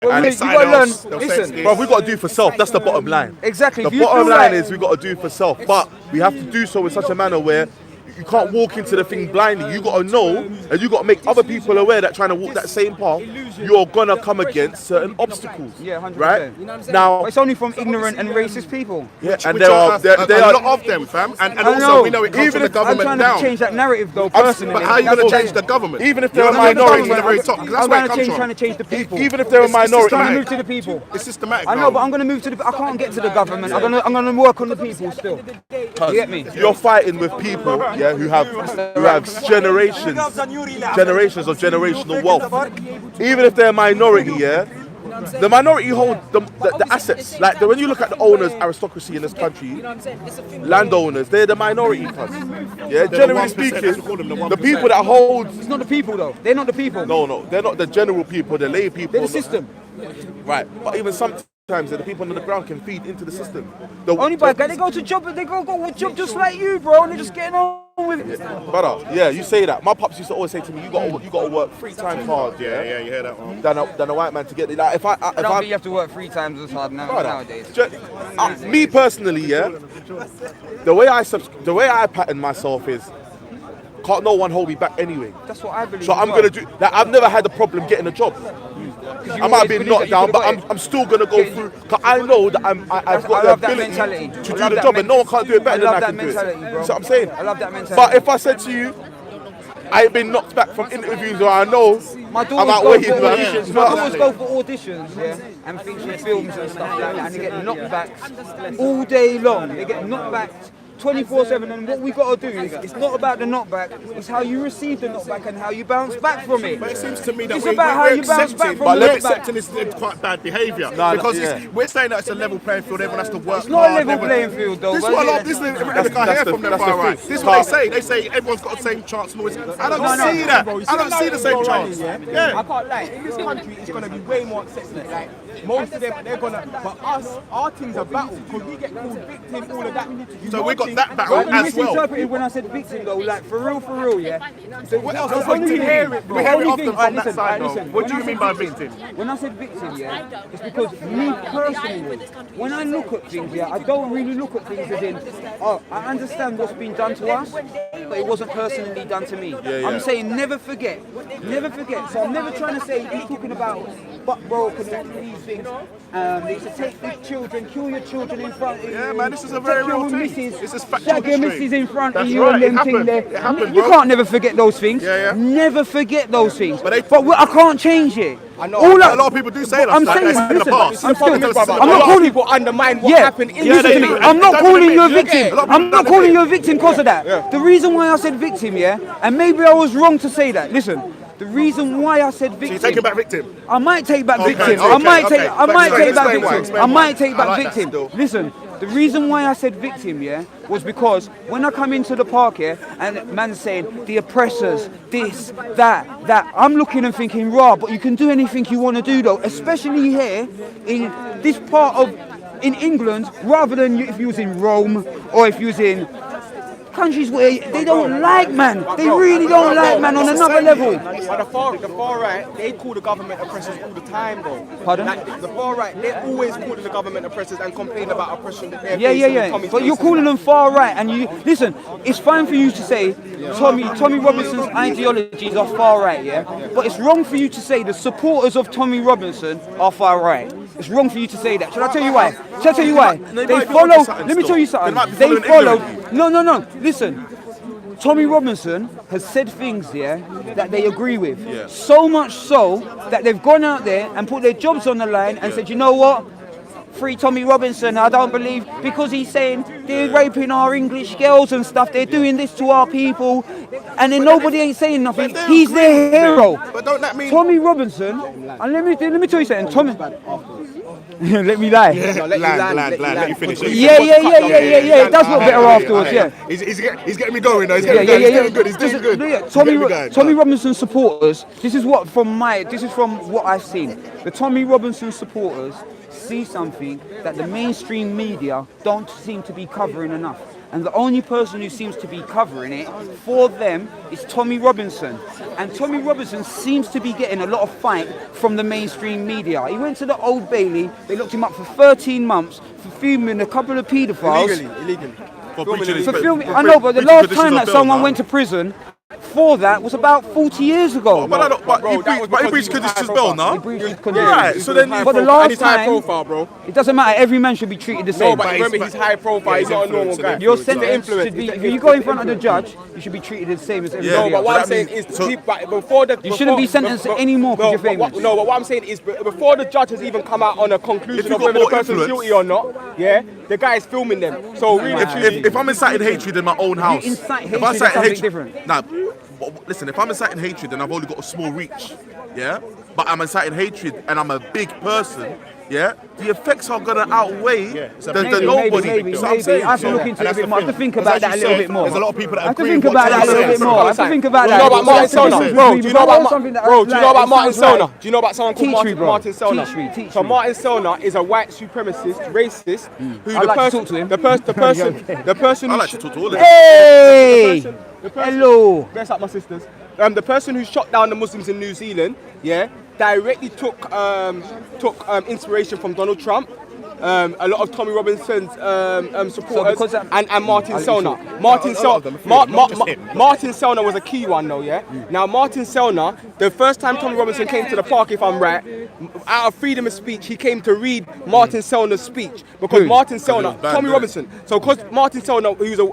well, And you it's gotta something learn. else. They'll say Listen, it's this. Bro, we got to do for self. That's the bottom line. exactly. The If you bottom feel line like- is we got to do for self, but we have to do so in such a manner where you can't walk into the thing blindly. You got to know, and you got to make other people aware that trying to walk that same path, you're gonna come against certain obstacles. Yeah, 100%. Right now, But it's only from ignorant and racist people. yeah, and Which there are a lot of them, fam. And I also know. we know it comes Even from the if I'm government trying down. to change that narrative though, personally. But how are you That's going to what- change the government? even if You're they're a gonna change the minority, government from the very top, 'cause that's I'm where it trying comes to from. change the people. even if they're a It's trying to minority, move to the people. It's systematic. I know, but I'm gonna move to the. I can't get to the government. I'm gonna work on the people still. You get me? you're fighting with people, yeah, who have generations of generational wealth. Even if they're a minority, yeah, the minority hold the assets. Like when you look at the owners, aristocracy in this country, landowners, they're the minority class. Yeah, generally 1%, speaking, that's what we call them, the the people that hold. It's not the people though. They're not the people. No, they're not the general people, the lay people. They're the system. Right, but even sometimes the people on the ground can feed into the system. Only by they go to job, they go to job just like you, bro. And they're just getting on with it. Brother, yeah, you say that. My pops used to always say to me, you got to work 3 times hard, Yeah, you hear that one. than a white man to get it. Like if I don't think you have to work 3 times as hard nowadays. Me personally, yeah, the way I pattern myself is, can't no one hold me back anyway. That's what I believe. So I'm gonna do. Like I've never had a problem getting a job. I might have been knocked down, but I'm still gonna go through. Cause I know that I've I got love the that ability mentality. to I do love the that job, and no one can't do it better I love than I that can do mentality, it. bro. So I'm saying. I love that mentality. But if I said to you, I ain't been knocked back from interviews where I know My I'm daughters out go waiting, for man. auditions. My daughters go for auditions, yeah, and feature films and stuff like that, and they get knockbacks all day long. They get knockbacks 24/7, and what we got to do is, it's not about the knockback, it's how you receive the knockback and how you bounce back from it. But it seems to me that It's about how you bounce back from the we're knockback. accepting is quite bad behaviour. Because we're saying that it's a level playing field, everyone has to work It's not a hard, level playing field though. This is but what yeah. I love, this is everything I hear from them far right. This is what they say everyone's got the same chance and all this. I don't see that. I don't see the same chance. I Yeah. can't lie. In this country, it's gonna be way more accepted. Like most of them, they're gonna. But us, our things are battle because we get called victim, all of that. So we got that battle Well, you as well. misinterpreted when I said victim though, like for real, yeah. So What else? the only We thing- hear it the often only thing- from alright, that listen, side alright, though. listen. What When do I you said mean by victim? When I said victim, yeah, it's because me personally, when I look at things, yeah, I don't really look at things as in, oh, I understand what's been done to us, but it wasn't personally done to me. I'm saying never forget. So I'm never trying to say he's talking about butt broken and these things. They used to take the children, kill your children in front of you. Yeah, man, this is a very take your real thing. missus, This is factual shag your history. missus in front That's of you right, and them it thing happened. there. It happened, You bro. can't never forget those things. Yeah. Never forget those things. But they- I can't change it. I know. All A lot of people do say that. I'm like saying, that's in the listen, past. I'm still, I'm I'm not calling people undermine what yeah, happened in listen they to me. do. I'm not Don't calling admit you a it. victim. A lot of I'm people not don't calling admit you a victim because of that. The reason why I said victim, yeah, and maybe I was wrong to say that. Listen, the reason why I said victim. So you're taking back victim? I might take back Okay, victim. okay, I might okay. take back Explain why, victim. explain I why. might take I back like that victim. still. Listen, the reason why I said victim, yeah, was because when I come into the park, yeah, and man's saying the oppressors, this, that, I'm looking and thinking, raw, but you can do anything you want to do though, especially here in this part of in England, rather than if you was in Rome or if you was in countries where they don't like man. They really don't like man on another level. But the far right, they call the government oppressors all the time, though. Pardon? Like, the far right, they're always calling the government oppressors and complain about oppression that they're Yeah, facing. yeah. But you're calling them far right, and you listen. It's fine for you to say Tommy Robinson's ideologies are far right, yeah. But it's wrong for you to say the supporters of Tommy Robinson are far right. It's wrong for you to say that. Should I tell you why? Shall I tell you why? They follow. Let me tell you something. They follow. No. Listen. Tommy Robinson has said things here that they agree with. Yeah. So much so that they've gone out there and put their jobs on the line and said, you know what? Free Tommy Robinson, I don't believe, because he's saying they're raping our English girls and stuff, they're doing this to our people, and then nobody ain't saying nothing. He's their hero. But don't that mean Tommy Robinson, and let me tell you something, Tommy. Let me lie. Let you finish. Yeah. It does look better afterwards. Yeah. He's getting me going though. He's doing good. He's doing good. Yeah, Tommy Robinson supporters. This is from what I've seen. The Tommy Robinson supporters see something that the mainstream media don't seem to be covering enough. And the only person who seems to be covering it for them is Tommy Robinson. And Tommy Robinson seems to be getting a lot of fight from the mainstream media. He went to the Old Bailey, they locked him up for 13 months for filming a couple of paedophiles. Illegally. For filming, I know, but the last time that someone went to prison for that was about 40 years ago. But he breached conditions bail now. He breached his Yeah, conditions. so then But the last high time, profile, bro. it doesn't matter, every man should be treated the same. No, but remember, he's high profile. He's not a normal guy. Your He's the sentence influence. should be, if you go in front of the judge, you should be treated the same as everybody No, but what else. I'm saying is, before the... You shouldn't be sentenced anymore because you're famous. No, but what I'm saying is, before the judge has even come out on a conclusion you of got whether the more person's influence- guilty or not, yeah, the guy is filming them. So really, truly... If I'm inciting hatred in my own house, incite if hatred, I it's incite something hatred, different. nah, listen, if I'm inciting hatred and I've only got a small reach, yeah, but I'm inciting hatred and I'm a big person, yeah, the effects are gonna outweigh the nobody. Maybe. So I'm saying, I have to look into it a bit more. I have to think about that a little bit more. There's a lot of people that I have to agree think with about what that a little you're bit saying. more. I have to think about Do that. you know about Martin Selner? Bro, do you know about Martin Selner? Right. Do you know about someone called Teach me, bro. Martin Selner? Teach me. So Martin Selner is a white supremacist, racist, who I'd like to talk to him. the person I who like to talk to all of them. Hey! the person- Hello! Bless up my sisters. The person who shot down the Muslims in New Zealand, yeah, directly took inspiration from Donald Trump. A lot of Tommy Robinson's supporters and Martin Selner. Martin Selner was a key one though, yeah? Now Martin Selner, the first time Tommy Robinson came to the park, if I'm right, out of freedom of speech, he came to read Martin Selner's speech. Because Martin Selner, Tommy Robinson, so because Martin Selner, who's a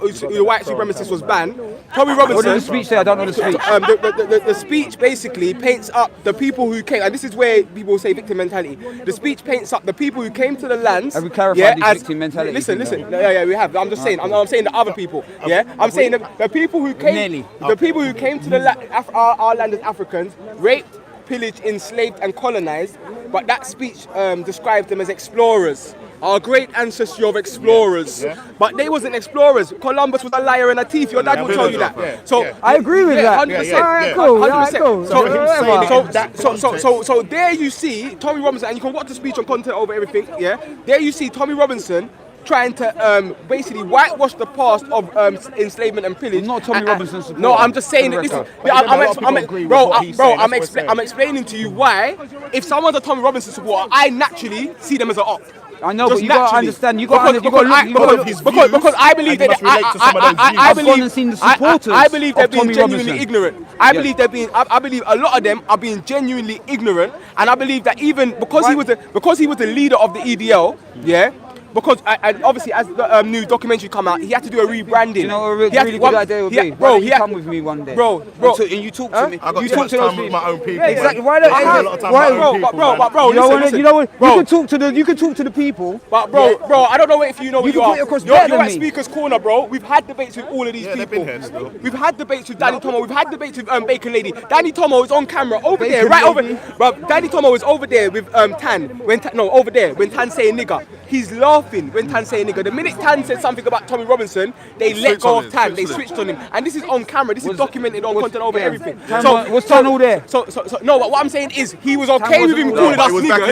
white supremacist, was banned, Tommy Robinson... What did the speech say? I don't know the speech. The speech basically paints up the people who came, and this is where people say victim mentality. The speech paints up the people who came to the lands. Have we clarified this victim mentality? Listen. Yeah, we have. I'm just saying. I'm saying the other people. Yeah, I'm saying the people who came. The people who came to our land as Africans, raped, pillaged, enslaved, and colonized. But that speech describes them as explorers. Our great ancestry of explorers. But they wasn't explorers. Columbus was a liar and a thief. Your dad will tell you that. So I agree with that. 100%. Cool. So there you see Tommy Robinson, and you can watch the speech on content over everything. Yeah. There you see Tommy Robinson trying to basically whitewash the past of enslavement and pillage. Not Tommy Robinson's supporter. No, I'm just saying that. Listen, I'm explaining to you why. If someone's a Tommy Robinson supporter, I naturally see them as an op. I know, Just but you gotta naturally. understand. You gotta look. Because I believe that I believe they're being genuinely ignorant. I believe a lot of them are being genuinely ignorant, and I believe that even because he was the leader of the EDL, yeah. Because and obviously, as the new documentary come out, he had to do a rebranding. You know what a really good idea would be? Bro, Why don't you come with me one day? Bro, and you talk to me. I got You too talk much to those time with people. my own people. Yeah, exactly. man. Why don't I have a lot of time with my own people, man. bro, You know what? listen, You know what? bro. You can talk to the people. But bro, I don't know if you know what You you can are. put it across You're better than at me. Speaker's Corner, bro. We've had debates with all of these they've people. been here still. We've had debates with Danny Tomo. We've had debates with Bacon Lady. Danny Tomo is on camera over there, Bacon right Lady. over. Bro, Danny Tomo is over there with Tan. Over there when Tan saying nigger. He's laughing nothing when Tan say nigga. The minute Tan said something about Tommy Robinson, they let go of Tan. They switched on him, and this is on camera. This is documented on content over everything. Was Tan all there? So no. What I'm saying is he was okay with him calling us niggas.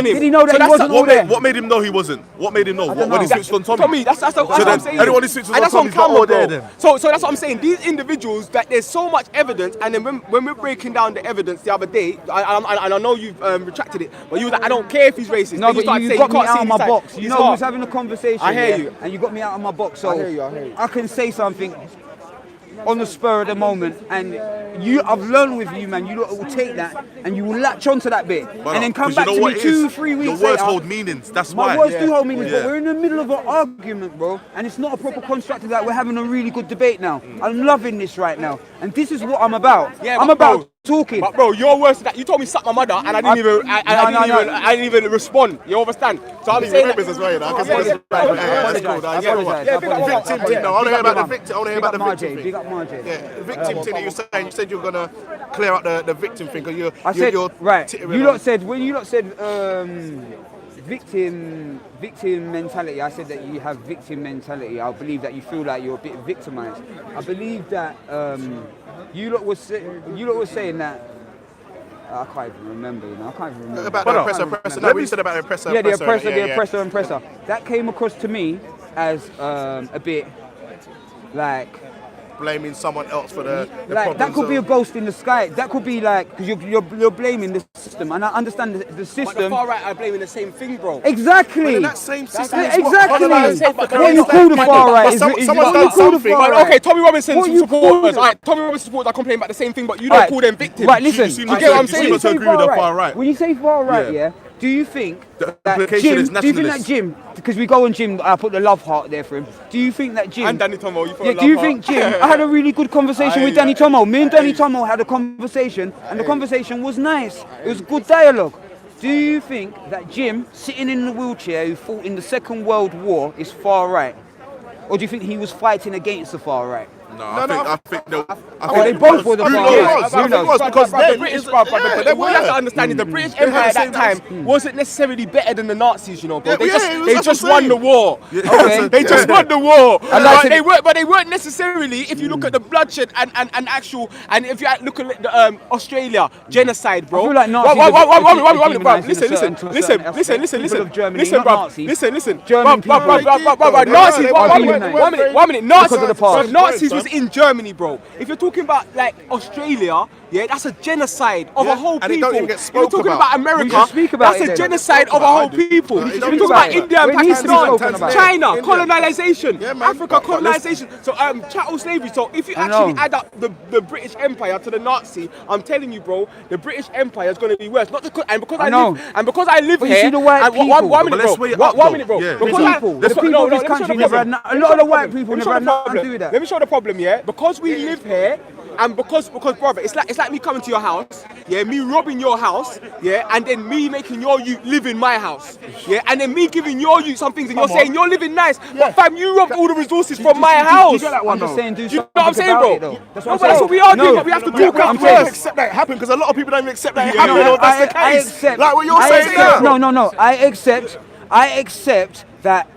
Did he know that he wasn't all there? What made him know he wasn't? What made him know? When he switched on Tommy? Tommy, that's what I'm saying. Anyone who switches on that's Tommy's on camera, there bro. then. So that's what I'm saying. These individuals, that there's so much evidence, and then when we're breaking down the evidence the other day, and I know you've retracted it, but you was like, I don't care if he's racist. No, but you got me out of my box. You know, we was having having a conversation. I hear you. And you got me out of my box. So I hear you. I can say something on the spur of the moment, and I've learned with you, man. You lot will take that and you will latch onto that bit, and then come back to me 2-3 weeks later. Your words hold meanings. That's why. My words do hold meanings, but we're in the middle of an argument, bro, and it's not a proper constructive. Like, we're having a really good debate now. I'm loving this right now, and this is what I'm about. Yeah, I'm about talking. But bro, your words that you told me suck my mother, and I didn't even respond. You understand? So I'm saying that as well, you know. Victim thing, though. I want to hear about the victim. I want to hear about the victim thing. Big up Marjay. Yeah, the victim thing that you're saying. You said you were gonna clear up the victim thing. I said right. You lot said victim mentality. I said that you have victim mentality. I believe that you feel like you're a bit victimized. I believe that you lot was saying that. I can't even remember, you know. I can't even remember. About the oppressor. No, we said about the oppressor. Yeah, the oppressor. That came across to me as a bit like blaming someone else for the like that could be a ghost in the sky. That could be like, because you're blaming the system, and I understand the system. But the far right are blaming the same thing, bro. Exactly. That same system. Exactly. What you call the far right is what you call the far right. Okay, Tommy Robinson supporters. Tommy Robinson supporters are complaining about the same thing, but you don't call them victims. Right, listen. You get what I'm saying? When you say far right, yeah. Do you think that Jim, because we go on Jim, I put the love heart there for him. Do you think that Jim... And Danny Tomo, you put do you think Jim... I had a really good conversation with Danny Tomo. Me and Danny Tomo had a conversation, and the conversation was nice. It was good dialogue. Do you think that Jim, sitting in the wheelchair, who fought in the Second World War, is far right? Or do you think he was fighting against the far right? I think they both were the far right. Who knows? Because the British, what you have to understand is the British Empire at that time wasn't necessarily better than the Nazis, you know, bro. They just won the war. Okay. They just won the war. But they weren't necessarily, if you look at the bloodshed and if you look at the Australia genocide, bro. I feel like Nazis Listen. Nazis was in Germany, bro. If you're talking about like Australia, yeah, that's a genocide of a whole people. And it don't even get spoken if you're talking about America, that's a genocide of a whole people. If you're talking about India and Pakistan, China, colonization, Africa, colonization. So chattel slavery. So if you actually add up the British Empire to the Nazi, I'm telling you, bro, the British Empire is going to be worse. Not because because I live here. One minute, bro. The people of this country never had a lot of the white people never had nothing to do with that. Let me show the problem, yeah? Because we live here, and because brother, it's like me coming to your house, yeah, me robbing your house, yeah, and then me making your youth live in my house, yeah, and then me giving your youth some things, and you're saying you're living nice, but fam, you robbed all the resources from my house. I'm just saying, do you know what I'm saying, bro? That's what we are doing, but we have to talk up first. Accept that it happened, because a lot of people don't even accept that it happened, or that's the case. Like what you're saying now. No. I accept that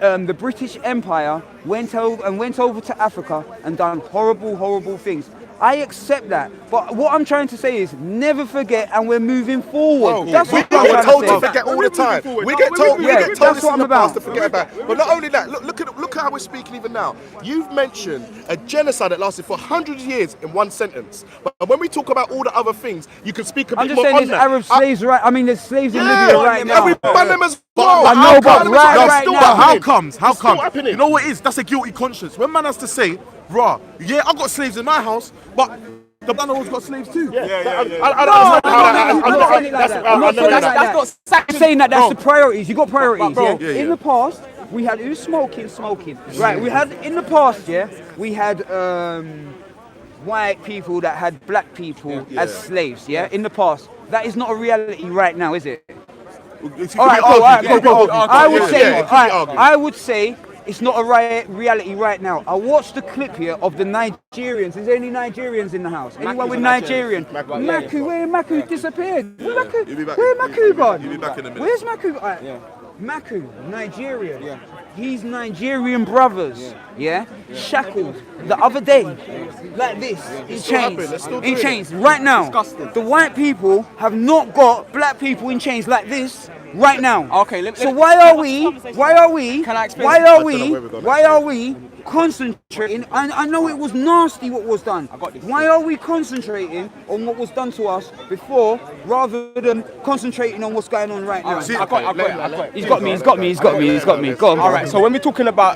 the British Empire went over to Africa and done horrible things. I accept that, but what I'm trying to say is never forget, and we're moving forward. That's what we're told to forget all the time. We get told that's what I'm about to forget about. But not only that, look at how we're speaking even now. You've mentioned a genocide that lasted for 100 years in one sentence. But when we talk about all the other things, you can speak a bit more on that. I'm just saying there's Arab slaves, right? I mean, there's slaves in Libya right now. We ban them as well. I know, but right now. How comes? You know what it is? That's a guilty conscience. When man has to say, "Rah, yeah, I've got slaves in my house, but the Banner's got slaves too." I'm saying that that's the priorities. You got priorities, In the past, we had who's smoking. Right, we had in the past, we had white people that had black people as slaves, in the past. That is not a reality right now, is it? All right, cool. I would say it's not a reality right now. I watched the clip here of the Nigerians. Is there any Nigerians in the house? Anyone with Nigerian? Maku, where Maku disappeared? Where Maku gone? You'll be back in a minute. Where's Maku? Maku, Nigerian. Yeah. He's Nigerian brothers. Yeah. Shackled the other day, like this, in chains. In chains. Right now, the white people have not got black people in chains like this. Right now. Okay. So why are we? Can I explain? Why are we concentrating? I know it was nasty what was done. Why are we concentrating on what was done to us before, rather than concentrating on what's going on right now? I got it. He's got me. Go on. All right. So when we're talking about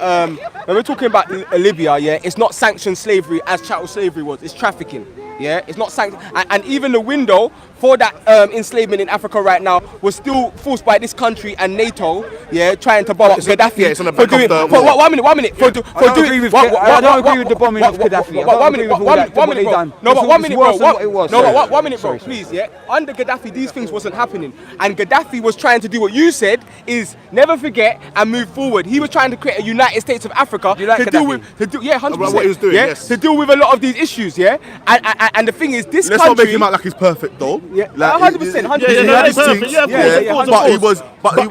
Libya, yeah, it's not sanctioned slavery as chattel slavery was. It's trafficking. Yeah, it's not sanctioned, and even the window for that enslavement in Africa right now was still forced by this country and NATO. Yeah, trying to bomb up Gaddafi. Yeah, it's on the back of the for one minute. I don't agree with the bombing of Gaddafi. One minute, bro. No, but 1 minute, bro. No, 1 minute, bro. Please, yeah. Under Gaddafi, these things wasn't happening, and Gaddafi was trying to do what you said is never forget and move forward. He was trying to create a United States of Africa to deal with 100%. What he was doing, yes. To deal with a lot of these issues, yeah. And the thing is, this Let's country. not make him out like he's perfect, though. Yeah, like, 100%. But he was,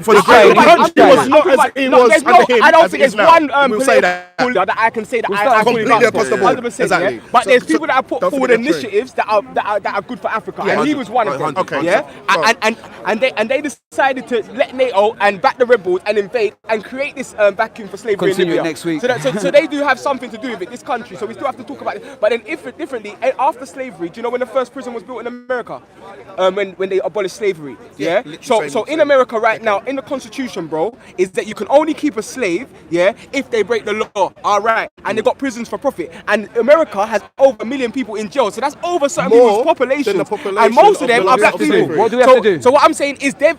for the country was not as it was under him. I don't think there's one we'll say that. that I can say that I fully completely across the board. 100%. Exactly. Yeah? But there's people that have put don't forward forget the initiatives that are good for Africa, and he was one of them. Okay. Yeah, and they decided to let NATO and back the rebels and invade and create this vacuum for slavery in Continue Libya. it next week. So they do have something to do with it. This country, so we still have to talk about it. But then, differently, after slavery, do you know when the first prison was built in America? When they abolished slavery. Yeah. So in America right now, in the Constitution, bro, is that you can only keep a slave, yeah, if they break the law. All right. And they got prisons for profit. And America has over 1 million people in jail. So that's over certain people's population. And most of them are black people. What do we have to do? So what I'm saying is their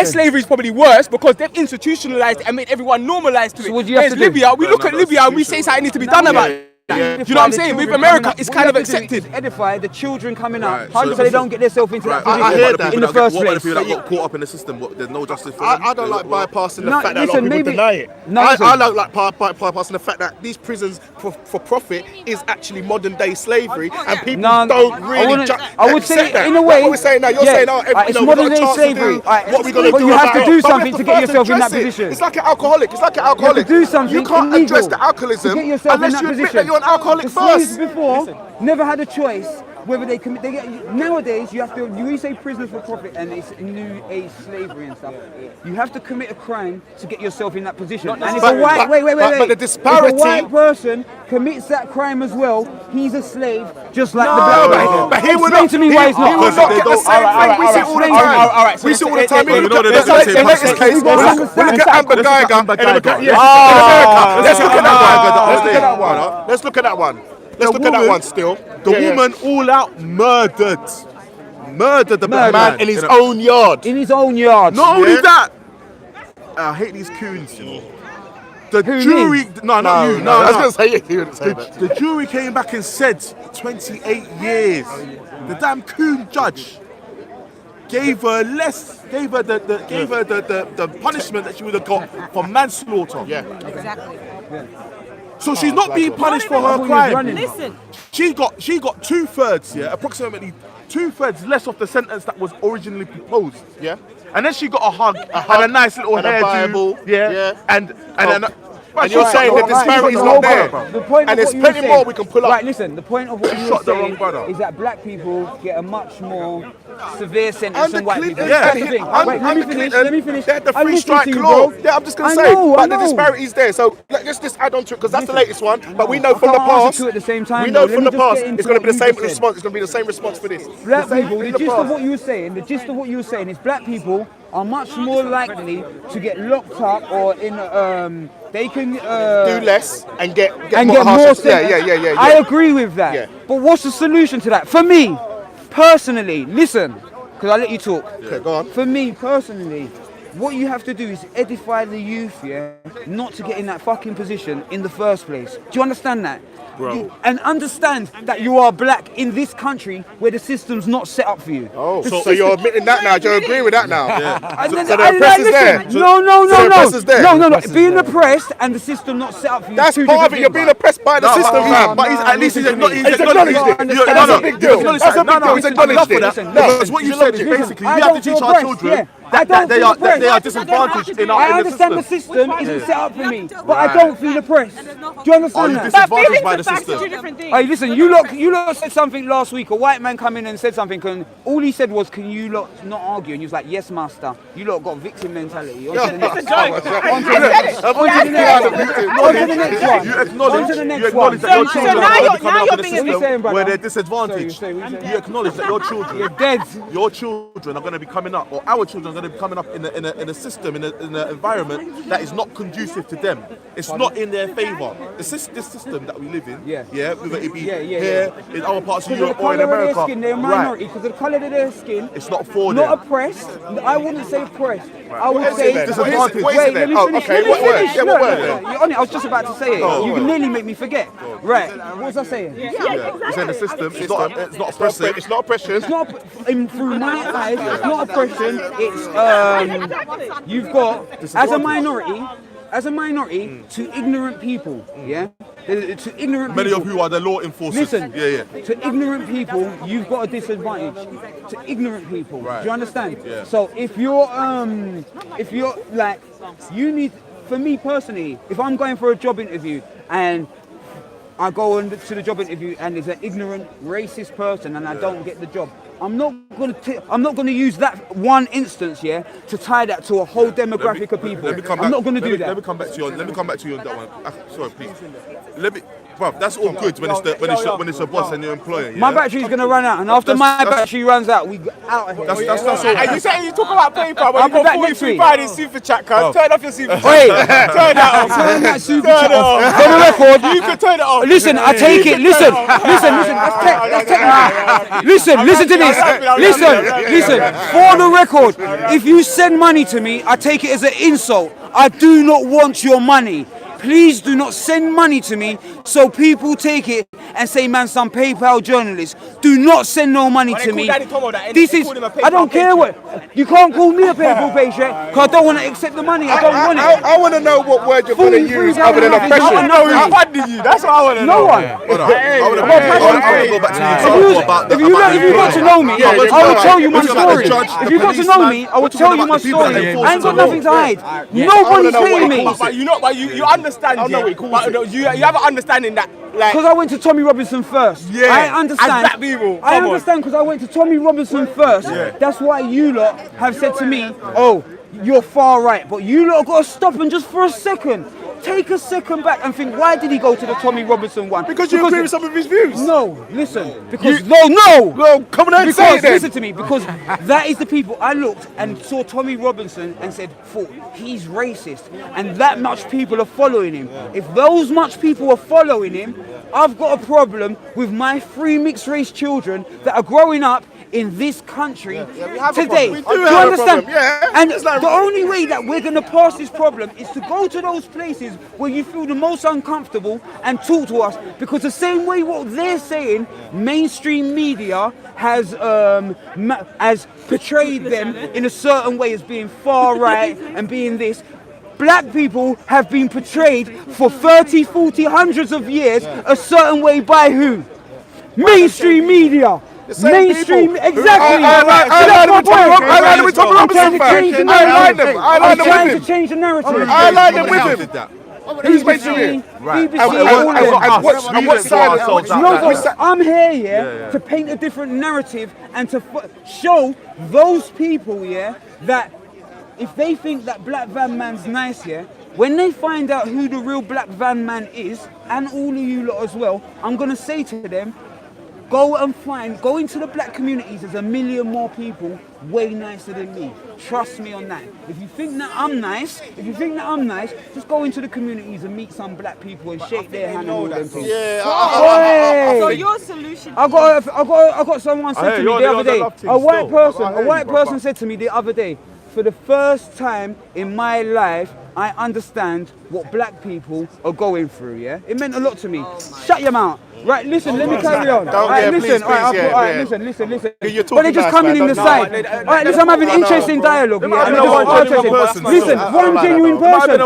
slavery is probably worse because they've institutionalized it and made everyone normalized to it. So what do you have to do? Libya, we look at Libya and we say something needs to be done about it. Do you know what I'm saying? With America, it's kind of accepted. Edify the children coming up, Right, so they don't get themselves into that I position hear that in the first What place. the people that got caught up in the system? There's no justice for them. I don't like bypassing the No, fact that listen, a lot of people maybe- deny it. No, I listen. don't like bypassing the fact that these prisons for profit is actually modern day slavery, and people don't really. I would say that. in a way. What we're saying now, you're saying, it's modern day slavery. What we gonna But do? you have about to do it? something But to we get have to yourself in that address it. position. It's like an alcoholic. You do something You can't illegal address the alcoholism to get yourself in unless that you admit position. that you're an alcoholic The slaves first. before never had a choice whether they commit. Nowadays you have to. You say prisoners for profit and it's new age slavery and stuff. You have to commit a crime to get yourself in that position. And if a white but the disparity. If a white person commits that crime as well, he's a slave just like the black person. But he would Explain not. to me why he's He would not. not get the same thing. We see it all the time. We see it all the time. You know they're Let's not take the the same latest person. case. We look at Amber Geiger. Let's look at that one. Let's look at that one. Let's look at that one still. The woman all out murdered the black man In his own yard. In his own yard. Not only that, I hate these coons, you know. The jury, no, not you, no. I was going to say you wouldn't say that. The jury came back and said 28 years. The damn coon judge gave her the punishment that she would have got for manslaughter. Yeah. So she's not being punished for her crime. Listen. She got 2/3, yeah, approximately 2/3 less of the sentence that was originally proposed. Yeah. And then she got a hug and a nice little and a hairdo. Bible. Yeah. And you're saying the disparity is not there. The point And of there's what you were plenty saying- more we can pull up. Right, listen, the point of what you were shot the wrong saying brother. is that black people get a much more severe sentence Under than white Clinton, people. yeah. That's the thing. Wait, let me finish. They had the I'm free listening strike to you, law. bro. Yeah, I'm just going I to say, know, but the I know. disparity is there. So let's just add on to it because that's the latest one. But we know I from the can't answer past. two at the same time, We though. know Let from me the just past get into it's going to be what the you same just said. response. It's going to be the same response for this. Black The same people, in the the gist of past. what you were saying, the gist of what you were saying is black people are much more likely to get locked up or in they can Do less and get more harsher. sentence. Yeah. I agree with that. Yeah. But what's the solution to that? For me, personally, listen, because I let you talk. Okay, go on. For me, personally, what you have to do is edify the youth, yeah, not to get in that fucking position in the first place. Do you understand that? and understand that you are black in this country where the system's not set up for you. Oh, so you're admitting that now? Do you agree with that now? And then So the oppressor's there? No. Being oppressed and the system not set up for you. That's two part of different You're things. being oppressed by the system, fam. But at least he's acknowledged it. That's a big deal. That's a big deal. He's acknowledged it. Because what you said is basically we have to teach our children that they are disadvantaged in I our understand the system isn't set up for me, but I don't feel oppressed. Do you understand that? disadvantaged by the system. Hey, listen, you lot said something last week. A white man come in and said something, and all he said was, "Can you lot not argue?" And he was like, "Yes, master." You lot got victim mentality. On to the next. On to the next one. You acknowledge that your children are going to be coming up in a system where they're disadvantaged. You acknowledge that your children are going to be coming up, or our children are going to be coming up in a system, in an environment that is not conducive to them. It's not in their favour. This system that we live in, whether it be here, in other parts of Europe or in America, they're a minority because of the colour of their skin. It's not for not them. oppressed. I wouldn't say oppressed. I would say disadvantaged. Wait, let me finish. What word? You're on it. I was just about to say it. You can nearly make me forget. Right. What was I saying? You're saying the system, it's not oppressive. It's not oppression. It's not through my eyes. It's not oppression. It's you've got as a minority to ignorant people. To ignorant Many people. of who are the law enforcers. Listen, to ignorant people, you've got a disadvantage. To ignorant people, do you understand? Yeah. So if you're like, you need, for me personally, if I'm going for a job interview and I go on to the job interview and there's an ignorant, racist person and I don't get the job, I'm not going to use that one instance, to tie that to a whole demographic of people. I'm not going to do that. Let me come back to you on that one. Sorry, please. Bruv, that's all good when it's a boss and your employer. My battery's going to run out, and after my battery runs out, we go out of here. That's all. And you say you talk about paper, but I'll you be back got next 43 week. pound in super chat card. Turn off your super chat. Wait, Turn that off. turn that super Turn chat it off. off. For the record, You can turn it off. listen, I take it. Listen. Listen to this. Listen. For the record, if you send money to me, I take it as an insult. I do not want your money. Please do not send money to me so people take it and say, man, some PayPal journalist. Do not send no money to me. This is, I don't care what. You can't call me a PayPal patient because I don't want to accept the money. I don't want it. I want to know what word you're going to use other than oppression. No, who's funding you? That's what I want to know. No one. I want to go back to the about If you got to know me, I will tell you my story. If you got to know me, I will tell you my story. I ain't got nothing to hide. Nobody's paying me. But you understand, but you have an understanding that, like, because I went to Tommy Robinson first. I understand. As black people, I understand because I went to Tommy Robinson first. That's why you lot have said to me, oh, you're far right. But you lot got to stop and just for a second, take a second back and think, why did he go to the Tommy Robinson one? Because you agree with some of his views. No, listen. Because no. Well, come on and say it then. Listen to me, because that is the people. I looked and saw Tommy Robinson and said, he's racist. And that much people are following him. If those much people are following him, I've got a problem with my 3 mixed race children that are growing up in this country today. We Do you have a understand? problem, yeah. And the only way that we're going to pass this problem is to go to those places where you feel the most uncomfortable and talk to us. Because the same way what they're saying, mainstream media has portrayed them in a certain way as being far right and being this. Black people have been portrayed for 30, 40, hundreds of years a certain way by who? Mainstream media. Mainstream, exactly. I lined him with Tommy Robinson. I'm trying to change the narrative. I lined him with him. Who's mainstream? BBC, what side? I'm here, to paint a different narrative and to show those people, that if they think that Black Van Man's nice, when they find out who the real Black Van Man is, and all of you lot as well, I'm gonna say to them, go into the black communities. There's 1 million more people way nicer than me. Trust me on that. If you think that I'm nice, just go into the communities and meet some black people and shake their hand and all them things. So your solution? I got someone said to me the other day. A white person said to me the other day, for the first time in my life, I understand what black people are going through, yeah? It meant a lot to me. Shut your mouth. Right, listen, let me carry on. Alright, listen, listen. But they just coming in the side. Alright, listen, I'm having interesting dialogue. Listen, one genuine person.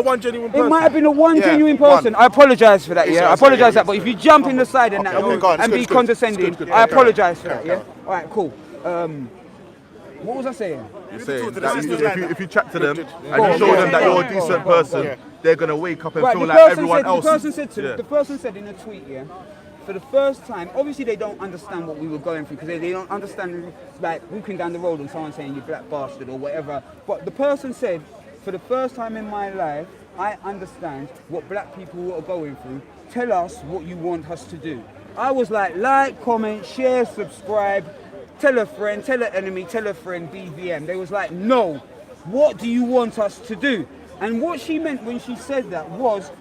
It might have been a one genuine person. I apologise for that, yeah? I apologise for that, but if you jump in the side and that and be condescending, I apologise for that, yeah? Alright, cool. What was I saying? You're saying that if you chat to them and you show them that you're a decent person, they're gonna wake up and feel like everyone else. The person said in a tweet, yeah, for the first time, obviously they don't understand what we were going through because they don't understand, like, walking down the road and someone saying you black bastard or whatever. But the person said, for the first time in my life, I understand what black people are going through. Tell us what you want us to do. I was like, comment, share, subscribe. Tell a friend, tell an enemy, tell a friend, BVM. They was like, no, what do you want us to do? And what she meant when she said that was,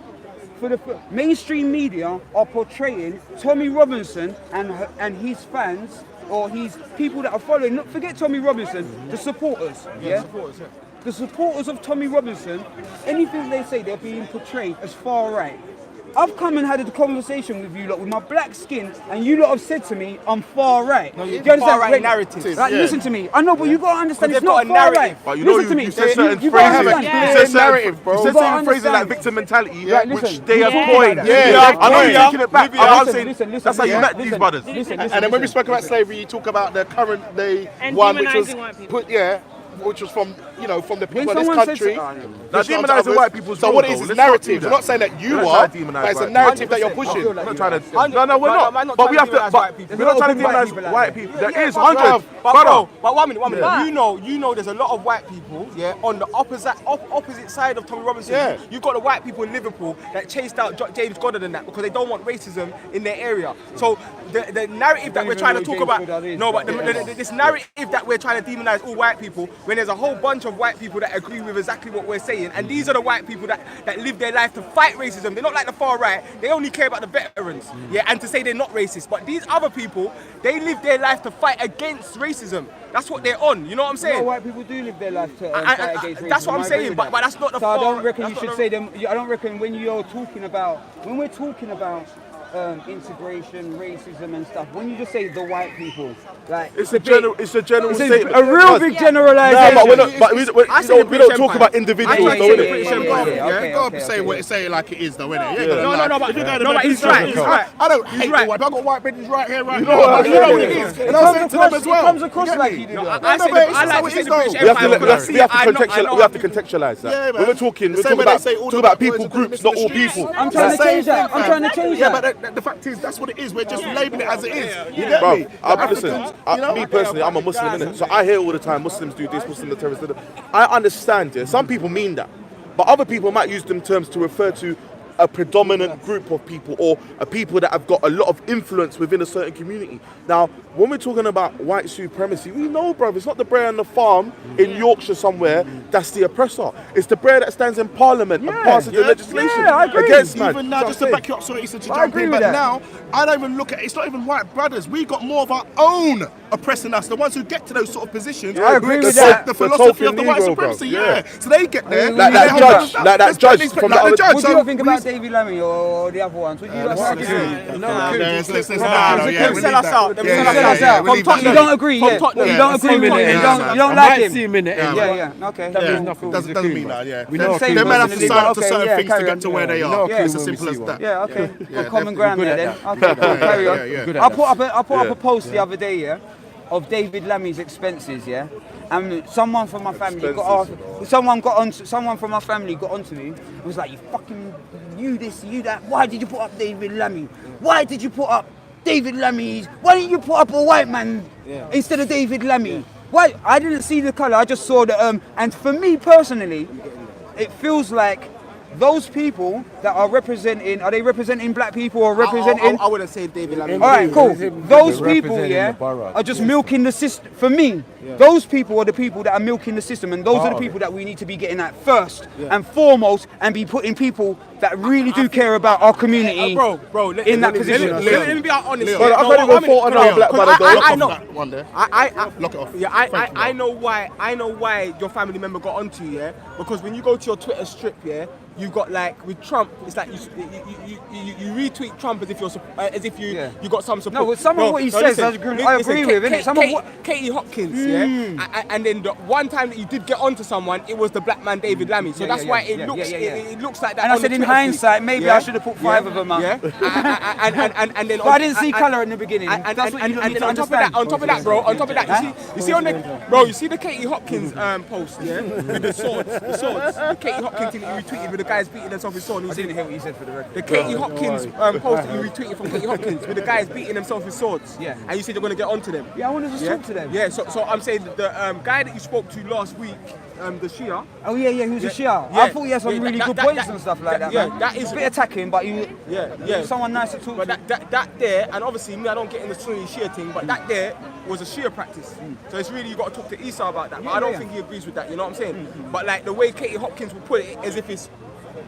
for the mainstream media are portraying Tommy Robinson and his fans, or his people that are following, not forget Tommy Robinson, the supporters, yeah? The supporters of Tommy Robinson, anything they say, they're being portrayed as far right. I've come and had a conversation with you lot with my black skin, and you lot have said to me, I'm far right. No, do you understand? Far right narratives. Like, listen to me. I know, but you got to understand it's not far right. But you know, listen to me. You said certain you gotta phrases. understand. You said certain narrative, bro. You said certain phrases like victim mentality, which they have coined. I know you're taking it back. I'm saying listen, that's how you met these brothers. And then when we spoke about slavery, you talk about the current day one, which was put, which was from, from the people of this country. Now, demonising white people. So what it is narrative. We're not saying that you are, but it's a narrative that you're pushing. I'm not trying to. No, we're not. But we have to. We're not trying to demonize white people. There is hundreds. But 1 minute. Yeah. You know, there's a lot of white people, on the opposite side of Tommy Robinson. Yeah. You've got the white people in Liverpool that chased out James Goddard and that because they don't want racism in their area. So the narrative that we're trying to talk about, this narrative that we're trying to demonize all white people, when there's a whole bunch of white people that agree with exactly what we're saying, and these are the white people that live their life to fight racism. They're not like the far right. They only care about the veterans, and to say they're not racist. But these other people, they live their life to fight against racism. That's what they're on. You know what I'm saying? No, white people do live their life to fight against racism. That's what I'm saying. But that's not the. So I don't reckon you should say them. I don't reckon when we're talking about integration, racism and stuff, when you just say the white people, like it's a general statement. A real big generalization. No, but we don't talk about individuals, though, innit? You gotta say what say it like it is, though, innit? No, but he's right. I don't hate the white. I got white bitches right here, right now. You know what it is. And I'll say it to them as well. It comes across like you do. I like to say the British We have to contextualize that. When we're talking about people groups, not all people. I'm trying to change that. Yeah, but the fact is, that's what it is. We're just labeling it as it is. You get me? Listen, me personally, I'm a Muslim, innit? So I hear all the time, Muslims do this, Muslims are terrorists. I understand, some people mean that. But other people might use them terms to refer to a predominant group of people or a people that have got a lot of influence within a certain community. Now, when we're talking about white supremacy, we know, brother, it's not the bear on the farm in Yorkshire somewhere that's the oppressor. It's the bear that stands in Parliament and passes the legislation against man. Even now, just to back you up, sorry, you said to jump in, but now, I don't even look at it's not even white brothers. We got more of our own oppressing us, the ones who get to those sort of positions. I agree with that. The philosophy of the white supremacy, So they get there. Like that judge from the other judge. What do you think about David Lammy or the other ones? What do you like to say? Sell us out. You don't agree, You don't agree with him. You don't like him. See him in it. Yeah. Okay. Doesn't mean that, We know they may have to sign up to certain things to get to where they are. It's as simple as that. Yeah, okay. Good common ground there then. Okay, cool. Carry on. I put up a post the other day, of David Lammy's expenses, and someone from my family someone from my family got onto me and was like, you this, you that, why did you put up David Lammy? Why did you put up David Lammy? Why didn't you put up a white man instead of David Lammy? Why? I didn't see the colour, I just saw the and for me personally, it feels like those people that are they representing black people or representing? I wouldn't say David Lammy. All right, cool. Those people, are just milking the system. For me, those people are the people that are milking the system, and those are the people that we need to be getting at first and foremost, and be putting people that really do care about our community bro, in that position. Let me be honest. But I can't even fault another black brother though. I know. One there. Lock it off. Yeah, I know why your family member got onto you, yeah? Because when you go to your Twitter strip, yeah, you got like with Trump, it's like you retweet Trump as if you got some support. No, but some of what he says, I agree with, innit? Some of what Katie Hopkins, yeah, and then the one time that you did get onto someone, it was the black man David Lammy. So that's why it looks like that. And I said in hindsight, maybe I should have put 5 of them up. Yeah, and then but I didn't see colour in the beginning. And then on top of that, bro, you see the Katie Hopkins post, yeah, with the swords, the Katie Hopkins thing that you retweeted with the guys beating themselves with swords. I didn't hear what you said for the record. The Katie Hopkins post that you retweeted from Katie Hopkins with the guys beating themselves with swords. Yeah. And you said you're going to get onto them. Yeah, I wanted to talk to them. Yeah, so I'm saying the guy that you spoke to last week, the Shia. Oh yeah, he was a Shia. Yeah. I thought he had some really good points and stuff like that. Yeah, man. that is a bit attacking, but he was someone nice to talk to. But that there, and obviously me, I don't get in the Sunni Shia thing, but that there was a Shia practice. So it's really, you got to talk to Isa about that. But I don't think he agrees with that, you know what I'm saying? But like the way Katie Hopkins would put it, as if it's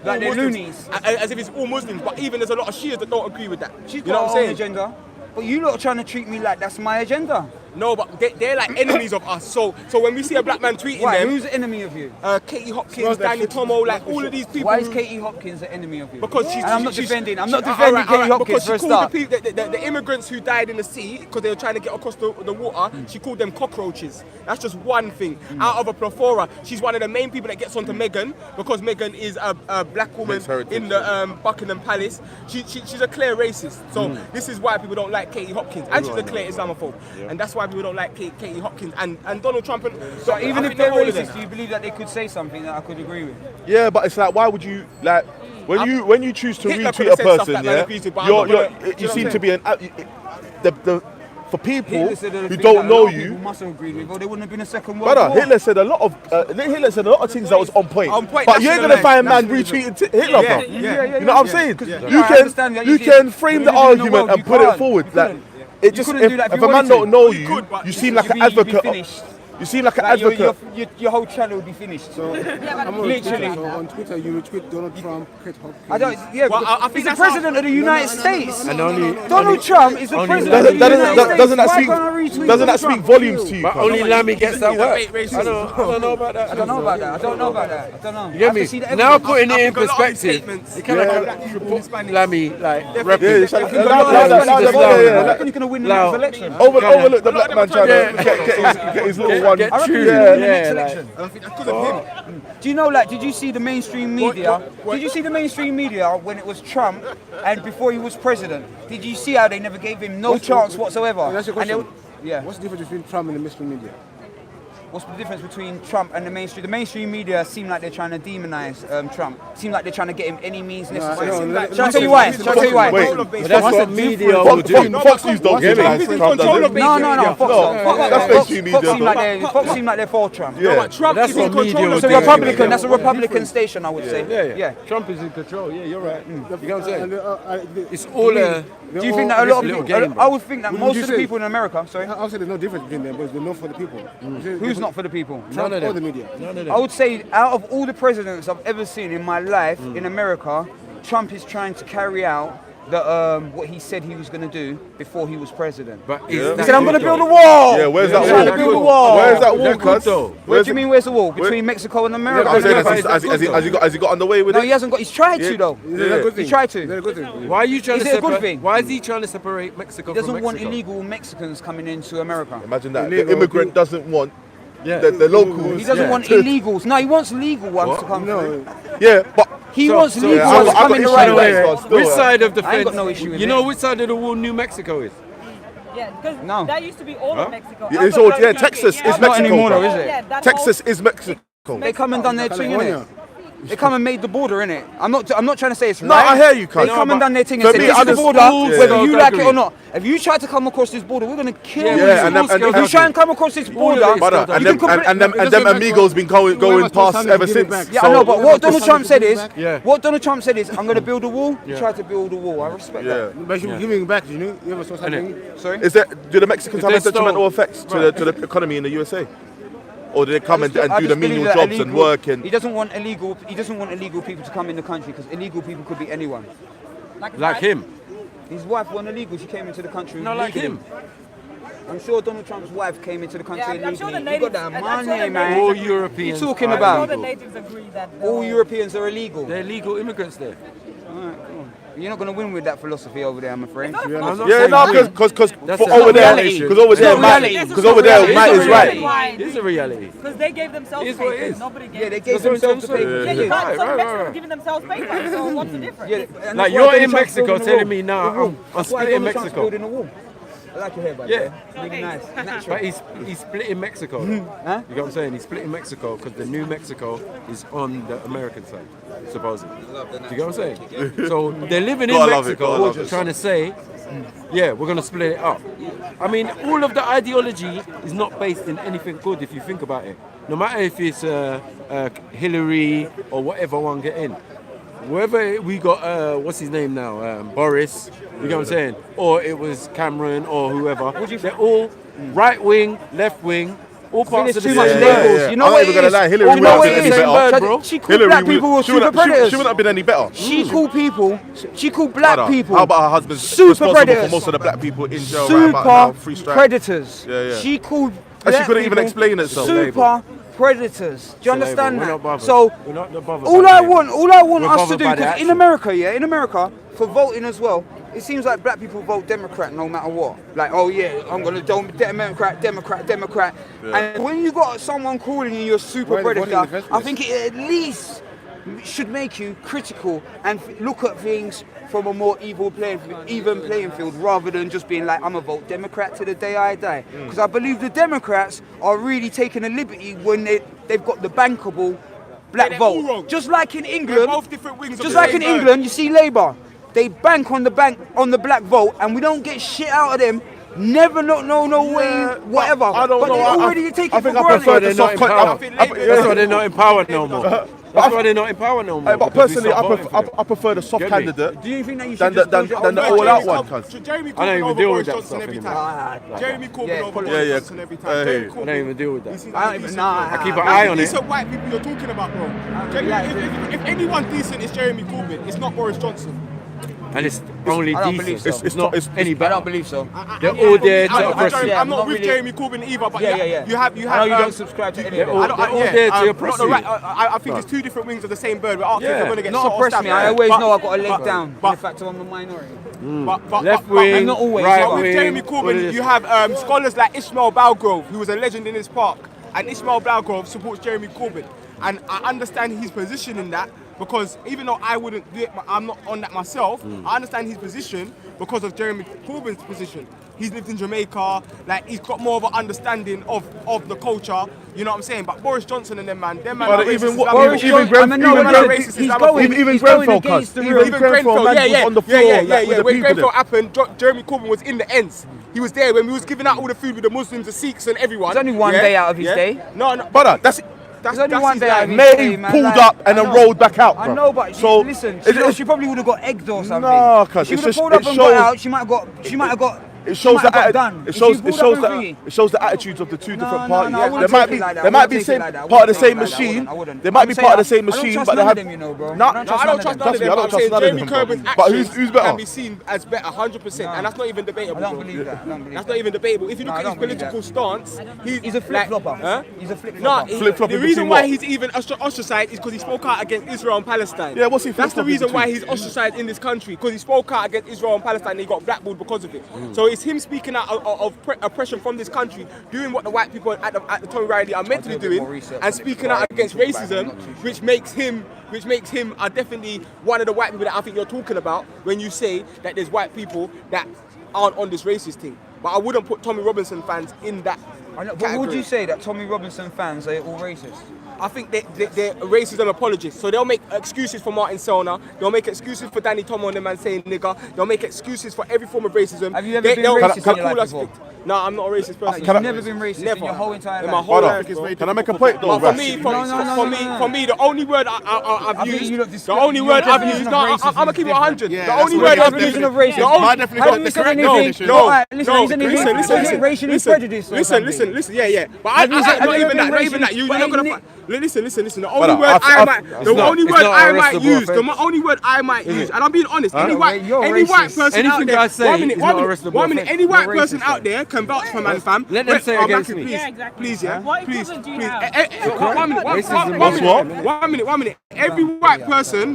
like they're loonies. As if it's all Muslims, but even there's a lot of Shias that don't agree with that. She's you know what I'm saying? Agenda. But you lot are trying to treat me like that's my agenda. No, but they're like enemies of us. So when we see a black man tweeting them, who's the enemy of you? Katie Hopkins, Danny Tomo, like all of these people. Why is Katie Hopkins the enemy of you? Because I'm not defending Katie Hopkins for a start. The immigrants who died in the sea because they were trying to get across the water, she called them cockroaches. That's just one thing. Out of a plethora, she's one of the main people that gets onto Meghan because Meghan is a black woman in the Buckingham Palace. She's a clear racist. So this is why people don't like Katie Hopkins, and she's a clear Islamophobe, and that's why people don't like Katie Hopkins and Donald Trump. So even if they're racist, do you believe that they could say something that I could agree with? Yeah, but it's like, why would you like when you choose to retweet a person? You seem to be for people who don't know you. Must have agreed with, or they wouldn't have been a second world war. Hitler said a lot of things that was on point. But you ain't gonna find man retweeting Hitler, bro. You know what I'm saying? You can frame the argument and put it forward. Like, it just if a man don't know you, you seem like an advocate. You seem like an advocate. Your whole channel would be finished. So literally, on Twitter, you retweet Donald Trump, Kate Hopkins. I don't. Yeah, well, he's the president of the United States. And only Donald Trump is the president of the United States. Doesn't that speak volumes to you? But only Lammy gets that work. I don't know about that. I don't know about that. I don't know. You get me? Now putting it in perspective, you kind of put Lammy like representing. He's gonna win the next election. Overlook the black man trying to get his little one. I reckon he's gonna win the next election. I don't think that's because of him. Do you know, like, did you see the mainstream media? Did you see the mainstream media when it was Trump and before he was president? Did you see how they never gave him no chance whatsoever? That's your question. Yeah. What's the difference between Trump and the mainstream media? What's the difference between Trump and the mainstream? The mainstream media seem like they're trying to demonize Trump. Seem like they're trying to get him any means necessary. Shall I tell you why? Wait, that's what media will do. Fox News don't demonize Trump, does it? No. Fox seem like they're for Trump. Yeah. Trump That's is in what media control will of do. That's a Republican station, I would say. Yeah. Trump is in control. Yeah, you're right. You know what I'm saying? It's Do you think that a lot of people? I would think that most of the say? people in America. Sorry. I'll say there's no difference between them, but they're not for the people. Who's not for the people? None of them. Or the media. I would say out of all the presidents I've ever seen in my life in America, Trump is trying to carry out what he said he was going to do before he was president. But he said, I'm going to build a wall. Yeah, where's that He's trying to build a wall. Where's that wall, cuz? What do you mean, where's the wall? Between Mexico and America? I'm saying, has he got underway with it? No, he hasn't got. He's tried to, though. He tried to. Why are you trying Is to it a good separate? thing? Why is he trying to separate Mexico He from doesn't Mexico? want illegal Mexicans coming into America. Imagine that. The immigrant doesn't want the locals. He doesn't want illegals. No, he wants legal ones to come through. Yeah, but he wants legal ones to come in the right way. Which side of the I ain't fence? got no issue with You know it. which side of the wall New Mexico is? Yeah, because No. that used to be all of Mexico. it's all Texas is Not Mexico. anymore, though, bro. is it? Yeah, that Texas is Mexico. They come and done their thing, innit? They come and made the border, innit? I'm not trying to say it's right. No, I hear you, cuz. They come and done their thing For and said, me, this I is the just- border, Yeah. whether you like it agree. or not. If you try to come across this border, we're going to kill you. Yeah, and if you try and come across this border, Brother, and you can them amigos been going past ever since. Yeah, I know, but what Donald Trump said is, Yeah. I'm going to build a wall. You try to build a wall. I respect that. But you're giving back, you know? You ever saw something? Sorry? Do the Mexicans have they a detrimental effects to the economy in the USA? or do they come and I do the just believe menial that jobs and work and? He doesn't want illegal people to come in the country because illegal people could be anyone. Like him. His wife wasn't illegal. She came into the country. Not like legally. him. I'm sure Donald Trump's wife came into the country Yeah, I'm sure illegally. the You got that natives- I'm sure money, the man. All What are you Europeans talking are about? All the illegal. natives agree that. All Europeans are illegal. They're legal immigrants there. Alright, cool. You're not going to win with that philosophy over there, I'm afraid. I'm not Yeah, saying no, win. because That's for a over there, reality. because over It's there, not Matt, reality. because over there, It's Matt a is right. reality. It's a reality. Because they gave themselves It's what it papers. is. Nobody gave Yeah, they them. gave themselves the Yeah, papers. Yeah, you can't Right, stop right, Mexicans right. giving themselves papers. So what's the difference? Yeah, and that's Like why you're Donald in Trump's Mexico building a telling wall. me now A wall. I'm That's why splitting Donald Trump's Mexico. building a wall. I like your hair, by the Yeah. way. Really nice. Natural. But he's splitting Mexico. Huh? You know what I'm saying? He's splitting Mexico because the new Mexico is on the American side, supposedly. Do you get what I'm saying? So they're living in Gotta love it, Mexico, gotta love it. trying to say, yeah, we're going to split it up. I mean, all of the ideology is not based in anything good if you think about it. No matter if it's Hillary or whatever one get in. Whoever we got, what's his name now? Boris, you know what I'm saying? Or it was Cameron or whoever. They're all right wing, left wing, all parts of the too same much bird. labels. You know I'm what not even it gonna is? lie, Hillary You know wouldn't what have it been is? any better. bro. She called black people were super predators. She wouldn't have been any better. She called people. She called black Brother, people. How about her husband's super responsible predators? for most of the black people in jail right about now? Super Free strike. predators. Yeah, yeah. She called. And she black couldn't even people explain herself. Super predators. Do you understand We're that? not bothered. So We're not bothered all by I the want label. us We're to bothered do, by the because in action. America, yeah, in America, for voting as well, it seems like black people vote Democrat no matter what. Like, oh yeah, I'm gonna Democrat. And when you got someone calling you a super predator, I think it at least should make you critical and look at things from a more even playing field, rather than just being like, I'm gonna vote Democrat to the day I die. Because I believe the Democrats are really taking a liberty when they've got the bankable black they're all vote. wrong. Just like in They're England, both different wings of just the like same in bird. England, you see Labour. They bank on the black vote, and we don't get shit out of them. Never, no way, whatever. I don't but know. they already take it for think I prefer granted. the soft empowered. cut. That's why they're not empowered no more. That's why they're not empowered no more. But because we personally, stop voting for them. I prefer the soft Get me? candidate Do you think that you than should the all-out one. Cuz. Jeremy I don't Corbyn even over deal Boris with that Johnson stuff every anymore. time. Jeremy Corbyn Yeah, over put it- Boris Yeah, Johnson every time. hey. Jeremy I Corbyn. don't even deal with that. He's I don't even know. I keep an eye on it. Decent white people you're talking about, bro. If anyone decent is Jeremy Corbyn, it's not Boris Johnson. And it's only I don't decent. believe so. It's not any I better. don't believe so. They're all there to oppress you. Yeah, I'm not not with really. Jeremy Corbyn either, but Yeah. you have. I know you don't subscribe to any of They're all- it. they're all there to oppress you. I think it's two different wings of the same bird. We're all Yeah. going to get Not shot or oppress stabbed. me. I always But- know I've got a leg but- down. but- in fact, I'm the minority. Left wing, not always, right but with wing. Jeremy all of Corbyn, this. you have scholars like Ishmael Balgrove, who was a legend in his park, and Ishmael Balgrove supports Jeremy Corbyn, and I understand his position in that, because even though I wouldn't do it, I'm not on that myself. I understand his position because of Jeremy Corbyn's position. He's lived in Jamaica, like he's got more of an understanding of the culture. You know what I'm saying? But Boris Johnson and them man But are even racist what- Islamophobes. Boris even Johnson, I mean, no, even no, Grenfell- he's Islamophobes. going Even he's Grenfell, going cuz. against the Even real. Grenfell, man, was on the floor, like, with the When people Grenfell there. happened, Jeremy Corbyn was in the ends. He was there when we was giving out all the food with the Muslims, the Sikhs, and everyone. It's only one day out of his day. No, Brother, that's There's only one his day out of life. his May day, man. pulled Like, up and I then know. rolled back out, bro. I know, but so listen, it, she probably would have got egged or something. No, cuz, she it's would have just- pulled up it and got shows- out. She might have got. it shows might have got the done. it If shows she it pulled shows up and the thingy. it shows the attitudes of the two different No, parties. no, I there wouldn't might take be it like that. there I might wouldn't be take it same like that. I part of the wouldn't same take it like that. machine. I wouldn't. There might I'm be saying part of the same I don't machine, trust but they none have of them, you know, bro. Nah, I don't trust I don't trust none of them, I but don't I'm trust saying none of Jeremy them, bro. Corbyn's But actions who's better? can be seen as better, 100%, and that's not even debatable. I don't bro. believe that. I don't believe That's that. not even debatable. If you No, look I at his don't believe political that. stance, He's a flip-flopper. Huh? He's a No, flip-flopper. Flip-flopping the reason between why what? he's even ostracized is because he spoke out against Israel and Palestine. Yeah, what's he That's the flip-flopping reason why between? he's ostracized in this country, because he spoke out against Israel and Palestine and he got blackballed because of it. So it's him speaking out of oppression from this country, doing what the white people at the Tommy Riley are meant to be doing, and speaking out against racism, which makes him definitely one of the white people that I think you're talking about when you say that there's white people that aren't on this racist thing. But I wouldn't put Tommy Robinson fans in that But category. would you say that Tommy Robinson fans are all racist? I think they're racism apologists. So they'll make excuses for Martin Selner. They'll make excuses for Danny Tomo and the man saying nigger. They'll make excuses for every form of racism. Have you ever been racist in your call life us before? No, I'm not a racist person. You've never been racist in Never. your whole entire In life. my whole life. Can I make a point though? But Ras? for me, the only word I've think used, you lot the describe only your word I've definition used, of no, I'm racism gonna is keep it different. 100. Yeah, The only that's word your I've definition used, of racism. My definition Have of you the said correct anything? definition. No, listen, listen, racially prejudiced or something? listen, yeah. But Have you said- not have you even ever that, been not even that. racist? You're But not gonna in find. Listen. The Brother, only word I've- I might, it's the not- only it's word not I might arrestable use, the offence. only word I might use, and I'm being honest. Any You're white racist. person Anything out there, I say is not one arrestable minute, offence. any white You're person racist, out there can vouch for man, fam. Let them say it against Maki, me. please, Yeah, exactly. please, yeah, What please, equivalent do you please. have? One minute, Racism is one minute. Every white person.